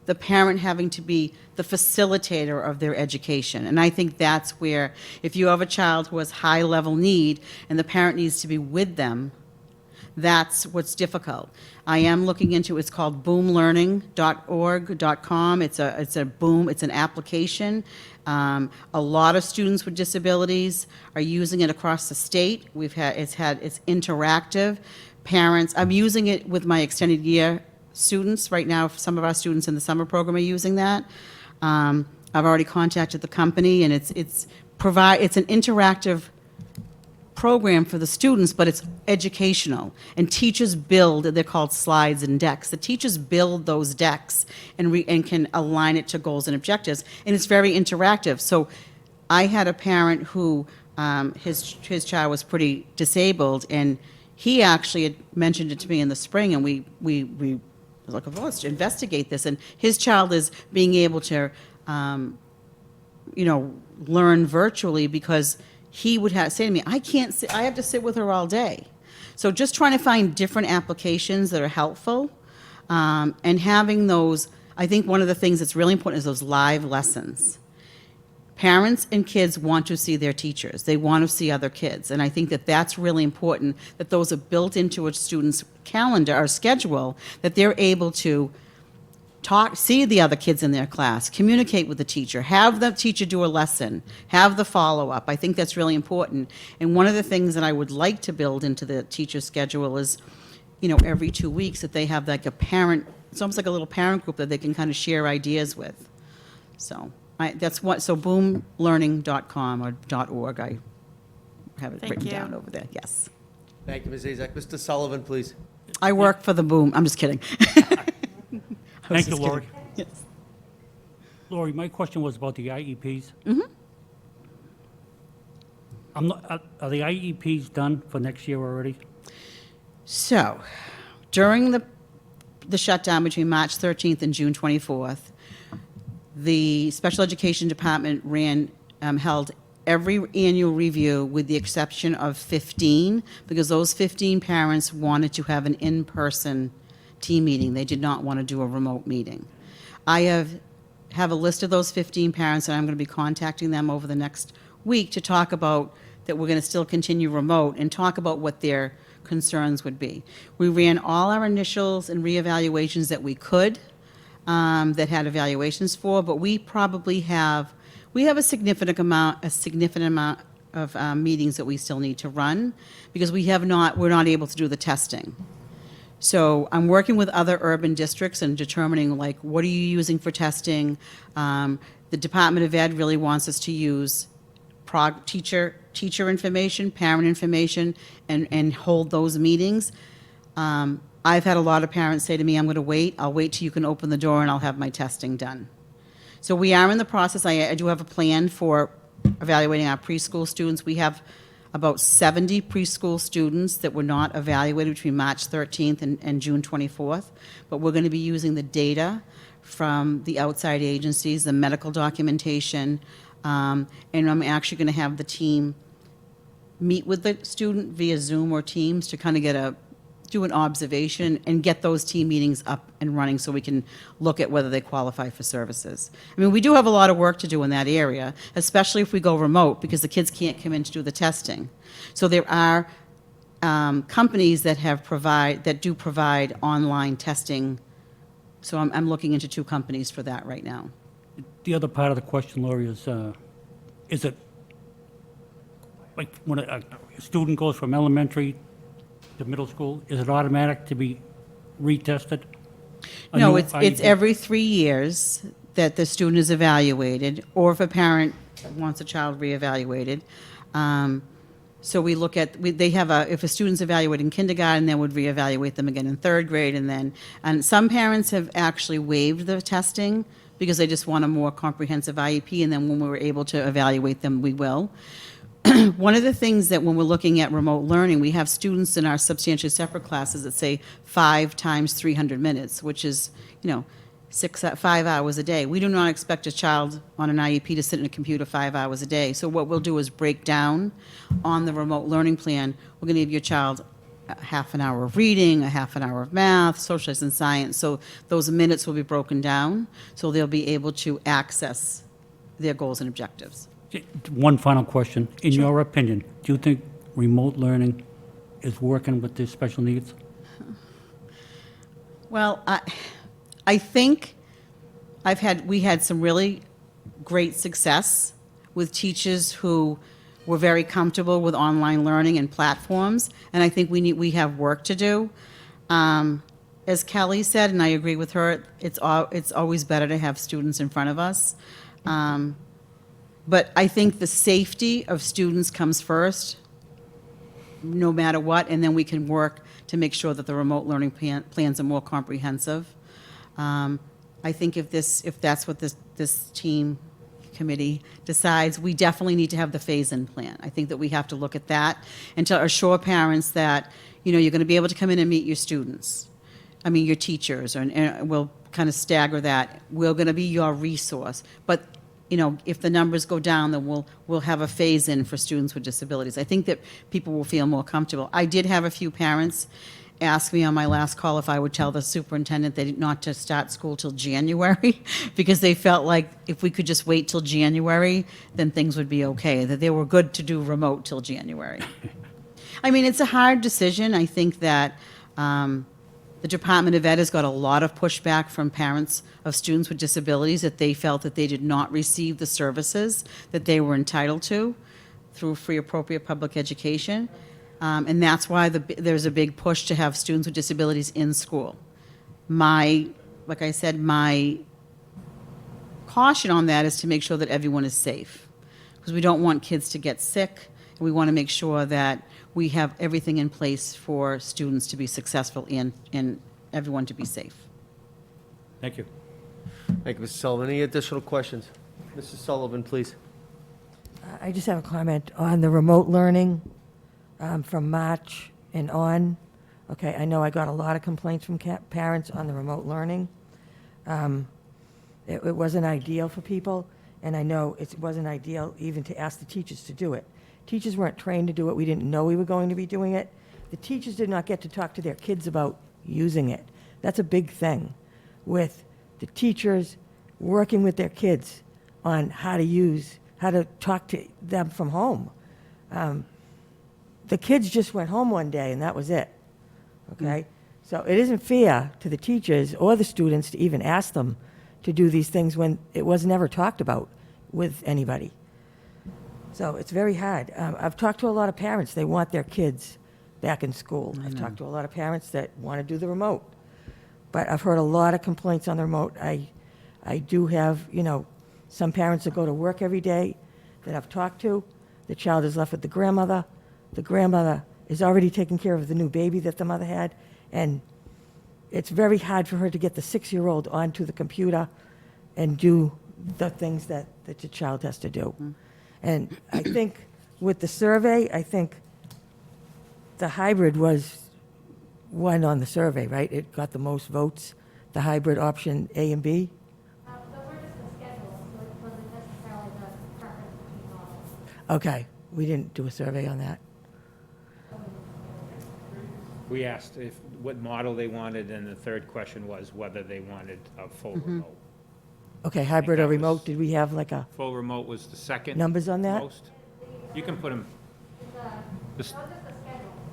the parent having to be the facilitator of their education. And I think that's where, if you have a child who has high-level need and the parent needs to be with them, that's what's difficult. I am looking into, it's called boomlearning.org.com. It's an application. A lot of students with disabilities are using it across the state. It's interactive. Parents, I'm using it with my extended year students right now. Some of our students in the summer program are using that. I've already contacted the company, and it's an interactive program for the students, but it's educational. And teachers they're called slides and decks. The teachers build those decks and can align it to goals and objectives. And it's very interactive. So I had a parent who, his child was pretty disabled, and he actually had mentioned it to me in the spring, and we was like, oh, let's investigate this. And his child is being able to, learn virtually because he would say to me, I can't sit, I have to sit with her all day. So just trying to find different applications that are helpful, and having those, I think one of the things that's really important is those live lessons. Parents and kids want to see their teachers. They want to see other kids. And I think that that's really important, that those are built into a student's calendar or schedule, that they're able to see the other kids in their class, communicate with the teacher, have the teacher do a lesson, have the follow-up. I think that's really important. And one of the things that I would like to build into the teacher's schedule is, every 2 weeks that they have like a parent, it's almost like a little parent group that they can kind of share ideas with. So so boomlearning.com or .org, I have it Thank written you. down over there, yes. Thank you, Ms. Azak. Mr. Sullivan, please. I work for the Boom, I'm just kidding. I was Thank you, just Lori. kidding. Yes. Lori, my question was about the IEPs. Are the IEPs done for next year already? So, during the shutdown between March 13th and June 24th, the Special Education Department held every annual review with the exception of 15, because those 15 parents wanted to have an in-person team meeting. They did not want to do a remote meeting. I have a list of those 15 parents, and I'm going to be contacting them over the next week to talk about that we're going to still continue remote and talk about what their concerns would be. We ran all our initials and reevaluations that we could, that had evaluations for, but we probably have a significant amount of meetings that we still need to run because we're not able to do the testing. So I'm working with other urban districts and determining, like, what are you using for testing? The Department of Ed really wants us to use teacher information, parent information, and hold those meetings. I've had a lot of parents say to me, I'll wait till you can open the door and I'll have my testing done. So we are in the process. I do have a plan for evaluating our preschool students. We have about 70 preschool students that were not evaluated between March 13th and June 24th, but we're going to be using the data from the outside agencies, the medical documentation, and I'm actually going to have the team meet with the student via Zoom or Teams to kind of do an observation and get those team meetings up and running so we can look at whether they qualify for services. I mean, we do have a lot of work to do in that area, especially if we go remote, because the kids can't come in to do the testing. So there are companies that do provide online testing. So I'm looking into 2 companies for that right now. The other part of the question, Lori, is it, like, when a student goes from elementary to middle school, is it automatic to be retested? No, it's every 3 years that the student is evaluated, or if a parent wants a child reevaluated. So we look at, if a student's evaluated in kindergarten, then would reevaluate them again in 3rd grade, and some parents have actually waived the testing because they just want a more comprehensive IEP, and then when we're able to evaluate them, we will. One of the things that when we're looking at remote learning, we have students in our substantially separate classes that say 5 times 300 minutes, which is, 5 hours a day. We do not expect a child on an IEP to sit in a computer 5 hours a day. So what we'll do is break down on the remote learning plan. We're going to give your child a half an hour of reading, a half an hour of math, social and science. So those minutes will be broken down, so they'll be able to access their goals and objectives. One final question. In your opinion, do you think remote learning is working with the special needs? Well, I think we had some really great success with teachers who were very comfortable with online learning and platforms, and I think we have work to do. As Kelly said, and I agree with her, it's always better to have students in front of us. But I think the safety of students comes first, no matter what, and then we can work to make sure that the remote learning plans are more comprehensive. I think if that's what this team committee decides, we definitely need to have the phase-in plan. I think that we have to look at that and to assure parents that, you're going to be able to come in and meet your students. your teachers, and we'll kind of stagger that. We're going to be your resource. But, if the numbers go down, then we'll have a phase-in for students with disabilities. I think that people will feel more comfortable. I did have a few parents ask me on my last call if I would tell the superintendent not to start school till January, because they felt like if we could just wait till January, then things would be okay, that they were good to do remote till January. I mean, it's a hard decision. I think that the Department of Ed has got a lot of pushback from parents of students with disabilities that they felt that they did not receive the services that they were entitled to through free appropriate public education. And that's why there's a big push to have students with disabilities in school. Like I said, my caution on that is to make sure that everyone is safe, because we don't want kids to get sick, and we want to make sure that we have everything in place for students to be successful and everyone to be safe. Thank you. Thank you, Mrs. Sullivan. Any additional questions? Mrs. Sullivan, please. I just have a comment on the remote learning from March and on. Okay, I know I got a lot of complaints from parents on the remote learning. It wasn't ideal for people, and I know it wasn't ideal even to ask the teachers to do it. Teachers weren't trained to do it. We didn't know we were going to be doing it. The teachers did not get to talk to their kids about using it. That's a big thing, with the teachers working with their kids on how to talk to them from home. The kids just went home one day and that was it, okay? So it isn't fair to the teachers or the students to even ask them to do these things when it was never talked about with anybody. So it's very hard. I've talked to a lot of parents. They want their kids back in school. I've talked to a lot of parents that want to do the remote. But I've heard a lot of complaints on the remote. I do have, some parents that go to work every day that I've talked to. The child is left with the grandmother. The grandmother is already taking care of the new baby that the mother had. And it's very hard for her to get the 6-year-old onto the computer and do the things that the child has to do. And I think with the survey, I think the hybrid was one on the survey, right? It got the most votes, the hybrid option A and B. Those were just the schedules, so it wasn't necessarily the preference between models. Okay, we didn't do a survey on that. We asked what model they wanted, and the third question was whether they wanted a full remote. Okay, hybrid or that was- remote, did we have like a, Full remote was the second numbers on that? most. You can put them, That was just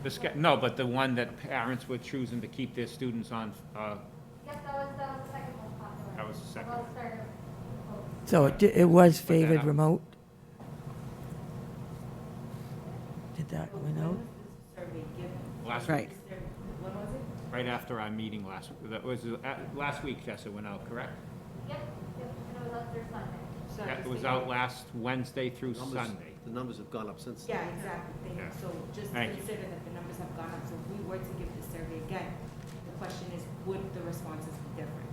the schedule. no, but the one that parents were choosing to keep their students on, Yes, that was the second most popular. That was the second. That was third. So it was that favored up. remote? Did that went out? last Right. week. Right after our meeting that was, last week, Jessica went out, correct? Yep, and it was up through Sunday. Yeah, it was out last Wednesday through Sunday. The numbers have gone up since then. Yeah, exactly. Yeah. So just Thank you. consider that the numbers have gone up. So if we were to give the survey again, the question is, would the responses be different?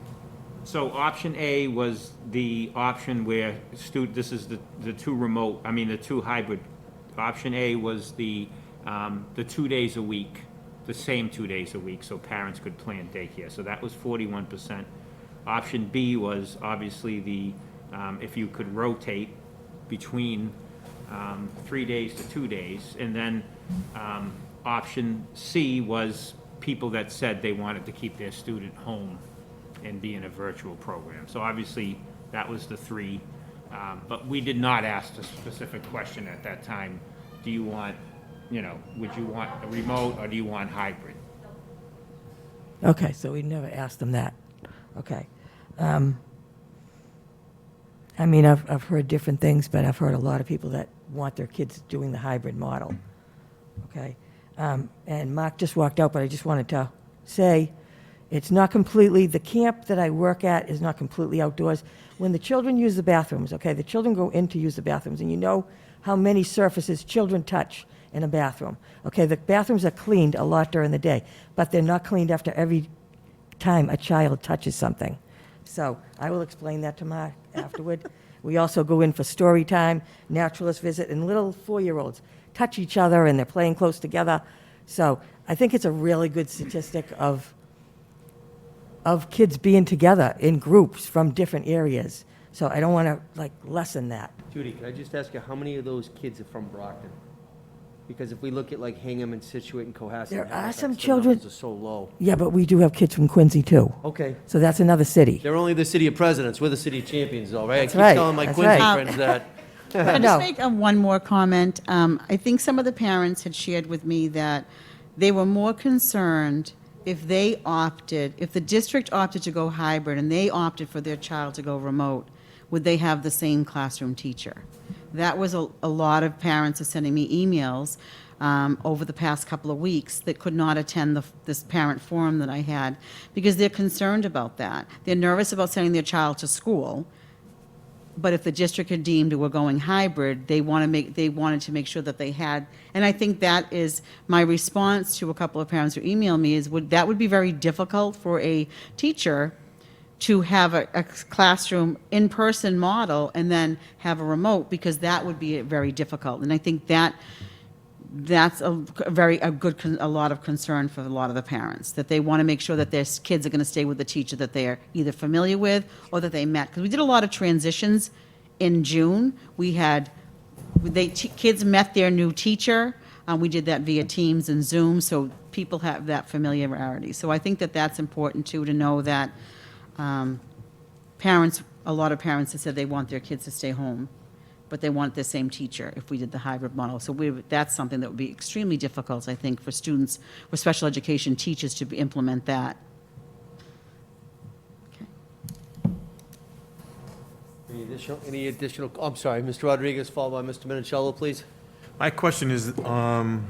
So option A was the option where this is the two hybrid. Option A was the 2 days a week, the same 2 days a week, so parents could plan daycare. So that was 41%. Option B was obviously if you could rotate between 3 days to 2 days. And then option C was people that said they wanted to keep their student home and be in a virtual program. So obviously, that was the three. But we did not ask a specific question at that time. Do you want, would you want a remote or do you want hybrid? Okay, so we never asked them that. Okay. I've heard different things, but I've heard a lot of people that want their kids doing the hybrid model. Okay. And Mark just walked out, but I just wanted to say, it's not completely, the camp that I work at is not completely outdoors. When the children use the bathrooms, okay, the children go in to use the bathrooms, and you know how many surfaces children touch in a bathroom. Okay, the bathrooms are cleaned a lot during the day, but they're not cleaned after every time a child touches something. So I will explain that to Mark afterward. We also go in for story time, naturalist visit, and little 4-year-olds touch each other and they're playing close together. So I think it's a really good statistic of of kids being together in groups from different areas. So I don't want to like lessen that. Judy, can I just ask you, how many of those kids are from Brockton? Because if we look at like Hingham and Situate and Cohasset, There and are Halifax, some the children- numbers are so low. Yeah, but we do have kids from Quincy too. Okay. So that's another city. They're only the city of presidents. We're the city of champions, though, right? That's I right, keep telling my that's Quincy right. friends that. Can I No. just make one more comment? I think some of the parents had shared with me that they were more concerned if the district opted to go hybrid and they opted for their child to go remote, would they have the same classroom teacher? That was a lot of parents are sending me emails over the past couple of weeks that could not attend this parent forum that I had because they're concerned about that. They're nervous about sending their child to school. But if the district had deemed we're going hybrid, they wanted to make sure that they had, and I think that is my response to a couple of parents who emailed me is that would be very difficult for a teacher to have a classroom in-person model and then have a remote because that would be very difficult. And I think that's a lot of concern for a lot of the parents, that they want to make sure that their kids are going to stay with the teacher that they are either familiar with or that they met. Because we did a lot of transitions in June. Kids met their new teacher. We did that via Teams and Zoom, so people have that familiarity. So I think that that's important too, to know that a lot of parents have said they want their kids to stay home, but they want the same teacher if we did the hybrid model. So that's something that would be extremely difficult, I think, for students, for special education teachers to implement that. Any additional, I'm sorry, Mr. Rodriguez, followed by Mr. Minicello, please. My question is, on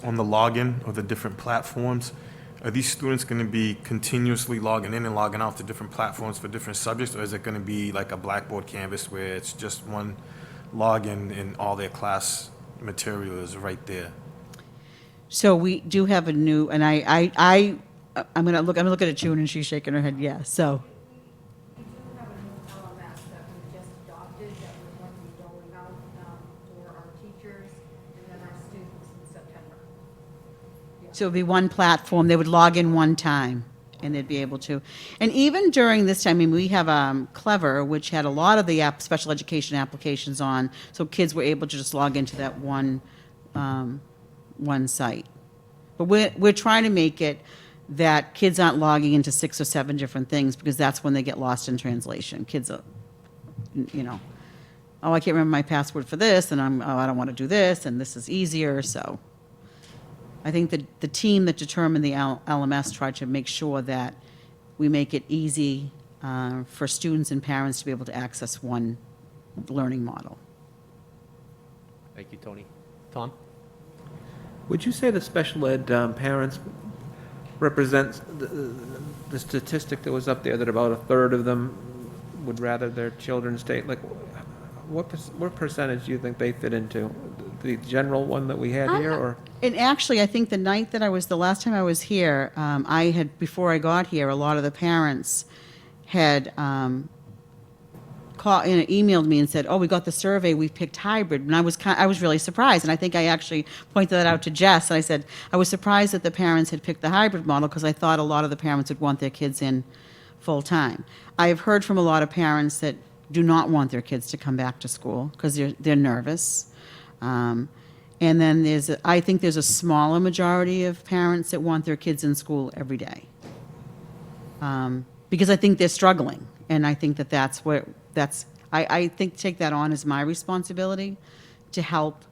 the login of the different platforms, are these students going to be continuously logging in and logging out to different platforms for different subjects, or is it going to be like a Blackboard Canvas where it's just one login and all their class material is right there? So we do have a new, and I'm gonna look at June and she's shaking her head yes, so. We do have a new LMS that we just adopted that we're going to be rolling out for our teachers and then our students in September. So it would be one platform, they would log in one time, and they'd be able to. And even during this time, I mean, we have Clever, which had a lot of the special education applications on, so kids were able to just log into that one site. But we're trying to make it that kids aren't logging into 6 or 7 different things, because that's when they get lost in translation. Kids are, oh, I can't remember my password for this, and I don't want to do this, and this is easier, so. I think that the team that determined the LMS tried to make sure that we make it easy for students and parents to be able to access one learning model. Thank you, Tony. Tom? Would you say the special ed parents represents the statistic that was up there, that about a third of them would rather their children stay? Like, what percentage do you think they fit into? The general one that we had here, or? And actually, I think the last time I was here, before I got here, a lot of the parents had emailed me and said, oh, we got the survey, we picked hybrid. And I was really surprised. And I think I actually pointed that out to Jess. And I said, I was surprised that the parents had picked the hybrid model, because I thought a lot of the parents would want their kids in full-time. I have heard from a lot of parents that do not want their kids to come back to school because they're nervous. And then I think there's a smaller majority of parents that want their kids in school every day. Because I think they're struggling. And I think I think take that on as my responsibility to help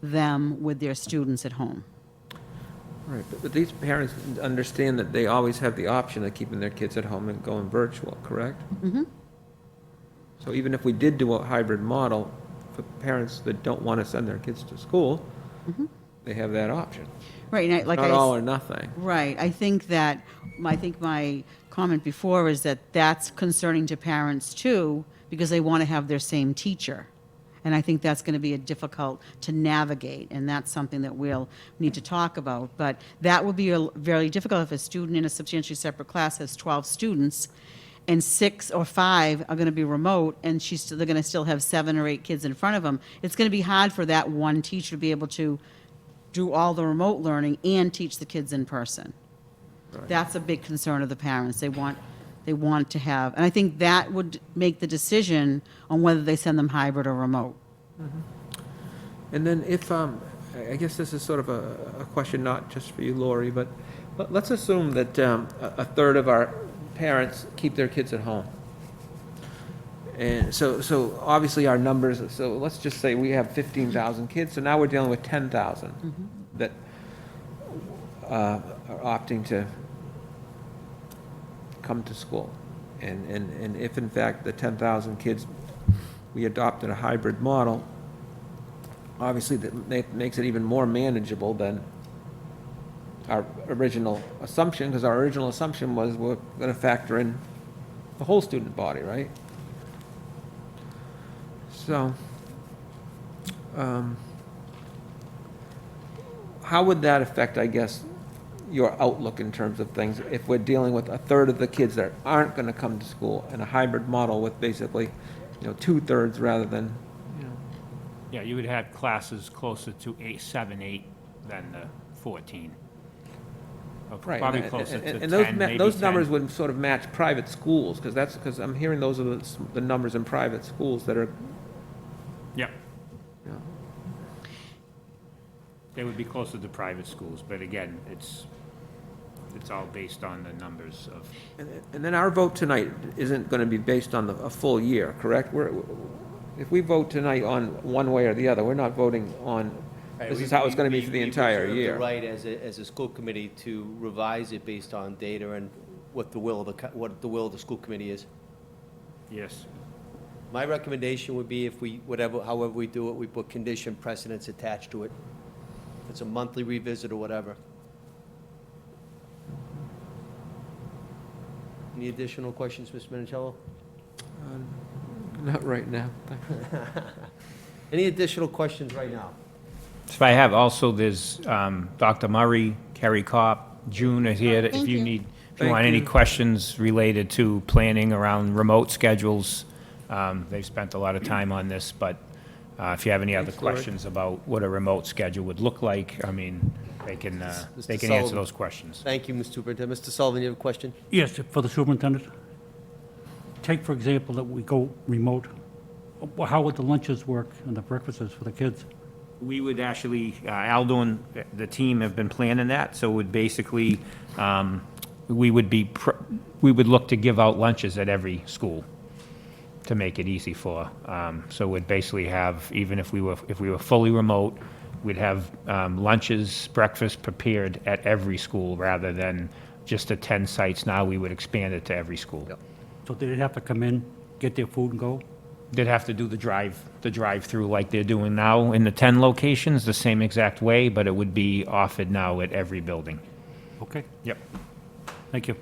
them with their students at home. Right, but these parents understand that they always have the option of keeping their kids at home and going virtual, correct? Mm-hmm. So even if we did do a hybrid model, for parents that don't want to send their kids to school, they have that option. Right, and Not all or nothing. Right. I think my comment before is that that's concerning to parents too, because they want to have their same teacher. And I think that's going to be difficult to navigate, and that's something that we'll need to talk about. But that would be very difficult if a student in a substantially separate class has 12 students, and 6 or 5 are going to be remote, and they're going to still have 7 or 8 kids in front of them. It's going to be hard for that one teacher to be able to do all the remote learning and teach the kids in person. That's a big concern of the parents. They want to have, and I think that would make the decision on whether they send them hybrid or remote. And then if, I guess this is sort of a question not just for you, Lori, but let's assume that a third of our parents keep their kids at home. And so obviously our numbers, so let's just say we have 15,000 kids, so now we're dealing with 10,000 that are opting to come to school. And if in fact the 10,000 kids, we adopted a hybrid model, obviously that makes it even more manageable than our original assumption, because our original assumption was we're going to factor in the whole student body, right? So, how would that affect, I guess, your outlook in terms of things, if we're dealing with a third of the kids that aren't going to come to school and a hybrid model with basically, 2/3 rather than, Yeah, you would have classes closer to 7, 8 than the 14. Or right? Probably closer to 10, And maybe those 10. numbers would sort of match private schools, because I'm hearing those are the numbers in private schools that are, Yep. you know, They would be closer to private schools, but again, it's all based on the numbers of, and then our vote tonight isn't going to be based on a full year, correct? If we vote tonight on one way or the other, we're not voting on, this is how it's going to be for the entire We year. reserve the right as a school committee to revise it based on data and what the will of the school committee is. yes. My recommendation would be if however we do it, we put condition precedents attached to it. If it's a monthly revisit or whatever. Any additional questions, Mr. Minicello? Not right now. Any additional questions right now? So I have also, there's Dr. Murray, Kerry Kopp, June is here, if you need, if you Thank want any you. questions related to planning around remote schedules. They've spent a lot of time on this, but if you have any other Thanks, Lori. questions about what a remote schedule would look like, I mean, they can Mr. answer Sullivan. those questions. Thank you, Mr. Superintendent. Mr. Sullivan, you have a question? Yes, for the superintendent. Take, for example, that we go remote. How would the lunches work and the breakfasts for the kids? We would actually, Aldo and the team have been planning that, so it would basically, we would look to give out lunches at every school to make it easy for. So we'd basically have, even if we were fully remote, we'd have lunches, breakfast prepared at every school rather than just the 10 sites. Now we would expand it to every school. Yep. So they'd have to come in, get their food and go? They'd have to do the drive-through like they're doing now in the 10 locations, the same exact way, but it would be offered now at every building. Okay, Yep. thank you.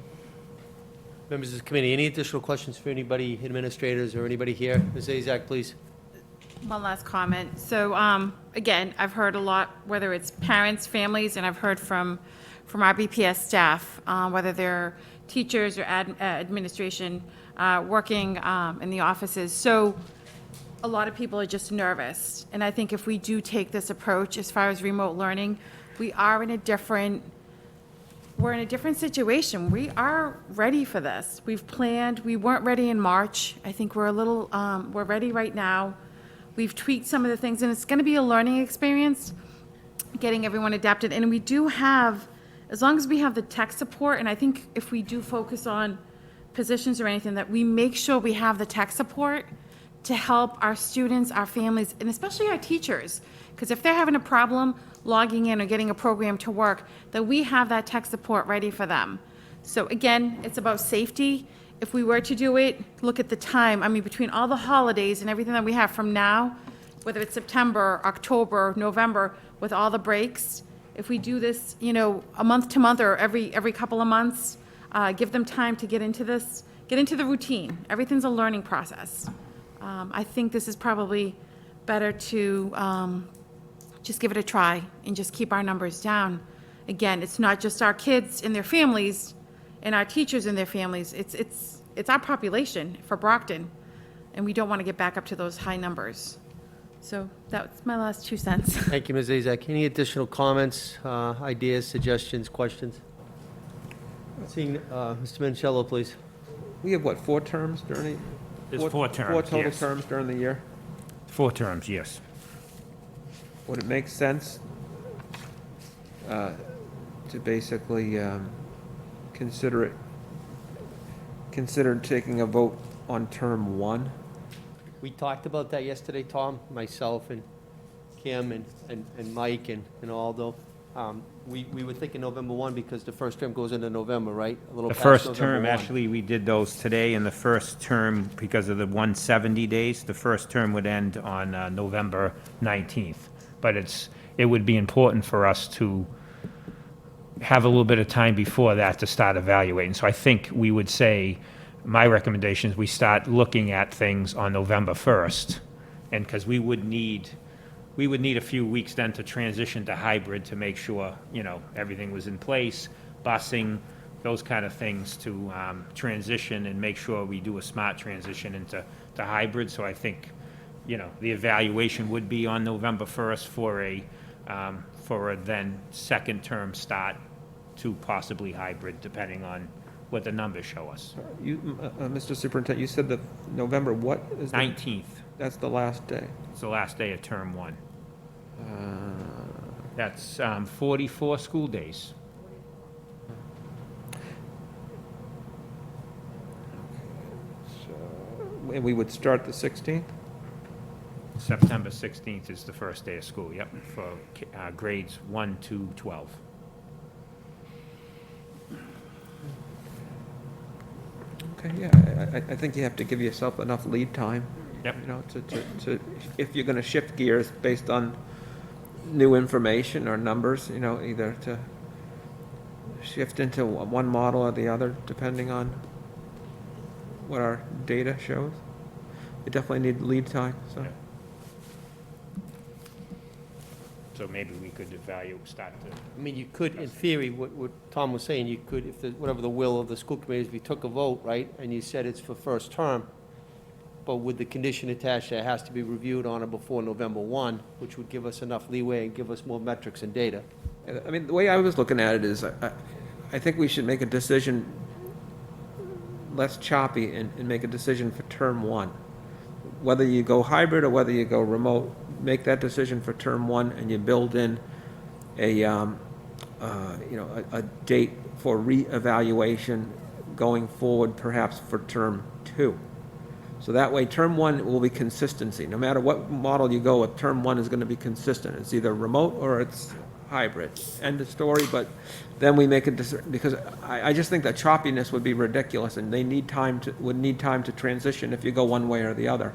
Members of the committee, any additional questions for anybody, administrators or anybody here? Ms. Azak, please. One last comment. So, again, I've heard a lot, whether it's parents, families, and I've heard from our BPS staff, whether they're teachers or administration, working in the offices. So a lot of people are just nervous. And I think if we do take this approach as far as remote learning, we're in a different situation. We are ready for this. We've planned. We weren't ready in March. I think we're we're ready right now. We've tweaked some of the things, and it's going to be a learning experience, getting everyone adapted. And we do have, as long as we have the tech support, and I think if we do focus on positions or anything, that we make sure we have the tech support to help our students, our families, and especially our teachers. Because if they're having a problem logging in or getting a program to work, that we have that tech support ready for them. So again, it's about safety. If we were to do it, look at the time. I mean, between all the holidays and everything that we have from now, whether it's September, October, November, with all the breaks, if we do this, a month to month or every couple of months, give them time to get into this, get into the routine. Everything's a learning process. I think this is probably better to just give it a try and just keep our numbers down. Again, it's not just our kids and their families and our teachers and their families. It's our population for Brockton, and we don't want to get back up to those high numbers. So that's my last 2 cents. Thank you, Ms. Azak. Any additional comments, ideas, suggestions, questions? Seeing, Mr. Mancello, please. We have, what, 4 terms during the? There's 4 terms, 4 total yes. terms during the year? 4 terms, yes. Would it make sense to basically consider taking a vote on term 1? We talked about that yesterday, Tom, myself and Kim and Mike and Aldo. We were thinking November 1 because the first term goes into November, right? A little The past first November term, 1. actually, we did those today, and the first term, because of the 170 days, the first term would end on November 19th. But it would be important for us to have a little bit of time before that to start evaluating. So I think we would say, my recommendation is we start looking at things on November 1st. And because we would need a few weeks then to transition to hybrid to make sure, everything was in place, busing, those kind of things to transition and make sure we do a smart transition into hybrid. So I think, the evaluation would be on November 1st for a then second term start to possibly hybrid, depending on what the numbers show us. You, Mr. Superintendent, you said that November what is? 19th, That's the last day. it's the last day of term 1. That's 44 school days. And we would start the 16th? September 16th is the first day of school, yep, for grades 1 to 12. Okay, yeah, I think you have to give yourself enough lead time. Yep. If you're gonna shift gears based on new information or numbers, either to shift into one model or the other, depending on what our data shows. You definitely need lead time, so. Yep. So maybe we could start to. I mean, you could, in theory, what Tom was saying, you could, if whatever the will of the school committee is, if you took a vote, right, and you said it's for first term, but with the condition attached, that it has to be reviewed on or before November 1, which would give us enough leeway and give us more metrics and data. I mean, the way I was looking at it is, I think we should make a decision less choppy and make a decision for term 1. Whether you go hybrid or whether you go remote, make that decision for term 1 and you build in a date for reevaluation going forward, perhaps for term 2. So that way, term 1 will be consistency. No matter what model you go with, term 1 is going to be consistent. It's either remote or it's hybrid. End of story, but then we make a decision, because I just think that choppiness would be ridiculous, and they would need time to transition if you go one way or the other.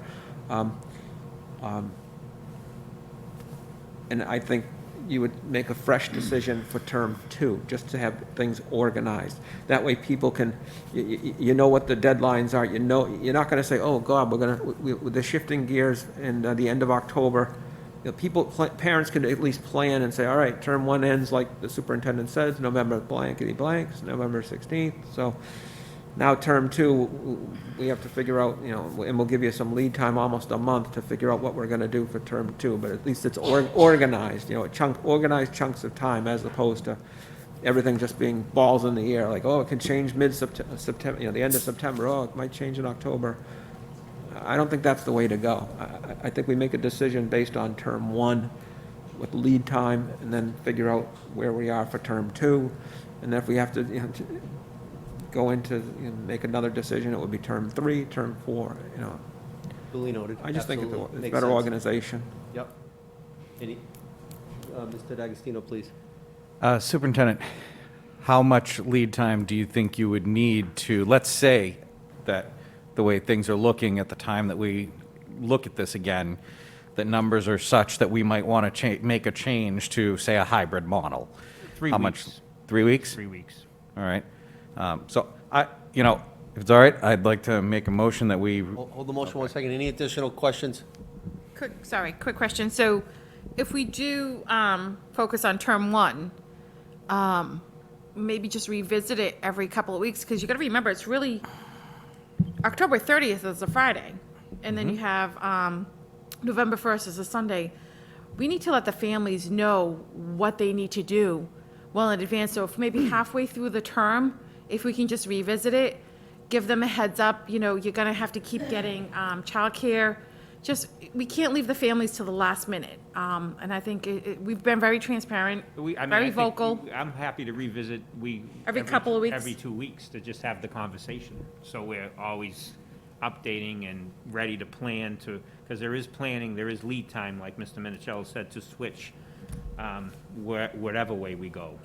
And I think you would make a fresh decision for term 2, just to have things organized. That way people can, you know what the deadlines are, you're not gonna say, oh God, with the shifting gears in the end of October. Parents can at least plan and say, all right, term 1 ends, like the superintendent says, November blankety blanks, November 16th. So now term 2, we have to figure out, and we'll give you some lead time, almost a month, to figure out what we're gonna do for term 2, but at least it's organized, organized chunks of time, as opposed to everything just being balls in the air, like, oh, it can change mid-September, the end of September, oh, it might change in October. I don't think that's the way to go. I think we make a decision based on term 1 with lead time, and then figure out where we are for term 2, and then if we have to, go into, make another decision, it would be term 3, term 4, Duly noted. I just think Absolutely. it's Makes better sense. organization. Yep. Mr. D'Agostino, please. Superintendent, how much lead time do you think you would need to, let's say that the way things are looking at the time that we look at this again, that numbers are such that we might want to make a change to, say, a hybrid model? 3 How weeks. much? 3 weeks? 3 weeks. All right. So if it's all right, I'd like to make a motion that we, Hold the motion 1 second. Any additional questions? Quick question. So if we do focus on term 1, maybe just revisit it every couple of weeks, because you got to remember, it's really, October 30th is a Friday, and then you have November 1st is a Sunday. We need to let the families know what they need to do well in advance. So if maybe halfway through the term, if we can just revisit it, give them a heads up, you know, you're gonna have to keep getting childcare. Just, we can't leave the families till the last minute. And I think we've been very transparent, very vocal. I'm happy to revisit, Every couple of weeks? Every 2 weeks, to just have the conversation. So we're always updating and ready to plan to, because there is planning, there is lead time, like Mr. Minicello said, to switch whatever way we go.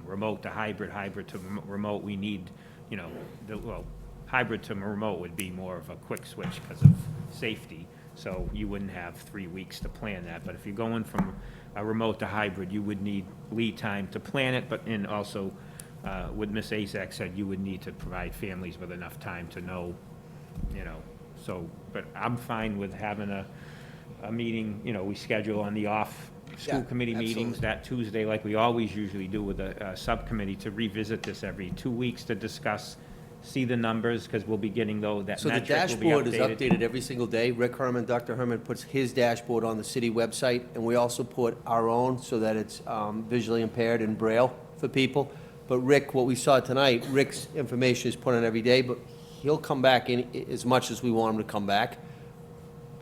Remote to hybrid, hybrid to remote, we need, you know, hybrid to remote would be more of a quick switch because of safety. So you wouldn't have 3 weeks to plan that. But if you're going from a remote to hybrid, you would need lead time to plan it, and also, what Ms. Azak said, you would need to provide families with enough time to know, you know. So, but I'm fine with having a meeting, you know, we schedule on the off school Yeah, committee meetings absolutely. that Tuesday, like we always usually do with a subcommittee, to revisit this every 2 weeks to discuss, see the numbers, because we'll be getting that So the metric will be dashboard is updated. updated every single day. Rick Herman, Dr. Herman puts his dashboard on the city website, and we also put our own so that it's visually impaired in Braille for people. But Rick, what we saw tonight, Rick's information is put on every day, but he'll come back in as much as we want him to come back.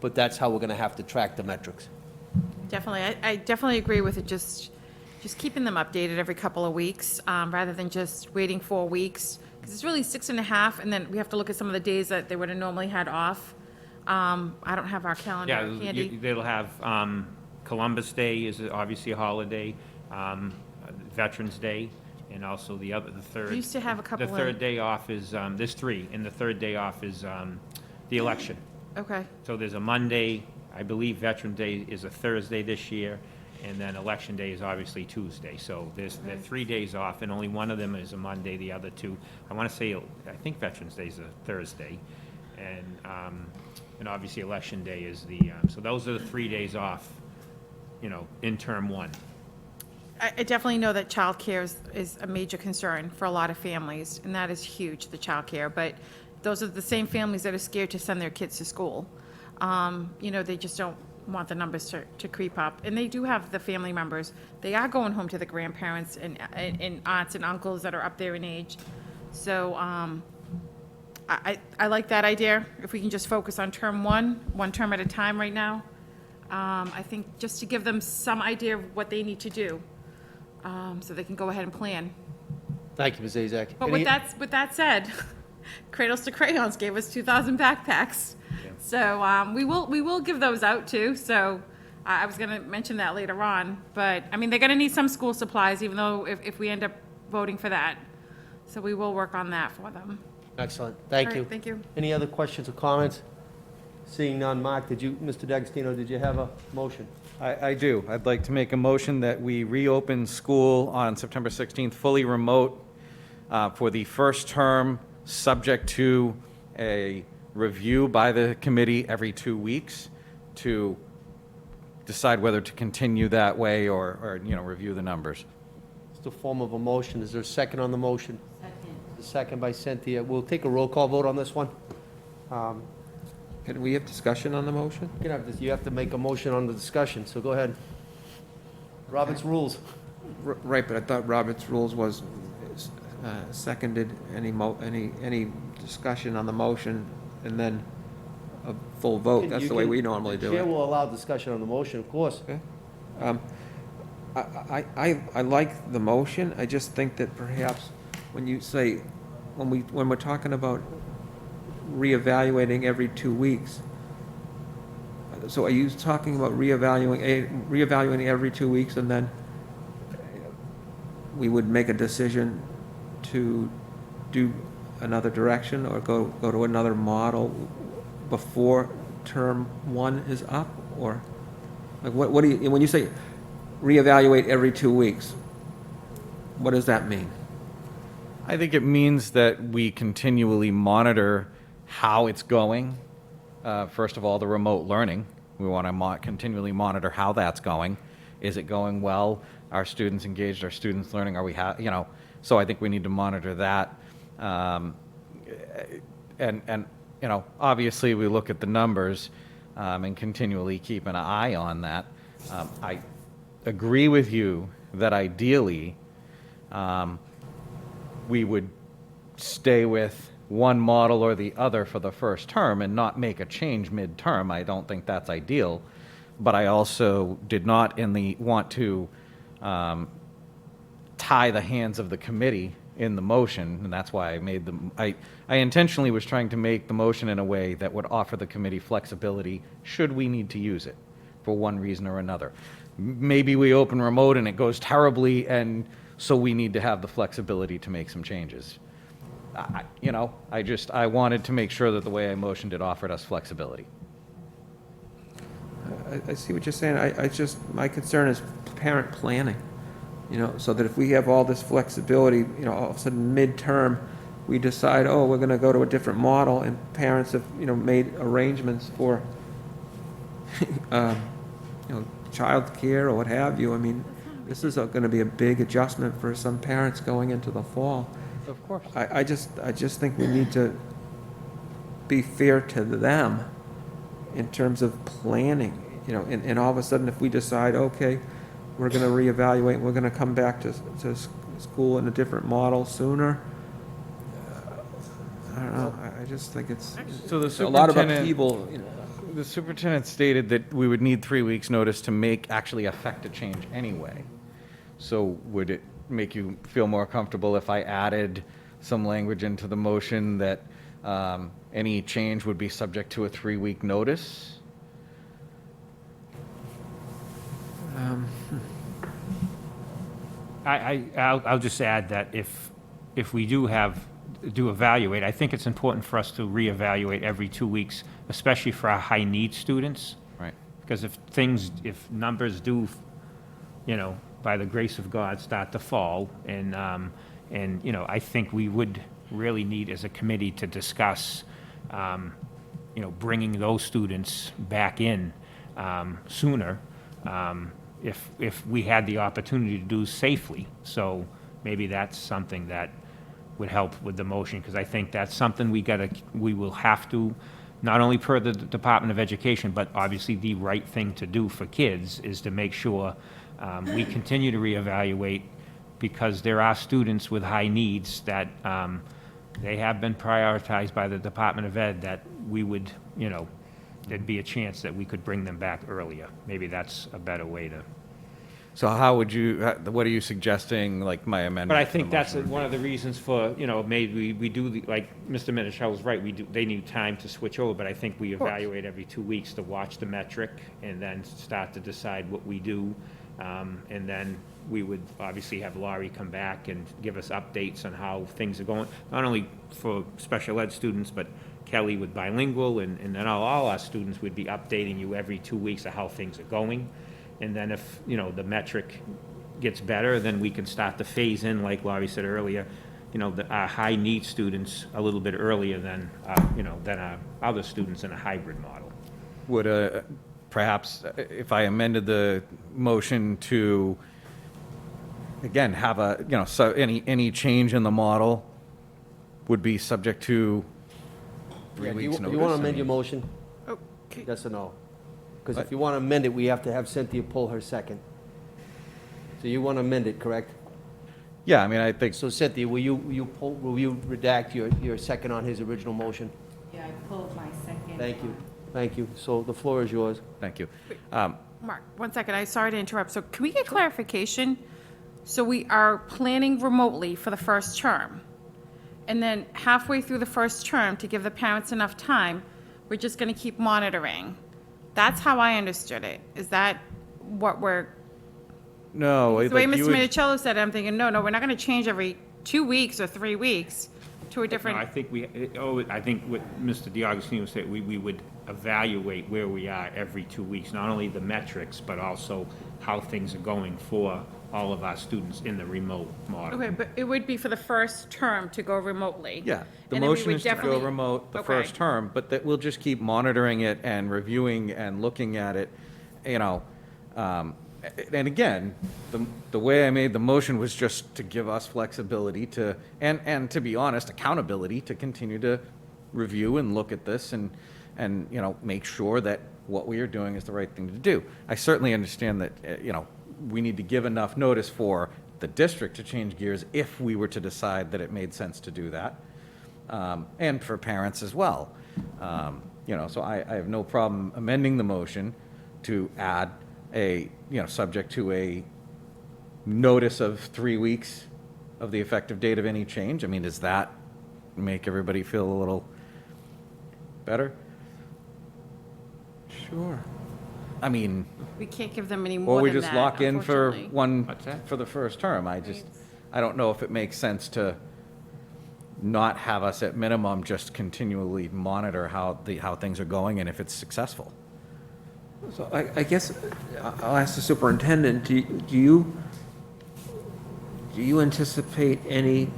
But that's how we're gonna have to track the metrics. Definitely, I definitely agree with it, just keeping them updated every couple of weeks, rather than just waiting 4 weeks. Because it's really 6.5, and then we have to look at some of the days that they would have normally had off. I don't have our calendar Yeah, handy. they'll have, Columbus Day is obviously a holiday, Veterans Day, and also the third. We used to have a couple The in- third day off is, there's 3, and the third day off is, the election. Okay, So there's a Monday, I believe Veterans Day is a Thursday this year, and then Election Day is obviously Tuesday. So there are 3 days off, and only one of them is a Monday, the other 2, I want to say, I think Veterans Day is a Thursday, and obviously Election Day is so those are the 3 days off, you know, in term 1. I definitely know that childcare is a major concern for a lot of families, and that is huge, the childcare. But those are the same families that are scared to send their kids to school. You know, they just don't want the numbers to creep up. And they do have the family members. They are going home to the grandparents and aunts and uncles that are up there in age. So I like that idea. If we can just focus on term 1 term at a time right now. I think just to give them some idea of what they need to do, so they can go ahead and plan. Thank you, Ms. Azak. But with that said, Cradles to Crayons gave us 2,000 backpacks. So we will give those out too. So I was going to mention that later on. But I mean, they're going to need some school supplies, even though if we end up voting for that. So we will work on that for them. Excellent, thank All you. right, thank you. Any other questions or comments? Seeing none, Mark, Mr. D'Agostino, did you have a motion? I do. I'd like to make a motion that we reopen school on September 16th, fully remote, for the first term, subject to a review by the committee every 2 weeks to decide whether to continue that way or you know, review the numbers. It's the form of a motion. Is there a second on the motion? Second. A second by Cynthia. We'll take a roll call vote on this one. Can we have discussion on the motion? You have to make a motion on the discussion, so go ahead. Robert's rules. Right, but I thought Robert's rules was seconded any discussion on the motion and then a full vote. That's the way we normally do The chair it. will allow discussion on the motion, of course. Okay. I like the motion. I just think that perhaps when you say, when we're talking about reevaluating every 2 weeks, so are you talking about reevaluating every 2 weeks, and then we would make a decision to do another direction or go to another model before term 1 is up? Or like what do you, when you say reevaluate every 2 weeks, what does that mean? I think it means that we continually monitor how it's going. First of all, the remote learning. We want to continually monitor how that's going. Is it going well? Are students engaged? Are students learning? Are we, you know? So I think we need to monitor that. And you know, obviously we look at the numbers and continually keep an eye on that. I agree with you that ideally we would stay with one model or the other for the first term and not make a change midterm. I don't think that's ideal. But I also did not want to tie the hands of the committee in the motion, and that's why I made I intentionally was trying to make the motion in a way that would offer the committee flexibility should we need to use it for one reason or another. Maybe we open remote and it goes terribly, and so we need to have the flexibility to make some changes. I wanted to make sure that the way I motioned it offered us flexibility. I see what you're saying. My concern is parent planning, so that if we have all this flexibility, all of a sudden midterm, we decide, oh, we're going to go to a different model, and parents have, made arrangements for, child care or what have you. I mean, this is going to be a big adjustment for some parents going into the fall. Of course. I just think we need to be fair to them in terms of planning, and all of a sudden if we decide, okay, we're going to reevaluate, we're going to come back to school in a different model sooner, I don't know, I just think it's So the a lot of superintendent- upheaval. The superintendent stated that we would need 3 weeks' notice to actually affect a change anyway. So would it make you feel more comfortable if I added some language into the motion that any change would be subject to a 3-week notice? I'll just add that if we do evaluate, I think it's important for us to reevaluate every 2 weeks, especially for our high-need students. Right. Because if numbers do, by the grace of God, start to fall, and I think we would really need as a committee to discuss, bringing those students back in sooner, if we had the opportunity to do safely. So maybe that's something that would help with the motion, because I think that's something we will have to, not only per the Department of Education, but obviously the right thing to do for kids is to make sure we continue to reevaluate, because there are students with high needs that they have been prioritized by the Department of Ed, that we would, there'd be a chance that we could bring them back earlier. Maybe that's a better way to. So how would you, what are you suggesting, like my amendment? But I to the think that's motion? one of the reasons for, maybe we do, like Mr. Minichel was right, they need time to switch over, but I think we evaluate every 2 weeks to watch the metric and then start to decide what we do. And then we would obviously have Laurie come back and give us updates on how things are going, not only for special ed students, but Kelly with bilingual, and then all our students would be updating you every 2 weeks of how things are going. And then if, the metric gets better, then we can start to phase in, like Laurie said earlier, our high need students a little bit earlier than our other students in a hybrid model. Would perhaps, if I amended the motion to, again, have so any change in the model would be subject to 3 weeks' notice? You want to amend your motion? Okay. Yes or no? Because if you want to amend it, we have to have Cynthia pull her second. So you want to amend it, correct? Yeah, I mean, I think, So Cynthia, will you redact your second on his original motion? Yeah, I pulled my second. Thank you. So the floor is yours. thank you. Mark, 1 second, sorry to interrupt. So can we get clarification? So we are planning remotely for the first term, and then halfway through the first term, to give the parents enough time, we're just going to keep monitoring. That's how I understood it. Is that what we're, No. the way like you Mr. would- Minicello said it, I'm thinking, no, we're not going to change every 2 weeks or 3 weeks to a different. No, I think what Mr. DiAugustino said, we would evaluate where we are every 2 weeks, not only the metrics, but also how things are going for all of our students in the remote model. Okay, but it would be for the first term to go remotely. Yeah, the And then we motion would is to go definitely- remote the Okay. first term, but that we'll just keep monitoring it and reviewing and looking at it, and again, the way I made the motion was just to give us flexibility to, and to be honest, accountability to continue to review and look at this and make sure that what we are doing is the right thing to do. I certainly understand that, we need to give enough notice for the district to change gears if we were to decide that it made sense to do that, and for parents as well. So I have no problem amending the motion to add subject to a notice of 3 weeks of the effective date of any change. I mean, does that make everybody feel a little better? Sure. I mean, We can't give them any more or we than just that, lock in for unfortunately. for the first term. I don't know if it makes sense to not have us at minimum just continually monitor how things are going and if it's successful. So I guess I'll ask the superintendent, do you anticipate any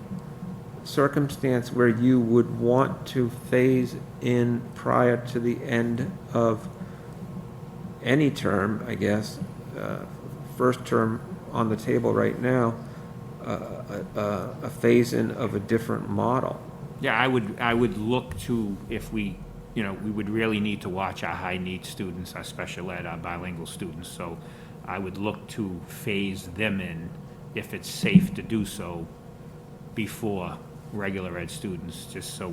circumstance where you would want to phase in prior to the end of any term, I guess, first term on the table right now, a phase-in of a different model? Yeah, I would look to, if we would really need to watch our high-need students, our special ed, our bilingual students. So I would look to phase them in if it's safe to do so before regular ed students, just so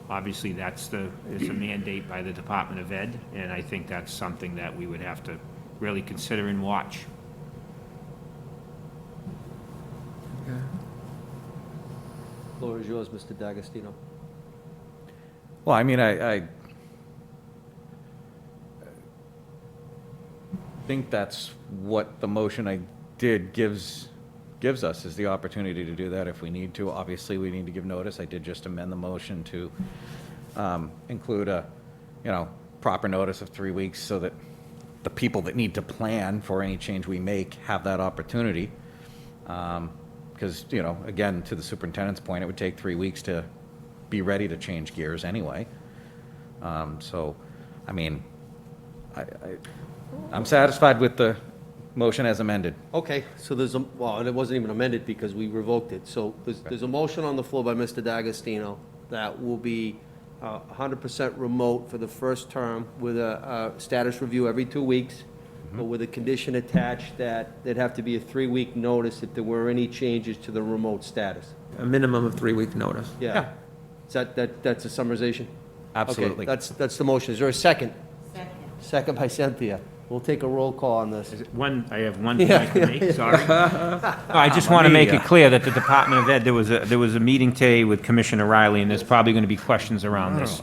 obviously it's a mandate by the Department of Ed, and I think that's something that we would have to really consider and watch. Floor is yours, Mr. D'Agostino. Well, I mean, I think that's what the motion I did gives us, is the opportunity to do that if we need to. Obviously, we need to give notice. I did just amend the motion to include a, proper notice of 3 weeks so that the people that need to plan for any change we make have that opportunity. Because, again, to the superintendent's point, it would take 3 weeks to be ready to change gears anyway. So, I mean, I'm satisfied with the motion as amended. Okay, so and it wasn't even amended because we revoked it. So there's a motion on the floor by Mr. D'Agostino that will be 100% remote for the first term with a status review every 2 weeks, but with a condition attached that there'd have to be a 3-week notice if there were any changes to the remote status. A minimum of 3-week notice. Yeah. Is that's a summarization? Absolutely. Okay, that's the motion. Is there a second? Second by Cynthia. We'll take a roll call on this. I have one point to make, sorry. No, I just want to make it clear that the Department of Ed, there was a meeting today with Commissioner Riley, and there's probably going to be questions around this.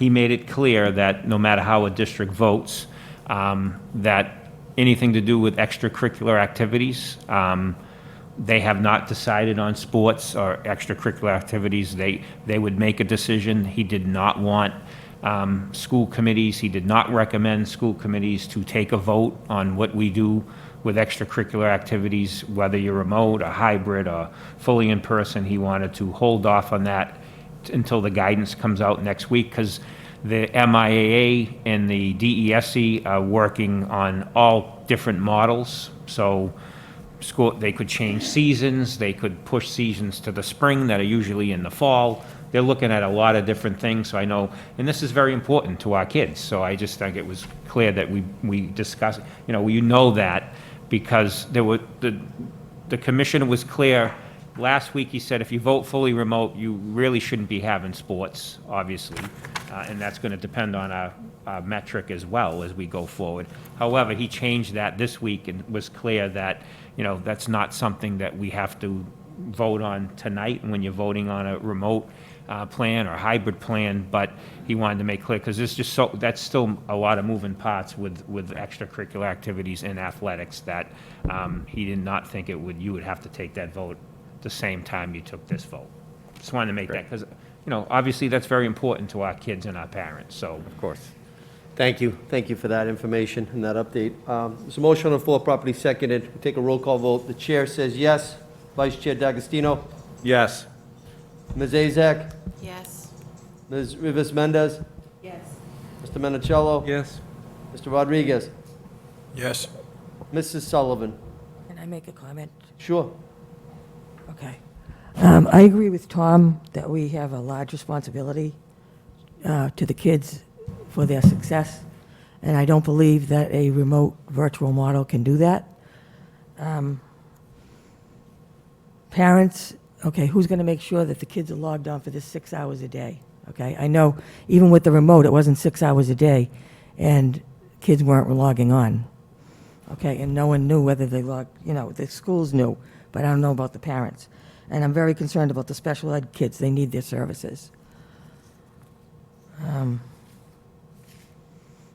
He made it clear that no matter how a district votes, that anything to do with extracurricular activities, they have not decided on sports or extracurricular activities. They would make a decision. He did not want school committees. He did not recommend school committees to take a vote on what we do with extracurricular activities, whether you're remote or hybrid or fully in person. He wanted to hold off on that until the guidance comes out next week, because the MIAA and the DESE are working on all different models. So they could change seasons, they could push seasons to the spring that are usually in the fall. They're looking at a lot of different things, so I know, and this is very important to our kids, so I just think it was clear that we discussed, that, because the commissioner was clear. Last week, he said if you vote fully remote, you really shouldn't be having sports, obviously, and that's going to depend on our metric as well as we go forward. However, he changed that this week and was clear that, that's not something that we have to vote on tonight when you're voting on a remote plan or hybrid plan, but he wanted to make clear, because that's still a lot of moving parts with extracurricular activities in athletics, that he did not think you would have to take that vote the same time you took this vote. Just wanted to make that, because, obviously that's very important to our kids and our parents, so. Of course. Thank you for that information and that update. There's a motion on the floor, properly seconded. We take a roll call vote. The chair says yes. Vice Chair D'Agostino? Yes. Ms. Azak? Yes. Ms. Rivas Mendez? Yes. Mr. Menicello? Yes. Mr. Rodriguez? Yes. Mrs. Sullivan? Can I make a comment? Sure. Okay. I agree with Tom that we have a large responsibility to the kids for their success, and I don't believe that a remote virtual model can do that. parents, okay, who's going to make sure that the kids are logged on for this 6 hours a day? Okay, I know even with the remote, it wasn't 6 hours a day, and kids weren't logging on. Okay, and no one knew whether they logged, the schools knew, but I don't know about the parents. And I'm very concerned about the special ed kids. They need their services.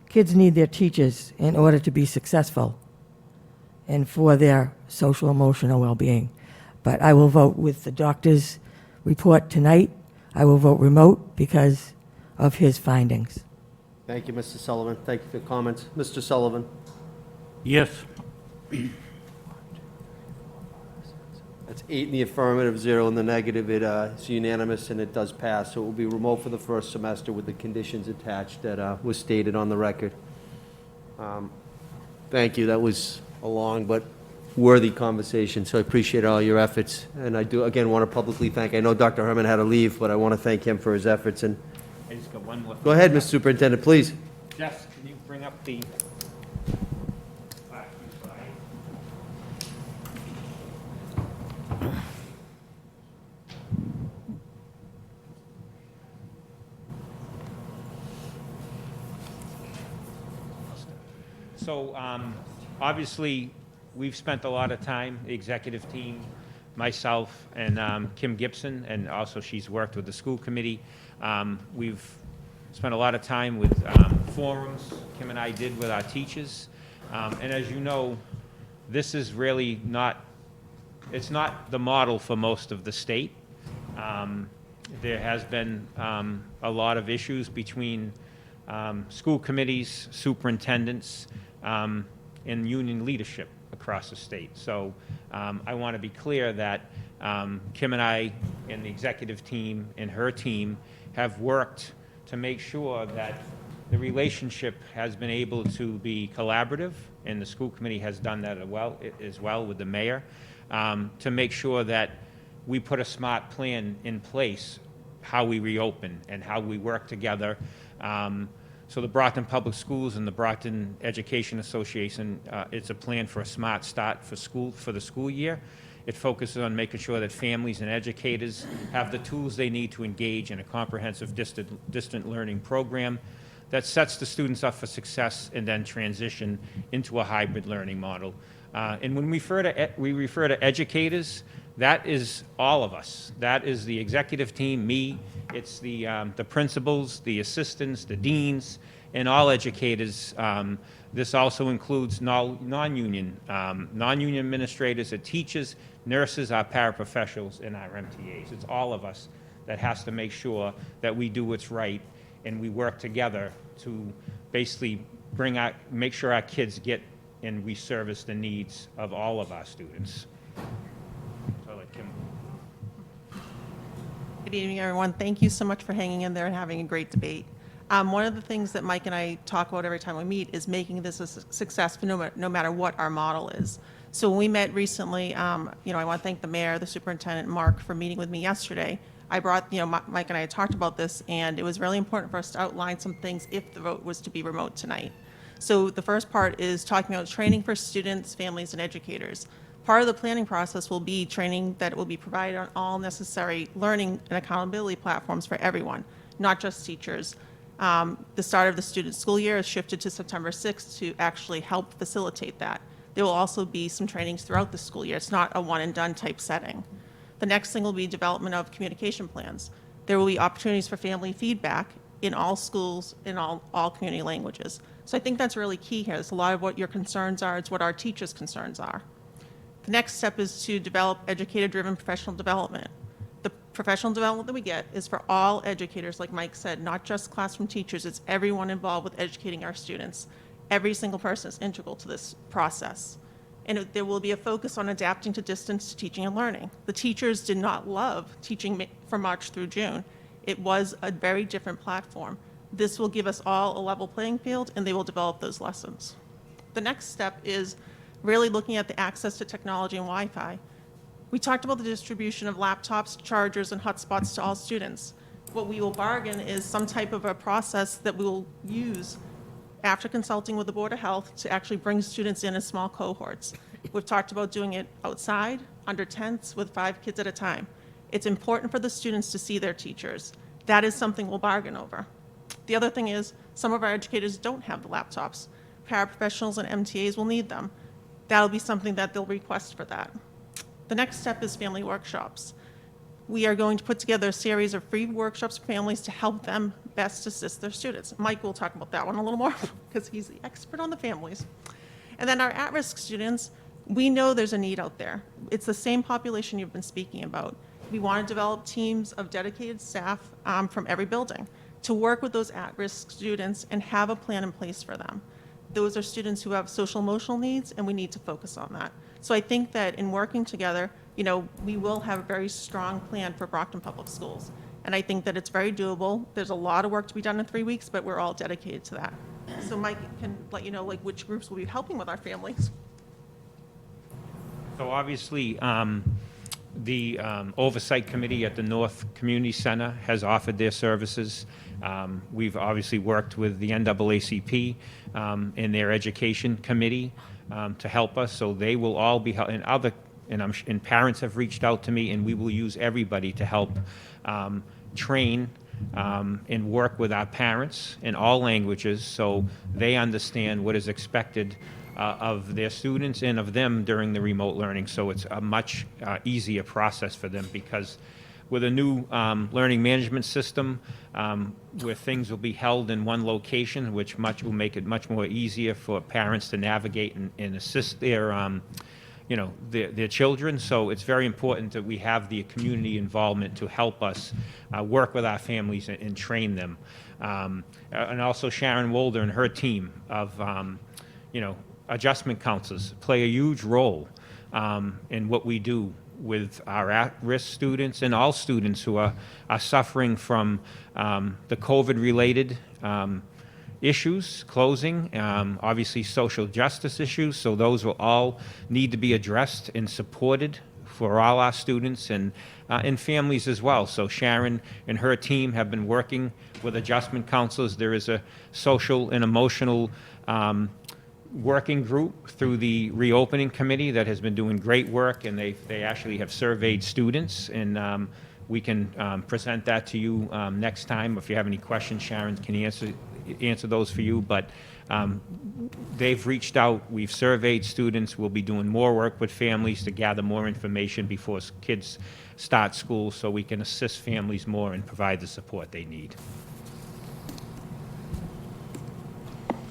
Kids need their teachers in order to be successful and for their social emotional well-being. But I will vote with the doctor's report tonight. I will vote remote because of his findings. Thank you, Mr. Sullivan. Thank you for your comments. Mr. Sullivan? Yes. That's 8 in the affirmative, 0 in the negative. It's unanimous, and it does pass. So it will be remote for the first semester with the conditions attached that was stated on the record. Thank you. That was a long but worthy conversation, so I appreciate all your efforts. And I do, again, want to publicly thank, I know Dr. Herman had to leave, but I want to thank him for his efforts. And I just got one more. go ahead, Mr. Superintendent, please. Jess, can you bring up the... So, obviously, we've spent a lot of time, the executive team, myself, and Kim Gibson, and also she's worked with the school committee. We've spent a lot of time with forums, Kim and I did with our teachers. And as you know, this is really not, it's not the model for most of the state. There has been a lot of issues between school committees, superintendents, and union leadership across the state. So I want to be clear that Kim and I and the executive team and her team have worked to make sure that the relationship has been able to be collaborative, and the school committee has done that as well with the mayor, to make sure that we put a smart plan in place, how we reopen and how we work together. So the Brockton Public Schools and the Brockton Education Association, it's a plan for a smart start for the school year. It focuses on making sure that families and educators have the tools they need to engage in a comprehensive distant learning program that sets the students up for success and then transition into a hybrid learning model. And when we refer to educators, that is all of us. That is the executive team, me, it's the principals, the assistants, the deans, and all educators. This also includes non-union administrators, the teachers, nurses, our paraprofessionals, and our MTAs. It's all of us that has to make sure that we do what's right and we work together to basically make sure our kids get and we service the needs of all of our students. So I'll let Kim. Good evening, everyone. Thank you so much for hanging in there and having a great debate. One of the things that Mike and I talk about every time we meet is making this a success no matter what our model is. So when we met recently, I want to thank the mayor, the superintendent, Mark, for meeting with me yesterday. I brought, Mike and I had talked about this, and it was really important for us to outline some things if the vote was to be remote tonight. So the first part is talking about training for students, families, and educators. Part of the planning process will be training that will be provided on all necessary learning and accountability platforms for everyone, not just teachers. The start of the student school year is shifted to September 6th to actually help facilitate that. There will also be some trainings throughout the school year. It's not a one and done type setting. The next thing will be development of communication plans. There will be opportunities for family feedback in all schools in all community languages. So I think that's really key here. It's a lot of what your concerns are. It's what our teachers' concerns are. The next step is to develop educator-driven professional development. The professional development that we get is for all educators, like Mike said, not just classroom teachers. It's everyone involved with educating our students. Every single person is integral to this process. And there will be a focus on adapting to distance teaching and learning. The teachers did not love teaching from March through June. It was a very different platform. This will give us all a level playing field, and they will develop those lessons. The next step is really looking at the access to technology and Wi-Fi. We talked about the distribution of laptops, chargers, and hotspots to all students. What we will bargain is some type of a process that we will use after consulting with the Board of Health to actually bring students in as small cohorts. We've talked about doing it outside, under tents with 5 kids at a time. It's important for the students to see their teachers. That is something we'll bargain over. The other thing is, some of our educators don't have the laptops. Paraprofessionals and MTAs will need them. That'll be something that they'll request for that. The next step is family workshops. We are going to put together a series of free workshops for families to help them best assist their students. Mike will talk about that one a little more because he's the expert on the families. And then our at-risk students, we know there's a need out there. It's the same population you've been speaking about. We want to develop teams of dedicated staff from every building to work with those at-risk students and have a plan in place for them. Those are students who have social emotional needs, and we need to focus on that. So I think that in working together, we will have a very strong plan for Brockton Public Schools. And I think that it's very doable. There's a lot of work to be done in 3 weeks, but we're all dedicated to that. So Mike can let you know which groups will be helping with our families. So obviously, the Oversight Committee at the North Community Center has offered their services. We've obviously worked with the NAACP and their Education Committee to help us, so they will all be, and parents have reached out to me, and we will use everybody to help train and work with our parents in all languages so they understand what is expected of their students and of them during the remote learning. So it's a much easier process for them, because with a new learning management system where things will be held in one location, which will make it much more easier for parents to navigate and assist their their children. So it's very important that we have the community involvement to help us work with our families and train them. And also Sharon Wolder and her team of adjustment counselors play a huge role in what we do with our at-risk students and all students who are suffering from the COVID-related issues, closing, obviously social justice issues. So those will all need to be addressed and supported for all our students and families as well. So Sharon and her team have been working with adjustment counselors. There is a social and emotional working group through the reopening committee that has been doing great work, and they actually have surveyed students, and we can present that to you next time. If you have any questions, Sharon can answer those for you. But they've reached out, we've surveyed students, we'll be doing more work with families to gather more information before kids start school so we can assist families more and provide the support they need.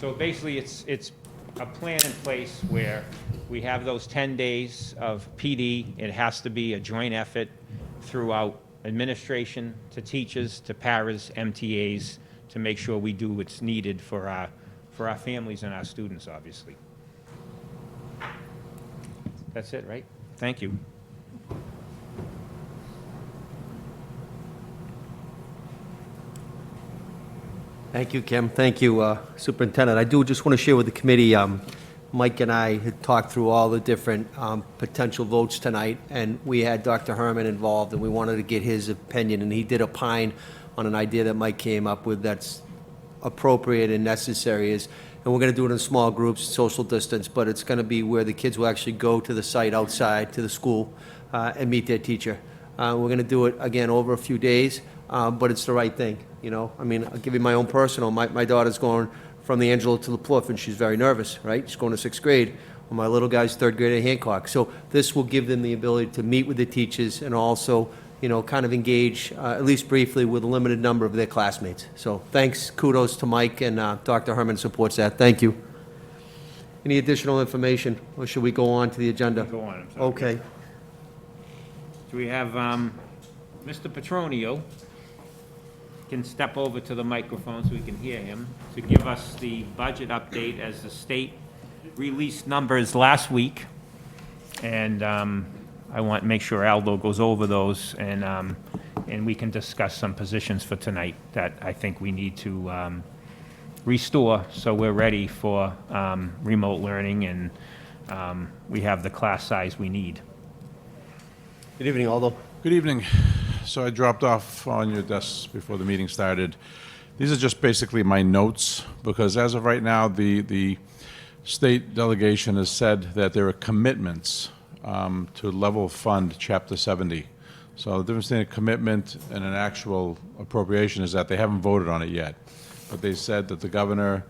So basically it's a plan in place where we have those 10 days of PD. It has to be a joint effort throughout administration to teachers to paras, MTAs, to make sure we do what's needed for our families and our students, obviously. That's it, right? Thank you. Thank you, Kim. Thank you, Superintendent. I do just want to share with the committee, Mike and I had talked through all the different potential votes tonight, and we had Dr. Herman involved, and we wanted to get his opinion, and he did opine on an idea that Mike came up with that's appropriate and necessary, and we're going to do it in small groups, social distance, but it's going to be where the kids will actually go to the site outside, to the school, and meet their teacher. We're going to do it, again, over a few days, but it's the right thing, I mean, I'll give you my own personal. My daughter's going from the Angelo to the Plouffe, and she's very nervous, right? She's going to 6th grade. Well, my little guy's 3rd grade at Hancock. So this will give them the ability to meet with the teachers and also, kind of engage, at least briefly, with a limited number of their classmates. So thanks, kudos to Mike, and Dr. Herman supports that. Thank you. Any additional information, or should we go on to the agenda? Go on, I'm sorry. Okay. Do we have Mr. Petronio can step over to the microphone so we can hear him to give us the budget update as the state released numbers last week. And I want to make sure Aldo goes over those and we can discuss some positions for tonight that I think we need to restore so we're ready for remote learning and we have the class size we need. Good evening, Aldo. Good evening. So I dropped off on your desks before the meeting started. These are just basically my notes, because as of right now, the state delegation has said that there are commitments to level fund Chapter 70. So the difference between a commitment and an actual appropriation is that they haven't voted on it yet. But they said that the governor,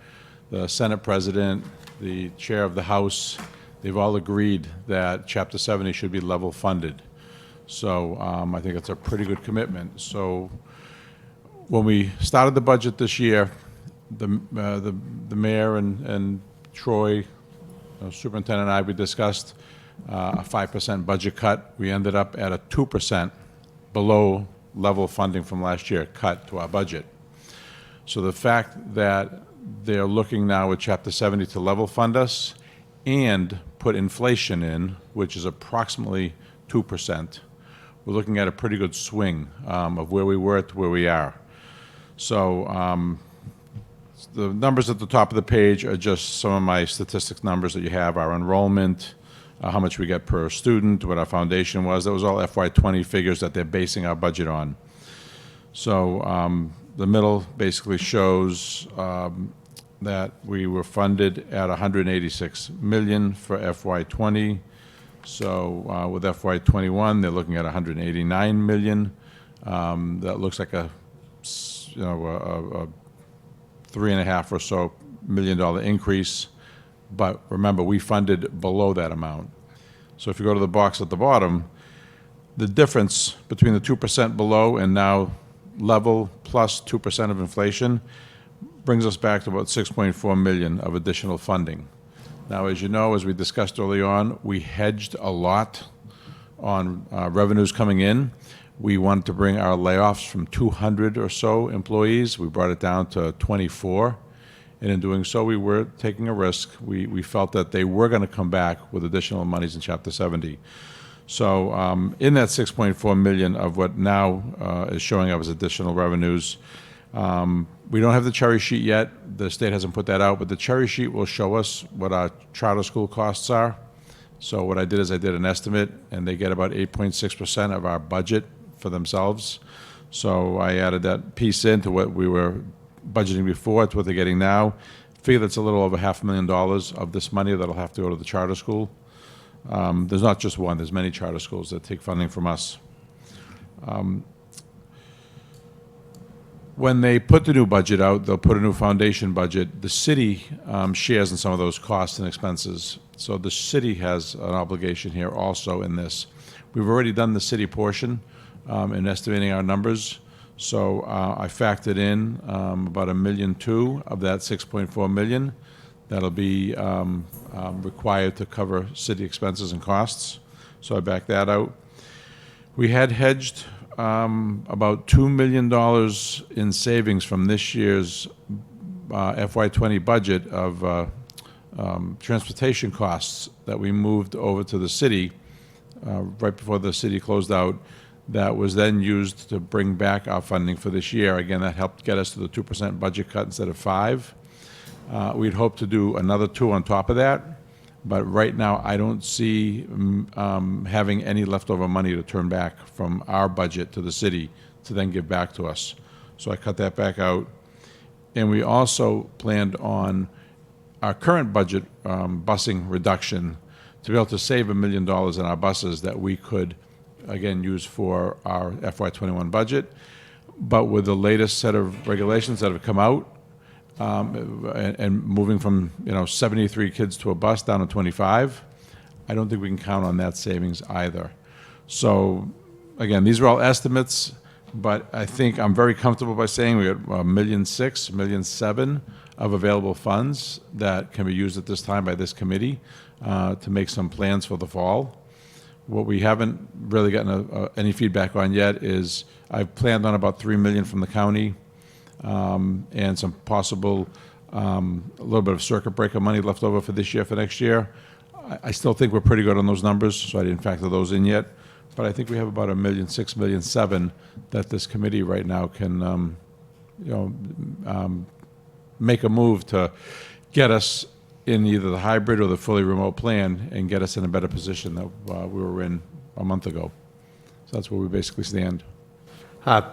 the Senate president, the chair of the House, they've all agreed that Chapter 70 should be level funded. So I think it's a pretty good commitment. So when we started the budget this year, the mayor and Troy, superintendent and I, we discussed a 5% budget cut. We ended up at a 2% below level funding from last year cut to our budget. So the fact that they're looking now at Chapter 70 to level fund us and put inflation in, which is approximately 2%, we're looking at a pretty good swing of where we were to where we are. So the numbers at the top of the page are just some of my statistics numbers that you have, our enrollment, how much we get per student, what our foundation was. That was all FY20 figures that they're basing our budget on. So the middle basically shows that we were funded at $186 million for FY20. So with FY21, they're looking at $189 million. That looks like a $3.5 or so million increase. But remember, we funded below that amount. So if you go to the box at the bottom, the difference between the 2% below and now level plus 2% of inflation brings us back to about $6.4 million of additional funding. Now, as you know, as we discussed early on, we hedged a lot on revenues coming in. We wanted to bring our layoffs from 200 or so employees. We brought it down to 24. And in doing so, we were taking a risk. We felt that they were going to come back with additional monies in Chapter 70. So in that $6.4 million of what now is showing up as additional revenues, we don't have the cherry sheet yet. The state hasn't put that out, but the cherry sheet will show us what our charter school costs are. So what I did is I did an estimate, and they get about 8.6% of our budget for themselves. So I added that piece into what we were budgeting before to what they're getting now. Figure that's a little over $500,000 of this money that'll have to go to the charter school. There's not just one, there's many charter schools that take funding from us. When they put the new budget out, they'll put a new foundation budget. The city shares in some of those costs and expenses. So the city has an obligation here also in this. We've already done the city portion in estimating our numbers. So I factored in about $1.2 million of that $6.4 million. That'll be required to cover city expenses and costs. So I backed that out. We had hedged about $2 million in savings from this year's FY20 budget of transportation costs that we moved over to the city right before the city closed out. That was then used to bring back our funding for this year. Again, that helped get us to the 2% budget cut instead of 5%. We'd hope to do another 2 on top of that, but right now I don't see having any leftover money to turn back from our budget to the city to then give back to us. So I cut that back out. And we also planned on our current budget busing reduction to be able to save $1 million in our buses that we could again use for our FY21 budget. But with the latest set of regulations that have come out, and moving from 73 kids to a bus down to 25, I don't think we can count on that savings either. So again, these are all estimates, but I think I'm very comfortable by saying we got $1.6 million, $1.7 million of available funds that can be used at this time by this committee to make some plans for the fall. What we haven't really gotten any feedback on yet is I've planned on about $3 million from the county and some possible a little bit of circuit breaker money left over for this year, for next year. I still think we're pretty good on those numbers, so I didn't factor those in yet. But I think we have about $1.6 million, $1.7 million that this committee right now can, make a move to get us in either the hybrid or the fully remote plan and get us in a better position that we were in a month ago. So that's where we basically stand.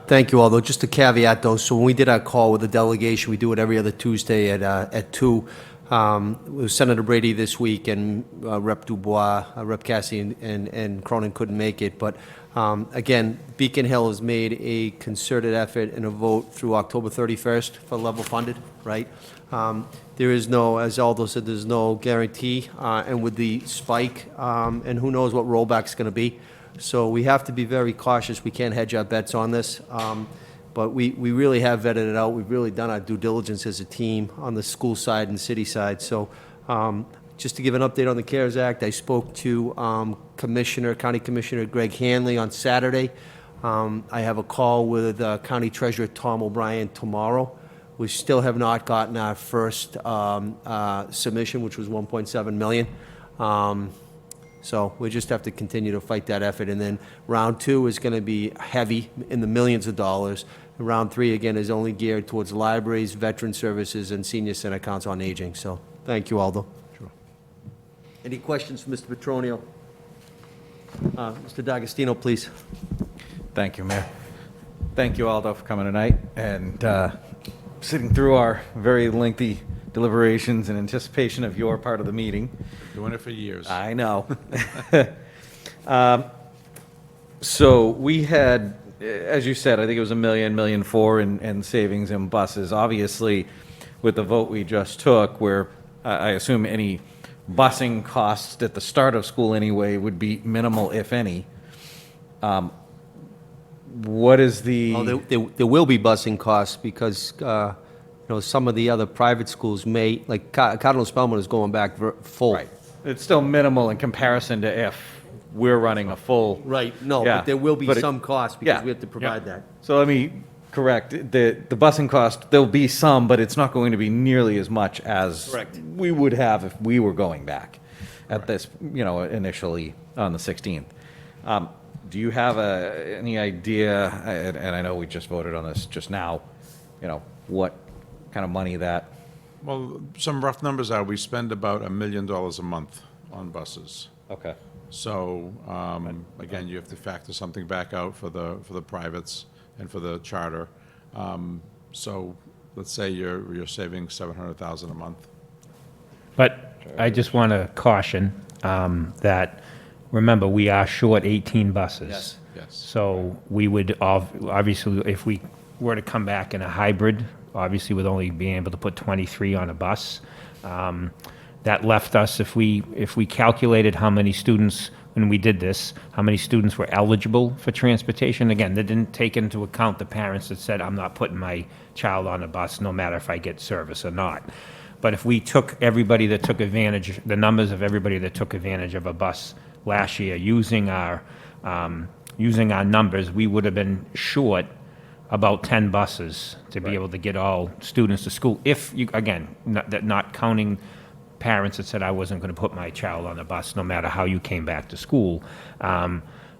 Thank you all, though. Just a caveat, though. So when we did our call with the delegation, we do it every other Tuesday at 2. It was Senator Brady this week, and Rep. Dubois, Rep. Cassie, and Cronin couldn't make it. But again, Beacon Hill has made a concerted effort and a vote through October 31st for level funded, right? There is no, as Aldo said, there's no guarantee, and with the spike, and who knows what rollback's going to be. So we have to be very cautious. We can't hedge our bets on this. But we really have vetted it out. We've really done our due diligence as a team on the school side and city side. So just to give an update on the CARES Act, I spoke to County Commissioner Greg Hanley on Saturday. I have a call with County Treasurer Tom O'Brien tomorrow. We still have not gotten our first submission, which was 1.7 million. So we just have to continue to fight that effort. And then round 2 is going to be heavy in the millions of dollars. And round 3, again, is only geared towards libraries, veteran services, and senior center council on aging. So thank you, Aldo. Sure. Any questions for Mr. Petronio? Mr. D'Agostino, please. Thank you, Mayor. Thank you, Aldo, for coming tonight and sitting through our very lengthy deliberations in anticipation of your part of the meeting. Doing it for years. I know. So we had, as you said, I think it was $1 million, $1.4 million in savings in buses. Obviously, with the vote we just took, where I assume any busing costs at the start of school anyway would be minimal, if any. What is the? Well, there will be busing costs because, some of the other private schools may, like Cardinal Spellman is going back full. Right. It's still minimal in comparison to if we're running a full. Right, no, Yeah, but there will be but it- some cost because yeah. we have to provide that. So let me correct, the busing cost, there'll be some, but it's not going to be nearly as much as Correct. we would have if we were going back at this, initially on the 16th. Do you have any idea, and I know we just voted on this just now, what kind of money that? Well, some rough numbers are, we spend about $1 million a month on buses. Okay. So, again, you have to factor something back out for the privates and for the charter. So let's say you're saving $700,000 a month. But I just want to caution that, remember, we are short 18 buses. Yes. So we would, obviously, if we were to come back in a hybrid, obviously with only being able to put 23 on a bus, that left us, if we calculated how many students, when we did this, how many students were eligible for transportation, again, that didn't take into account the parents that said, I'm not putting my child on a bus, no matter if I get service or not. But if we took everybody that took advantage, the numbers of everybody that took advantage of a bus last year, using our numbers, we would have been short about 10 buses to be able to get all students to school. If you, again, not counting parents that said I wasn't going to put my child on a bus, no matter how you came back to school.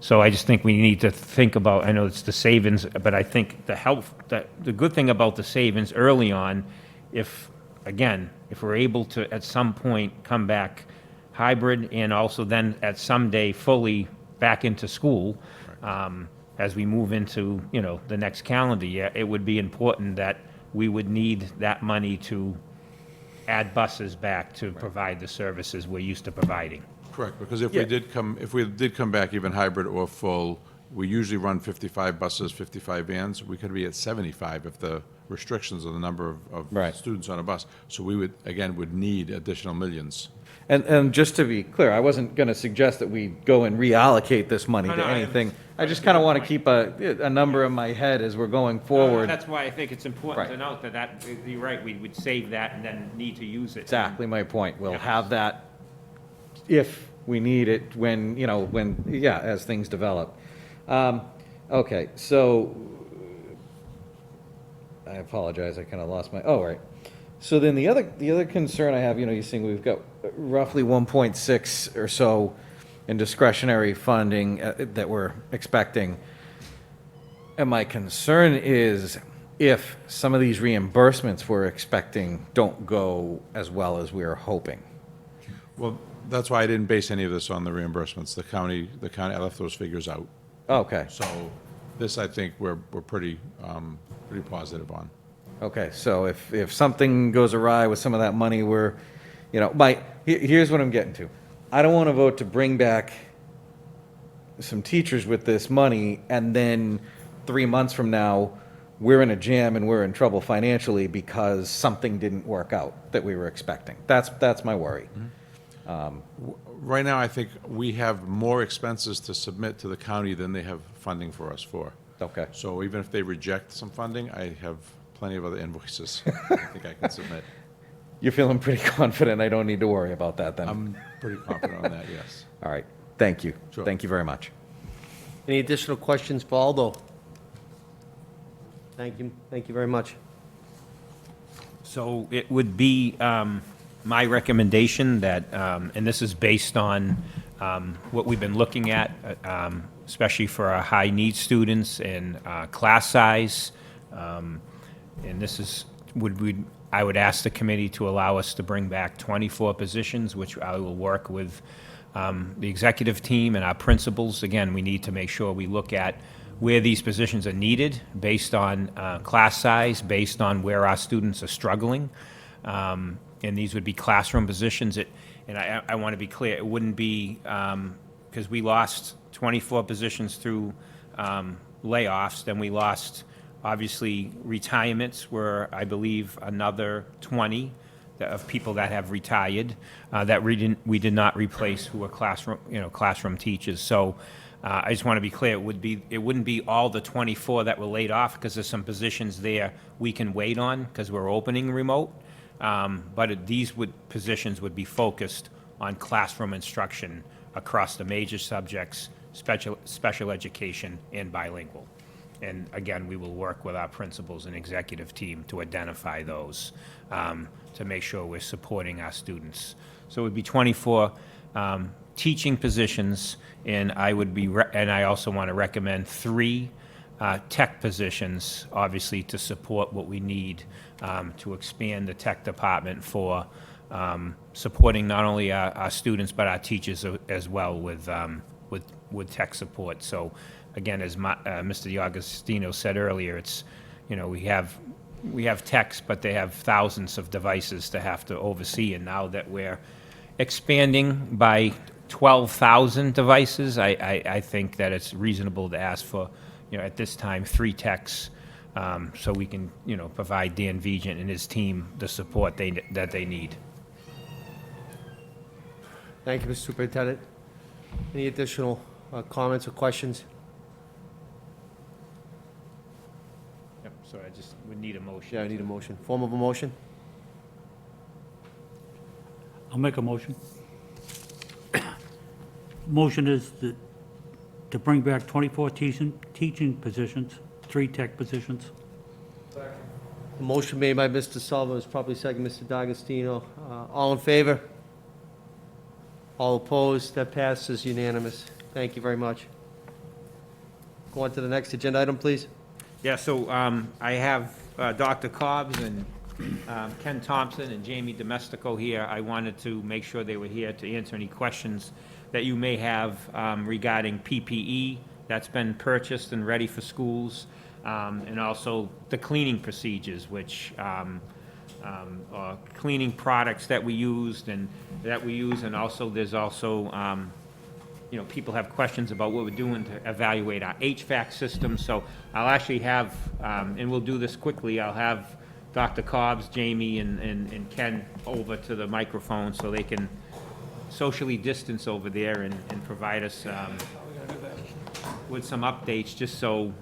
So I just think we need to think about, I know it's the savings, but I think the good thing about the savings early on, if we're able to at some point come back hybrid and also then at some day fully back into school, as we move into, the next calendar year, it would be important that we would need that money to add buses back to provide the services we're used to providing. Correct, because if we did come back even hybrid or full, we usually run 55 buses, 55 vans. We could be at 75 if the restrictions on the number of students on a bus. So we would need additional millions. And just to be clear, I wasn't going to suggest that we go and reallocate this money to anything. I just kind of want to keep a number in my head as we're going forward. That's why I think it's important to note that you're right, we would save that and then need to use it. Exactly my point. We'll have that if we need it when, as things develop. Okay, so I apologize, I kind of lost my, right. So then the other concern I have, you're seeing we've got roughly 1.6 or so in discretionary funding that we're expecting. And my concern is if some of these reimbursements we're expecting don't go as well as we are hoping. Well, that's why I didn't base any of this on the reimbursements. The county, I left those figures out. Okay. So this, I think, we're pretty positive on. Okay, so if something goes awry with some of that money we're You know, here's what I'm getting to. I don't want to vote to bring back some teachers with this money, and then 3 months from now, we're in a jam and we're in trouble financially because something didn't work out that we were expecting. That's my worry. Right now, I think we have more expenses to submit to the county than they have funding for us for. Okay. So even if they reject some funding, I have plenty of other invoices I think I can submit. You're feeling pretty confident I don't need to worry about that then? I'm pretty confident on that, yes. All right. Thank you. Sure. Thank you very much. Any additional questions for Aldo? Thank you very much. So it would be my recommendation that, and this is based on what we've been looking at, especially for our high-need students and class size. And this is, I would ask the committee to allow us to bring back 24 positions, which I will work with the executive team and our principals. Again, we need to make sure we look at where these positions are needed based on class size, based on where our students are struggling. And these would be classroom positions. And I want to be clear, it wouldn't be, because we lost 24 positions through layoffs, then we lost, obviously, retirements were, I believe, another 20 of people that have retired that we did not replace who were classroom teachers. So I just want to be clear, it wouldn't be all the 24 that were laid off, because there's some positions there we can wait on because we're opening remote. But these positions would be focused on classroom instruction across the major subjects, special education, and bilingual. And again, we will work with our principals and executive team to identify those to make sure we're supporting our students. So it would be 24 teaching positions, and I also want to recommend 3 tech positions, obviously, to support what we need to expand the tech department for supporting not only our students but our teachers as well with tech support. So again, as Mr. D'Agostino said earlier, it's, we have techs, but they have thousands of devices to have to oversee, and now that we're expanding by 12,000 devices, I think that it's reasonable to ask for, at this time, 3 techs, so we can, provide Dan Vigent and his team the support that they need. Thank you, Mr. Superintendent. Any additional comments or questions? Yep, so I just would need a motion. Yeah, I need a motion. Form of a motion? I'll make a motion. Motion is to bring back 24 teaching positions, 3 tech positions. A motion made by Mr. Sullivan, is probably second, Mr. D'Agostino. All in favor? All opposed? That passes unanimous. Thank you very much. Go on to the next agenda item, please. Yeah, so I have Dr. Cobbs and Ken Thompson and Jamie Domestico here. I wanted to make sure they were here to answer any questions that you may have regarding PPE that's been purchased and ready for schools, and also the cleaning procedures, which cleaning products that we used and also there's also people have questions about what we're doing to evaluate our HVAC system. So I'll actually have, and we'll do this quickly, I'll have Dr. Cobbs, Jamie, and Ken over to the microphone so they can socially distance over there and provide us with some updates, just so.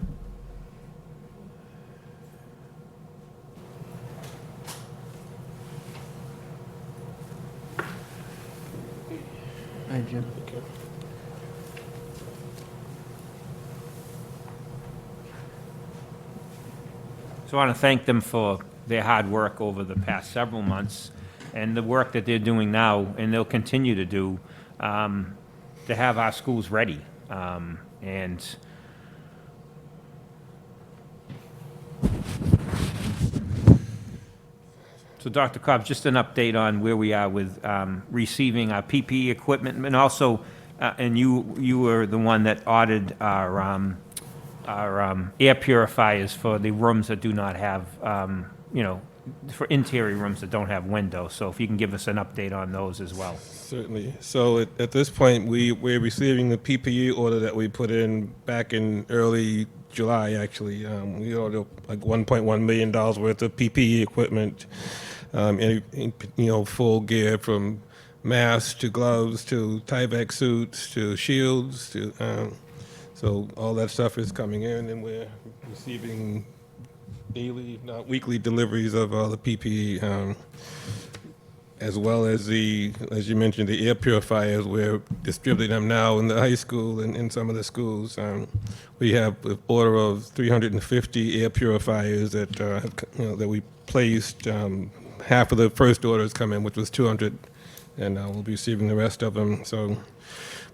Hi, Jim. So I want to thank them for their hard work over the past several months and the work that they're doing now, and they'll continue to do, to have our schools ready. And so, Dr. Cobb, just an update on where we are with receiving our PPE equipment, and also, and you were the one that audited our air purifiers for the rooms that do not have, for interior rooms that don't have windows. So if you can give us an update on those as well. Certainly. So at this point, we're receiving the PPE order that we put in back in early July, actually. We ordered like $1.1 million worth of PPE equipment, full gear from masks to gloves to Tyvek suits to shields. So all that stuff is coming in, and we're receiving daily, not weekly deliveries of all the PPE. As well as as you mentioned, the air purifiers. We're distributing them now in the high school and in some of the schools. We have an order of 350 air purifiers that that we placed. Half of the first orders come in, which was 200, and we'll be receiving the rest of them. So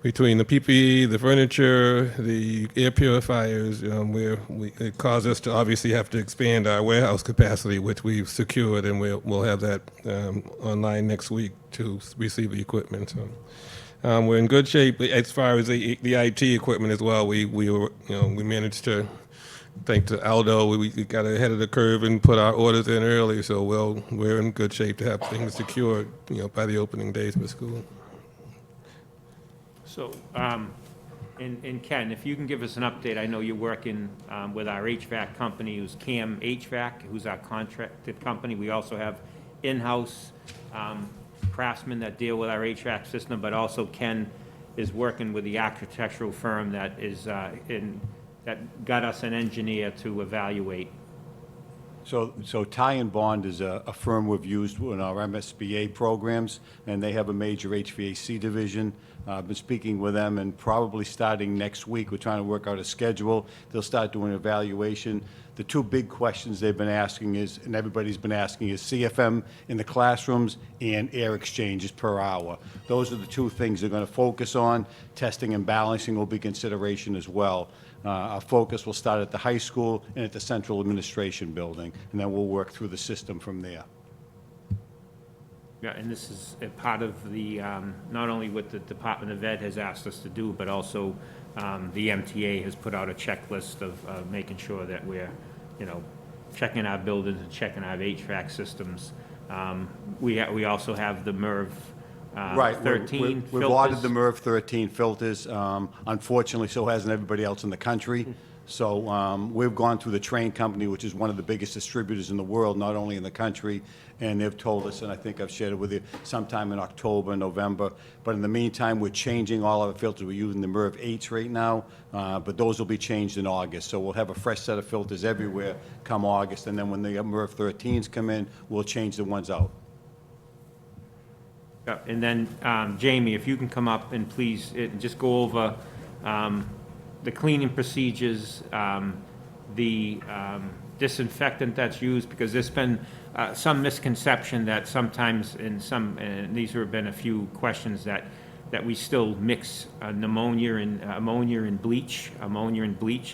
between the PPE, the furniture, the air purifiers, it caused us to obviously have to expand our warehouse capacity, which we've secured, and we'll have that online next week to receive the equipment. So we're in good shape as far as the IT equipment as well. We managed to, thanks to Aldo, we got ahead of the curve and put our orders in early. So we're in good shape to have things secured, by the opening days of the school. So, and Ken, if you can give us an update, I know you're working with our HVAC company, who's CAM HVAC, who's our contracted company. We also have in-house craftsmen that deal with our HVAC system, but also Ken is working with the architectural firm that is that got us an engineer to evaluate. So Ty and Bond is a firm we've used in our MSBA programs, and they have a major HVAC division. I've been speaking with them, and probably starting next week, we're trying to work out a schedule. They'll start doing evaluation. The two big questions they've been asking is, and everybody's been asking, is CFM in the classrooms and air exchanges per hour. Those are the two things they're going to focus on. Testing and balancing will be consideration as well. Our focus will start at the high school and at the central administration building, and then we'll work through the system from there. Yeah, and this is a part of the, not only what the Department of Ed has asked us to do, but also the MTA has put out a checklist of making sure that we're, checking our buildings and checking our HVAC systems. We also have the MERV Right. 13 We've ordered the MERV 13 filters. Unfortunately, so hasn't everybody else in the country. So we've gone through the Train Company, which is one of the biggest distributors in the world, not only in the country, and they've told us, and I think I've shared it with you, sometime in October, November. But in the meantime, we're changing all our filters. We're using the MERV 8s right now, but those will be changed in August. So we'll have a fresh set of filters everywhere come August, and then when the MERV 13s come in, we'll change the ones out. And then, Jamie, if you can come up and please just go over the cleaning procedures, the disinfectant that's used, because there's been some misconception that sometimes and these have been a few questions that we still mix ammonia and bleach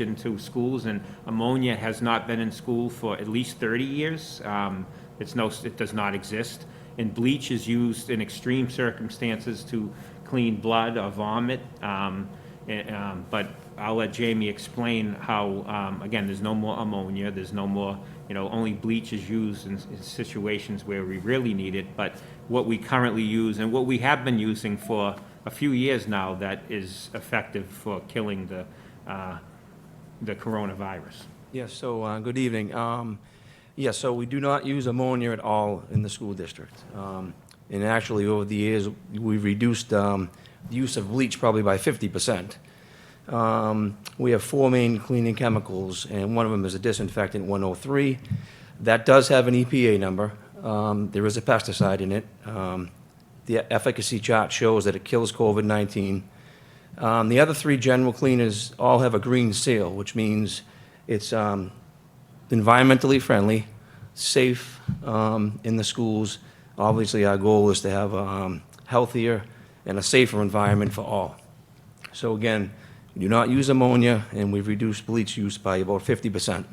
into schools, and ammonia has not been in school for at least 30 years. It does not exist. And bleach is used in extreme circumstances to clean blood or vomit. But I'll let Jamie explain how, again, there's no more ammonia, there's no more, only bleach is used in situations where we really need it. But what we currently use and what we have been using for a few years now that is effective for killing the coronavirus. Yes, so good evening. Yes, so we do not use ammonia at all in the school district. And actually, over the years, we've reduced the use of bleach probably by 50%. We have 4 main cleaning chemicals, and one of them is a disinfectant 103. That does have an EPA number. There is a pesticide in it. The efficacy chart shows that it kills COVID-19. The other 3 general cleaners all have a green seal, which means it's environmentally friendly, safe in the schools. Obviously, our goal is to have a healthier and a safer environment for all. So again, we do not use ammonia, and we've reduced bleach use by about 50%.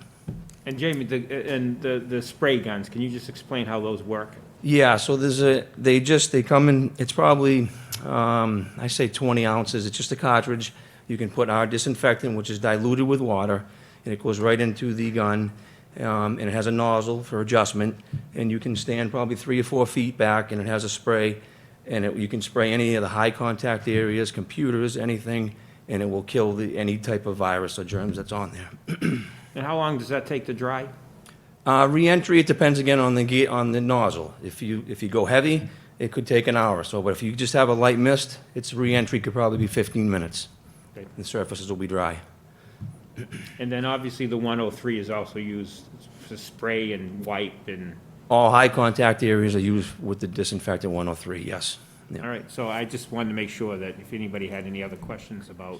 And Jamie, the spray guns, can you just explain how those work? Yeah, so they come in, it's probably, I say 20 ounces. It's just a cartridge. You can put our disinfectant, which is diluted with water, and it goes right into the gun. and it has a nozzle for adjustment, and you can stand probably 3 or 4 feet back, and it has a spray, and you can spray any of the high contact areas, computers, anything, and it will kill any type of virus or germs that's on there. And how long does that take to dry? Re-entry, it depends again on the nozzle. If you go heavy, it could take an hour or so, but if you just have a light mist, its re-entry could probably be 15 minutes. Okay. The surfaces will be dry. And then obviously the 103 is also used to spray and wipe and, All high contact areas are used with the disinfectant 103, yes. Yeah. all right, so I just wanted to make sure that if anybody had any other questions about,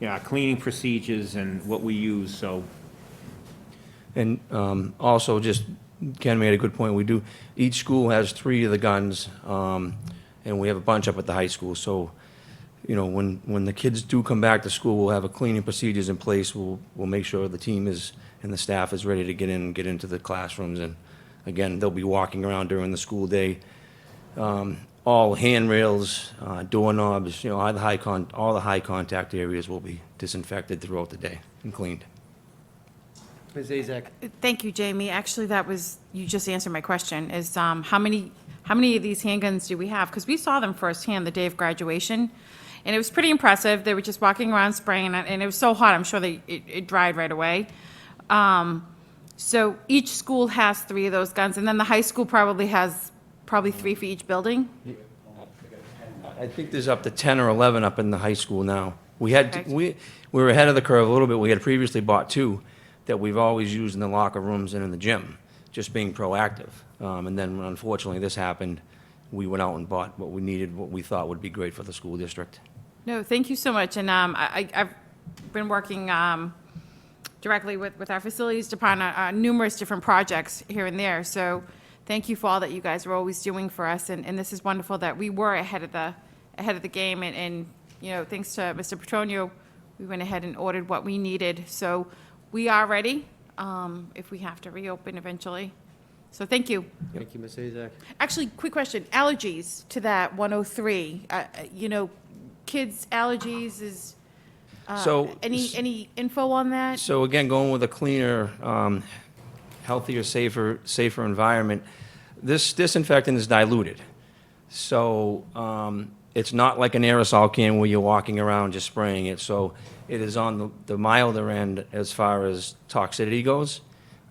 our cleaning procedures and what we use, so. And also, just, Ken made a good point, each school has 3 of the guns, and we have a bunch up at the high school, so, when the kids do come back to school, we'll have a cleaning procedures in place, we'll make sure the team and the staff is ready to get into the classrooms, and again, they'll be walking around during the school day. All handrails, doorknobs, all the high contact areas will be disinfected throughout the day and cleaned. Ms. Azak? Thank you, Jamie. Actually, you just answered my question, is how many of these handguns do we have? Because we saw them firsthand the day of graduation, and it was pretty impressive. They were just walking around spraying, and it was so hot, I'm sure it dried right away. So each school has 3 of those guns, and then the high school probably has 3 for each building? I think there's up to 10 or 11 up in the high school now. We Okay. were ahead of the curve a little bit. We had previously bought 2 that we've always used in the locker rooms and in the gym, just being proactive. And then when unfortunately this happened, we went out and bought what we needed, what we thought would be great for the school district. No, thank you so much, and I've been working directly with our facilities department on numerous different projects here and there, so thank you for all that you guys are always doing for us, and this is wonderful that we were ahead of the game, and thanks to Mr. Petronio, we went ahead and ordered what we needed, so we are ready if we have to reopen eventually. So thank you. Thank you, Ms. Azak. Actually, quick question, allergies to that 103, kids' allergies is, any info on that? So again, going with a cleaner, healthier, safer environment, this disinfectant is diluted. So it's not like an aerosol can where you're walking around just spraying it. So it is on the milder end as far as toxicity goes.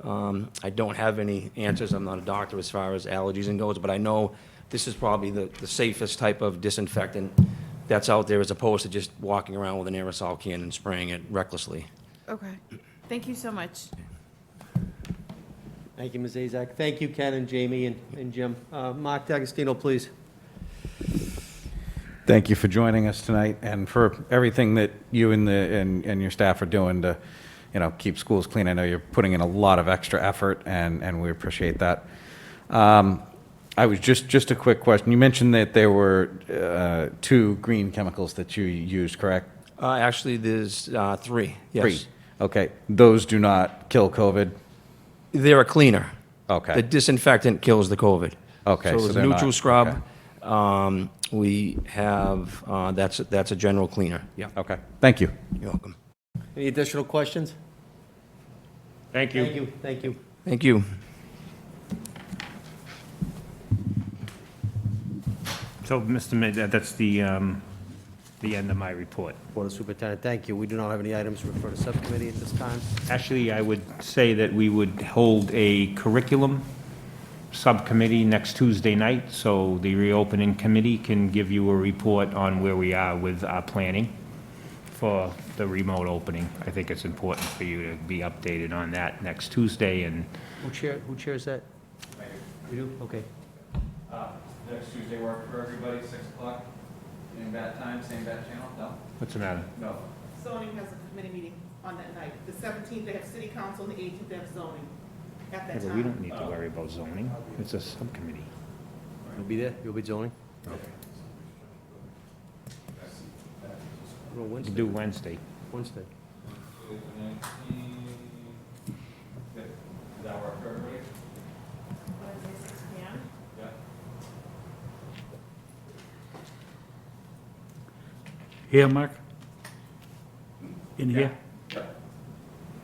I don't have any answers. I'm not a doctor as far as allergies and goes, but I know this is probably the safest type of disinfectant that's out there as opposed to just walking around with an aerosol can and spraying it recklessly. Okay, thank you so much. Thank you, Ms. Azak. Thank you, Ken and Jamie and Jim. Mark D'Agostino, please. Thank you for joining us tonight and for everything that you and your staff are doing to, keep schools clean. I know you're putting in a lot of extra effort, and we appreciate that. I was just a quick question. You mentioned that there were 2 green chemicals that you used, correct? Actually, there's 3, yes. 3. Okay. Those do not kill COVID? They're a cleaner. Okay. The disinfectant kills the COVID. Okay, So so it's they're neutral not- scrub. okay. We have, that's a general cleaner, yeah. Okay. Thank you. You're welcome. Any additional questions? Thank you. Thank you, thank you. Thank you. So, Mr. Mayor, that's the end of my report. Board of Superintendent, thank you. We do not have any items to refer to subcommittee at this time. Actually, I would say that we would hold a curriculum subcommittee next Tuesday night, so the reopening committee can give you a report on where we are with our planning for the remote opening. I think it's important for you to be updated on that next Tuesday, and Who chairs that? You do? Okay. Next Tuesday work for everybody, 6 o'clock? Same bat time, same bat channel? No? what's the matter? No. Zoning has a committee meeting on that night. The 17th, they have city council, and the 18th, they have zoning at Yeah, that but we time. don't need to worry about zoning. It's a subcommittee. You'll be there? You'll be zoning? Okay. Well, We Wednesday. can do Wednesday. Wednesday. Does that work for everybody? Yeah. Here, Mark? In here? Yeah.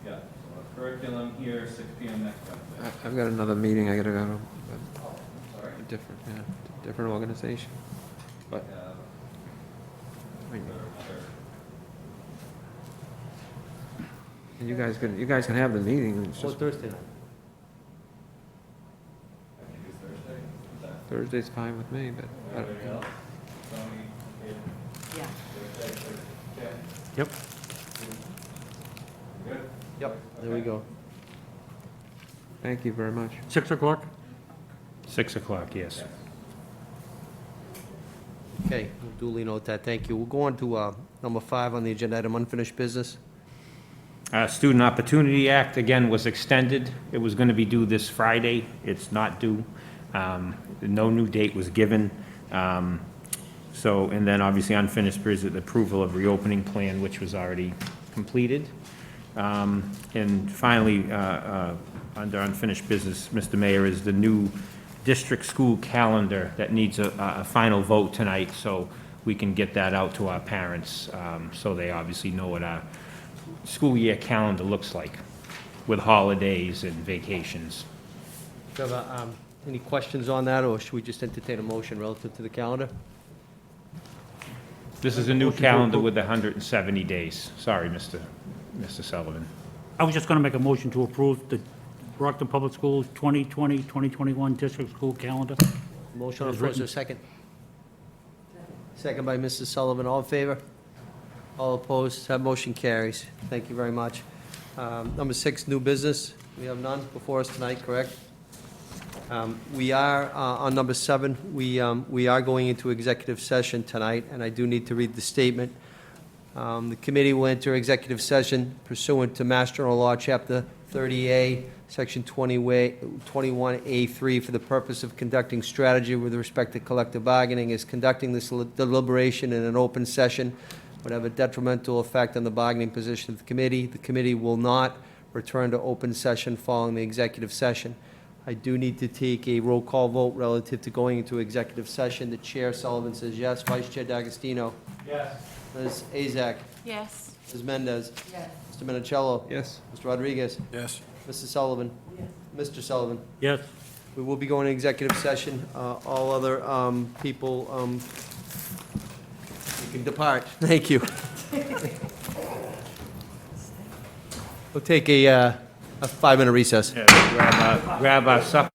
Yeah. So curriculum curriculum here, 6 PM next Wednesday. I've got another meeting I gotta go to. Sorry. A different organization. But, I mean, and you guys can have the meeting, it's Or just, Thursday night? Thursday's fine with me, but, Yep. Yep, there we go. thank you very much. 6 o'clock? 6 o'clock, yes. Okay, we'll duly note that, thank you. We'll go on to number 5 on the agenda item, unfinished business. Student Opportunity Act, again, was extended. It was going to be due this Friday. It's not due. No new date was given. So, and then obviously unfinished business, approval of reopening plan, which was already completed. And finally, under unfinished business, Mr. Mayor, is the new district school calendar that needs a final vote tonight, so we can get that out to our parents, so they obviously know what our school year calendar looks like, with holidays and vacations. Do you have any questions on that, or should we just entertain a motion relative to the calendar? This is a new calendar with 170 days. Sorry, Mr. Sullivan. I was just going to make a motion to approve the Brockton Public Schools 2020, 2021 district school calendar. Motion on the As floor, is there a written. second? Second by Mrs. Sullivan, all in favor? All opposed, that motion carries. Thank you very much. Number 6, new business, we have none before us tonight, correct? We are, on number 7, we are going into executive session tonight, and I do need to read the statement. The committee will enter executive session pursuant to Mass General Law, Chapter 30A, Section 21A3, for the purpose of conducting strategy with respect to collective bargaining, is conducting this deliberation in an open session would have a detrimental effect on the bargaining position of the committee. The committee will not return to open session following the executive session. I do need to take a roll call vote relative to going into executive session. The Chair Sullivan says yes. Vice Chair D'Agostino? Yes. Ms. Azak? Yes. Ms. Mendez? Yes. Mr. Minicello? Yes. Mr. Rodriguez? Yes. Mrs. Sullivan? Mr. Sullivan? Yes. We will be going to executive session. All other people, you can depart. Thank you. We'll take a 5-minute recess. Grab our supper.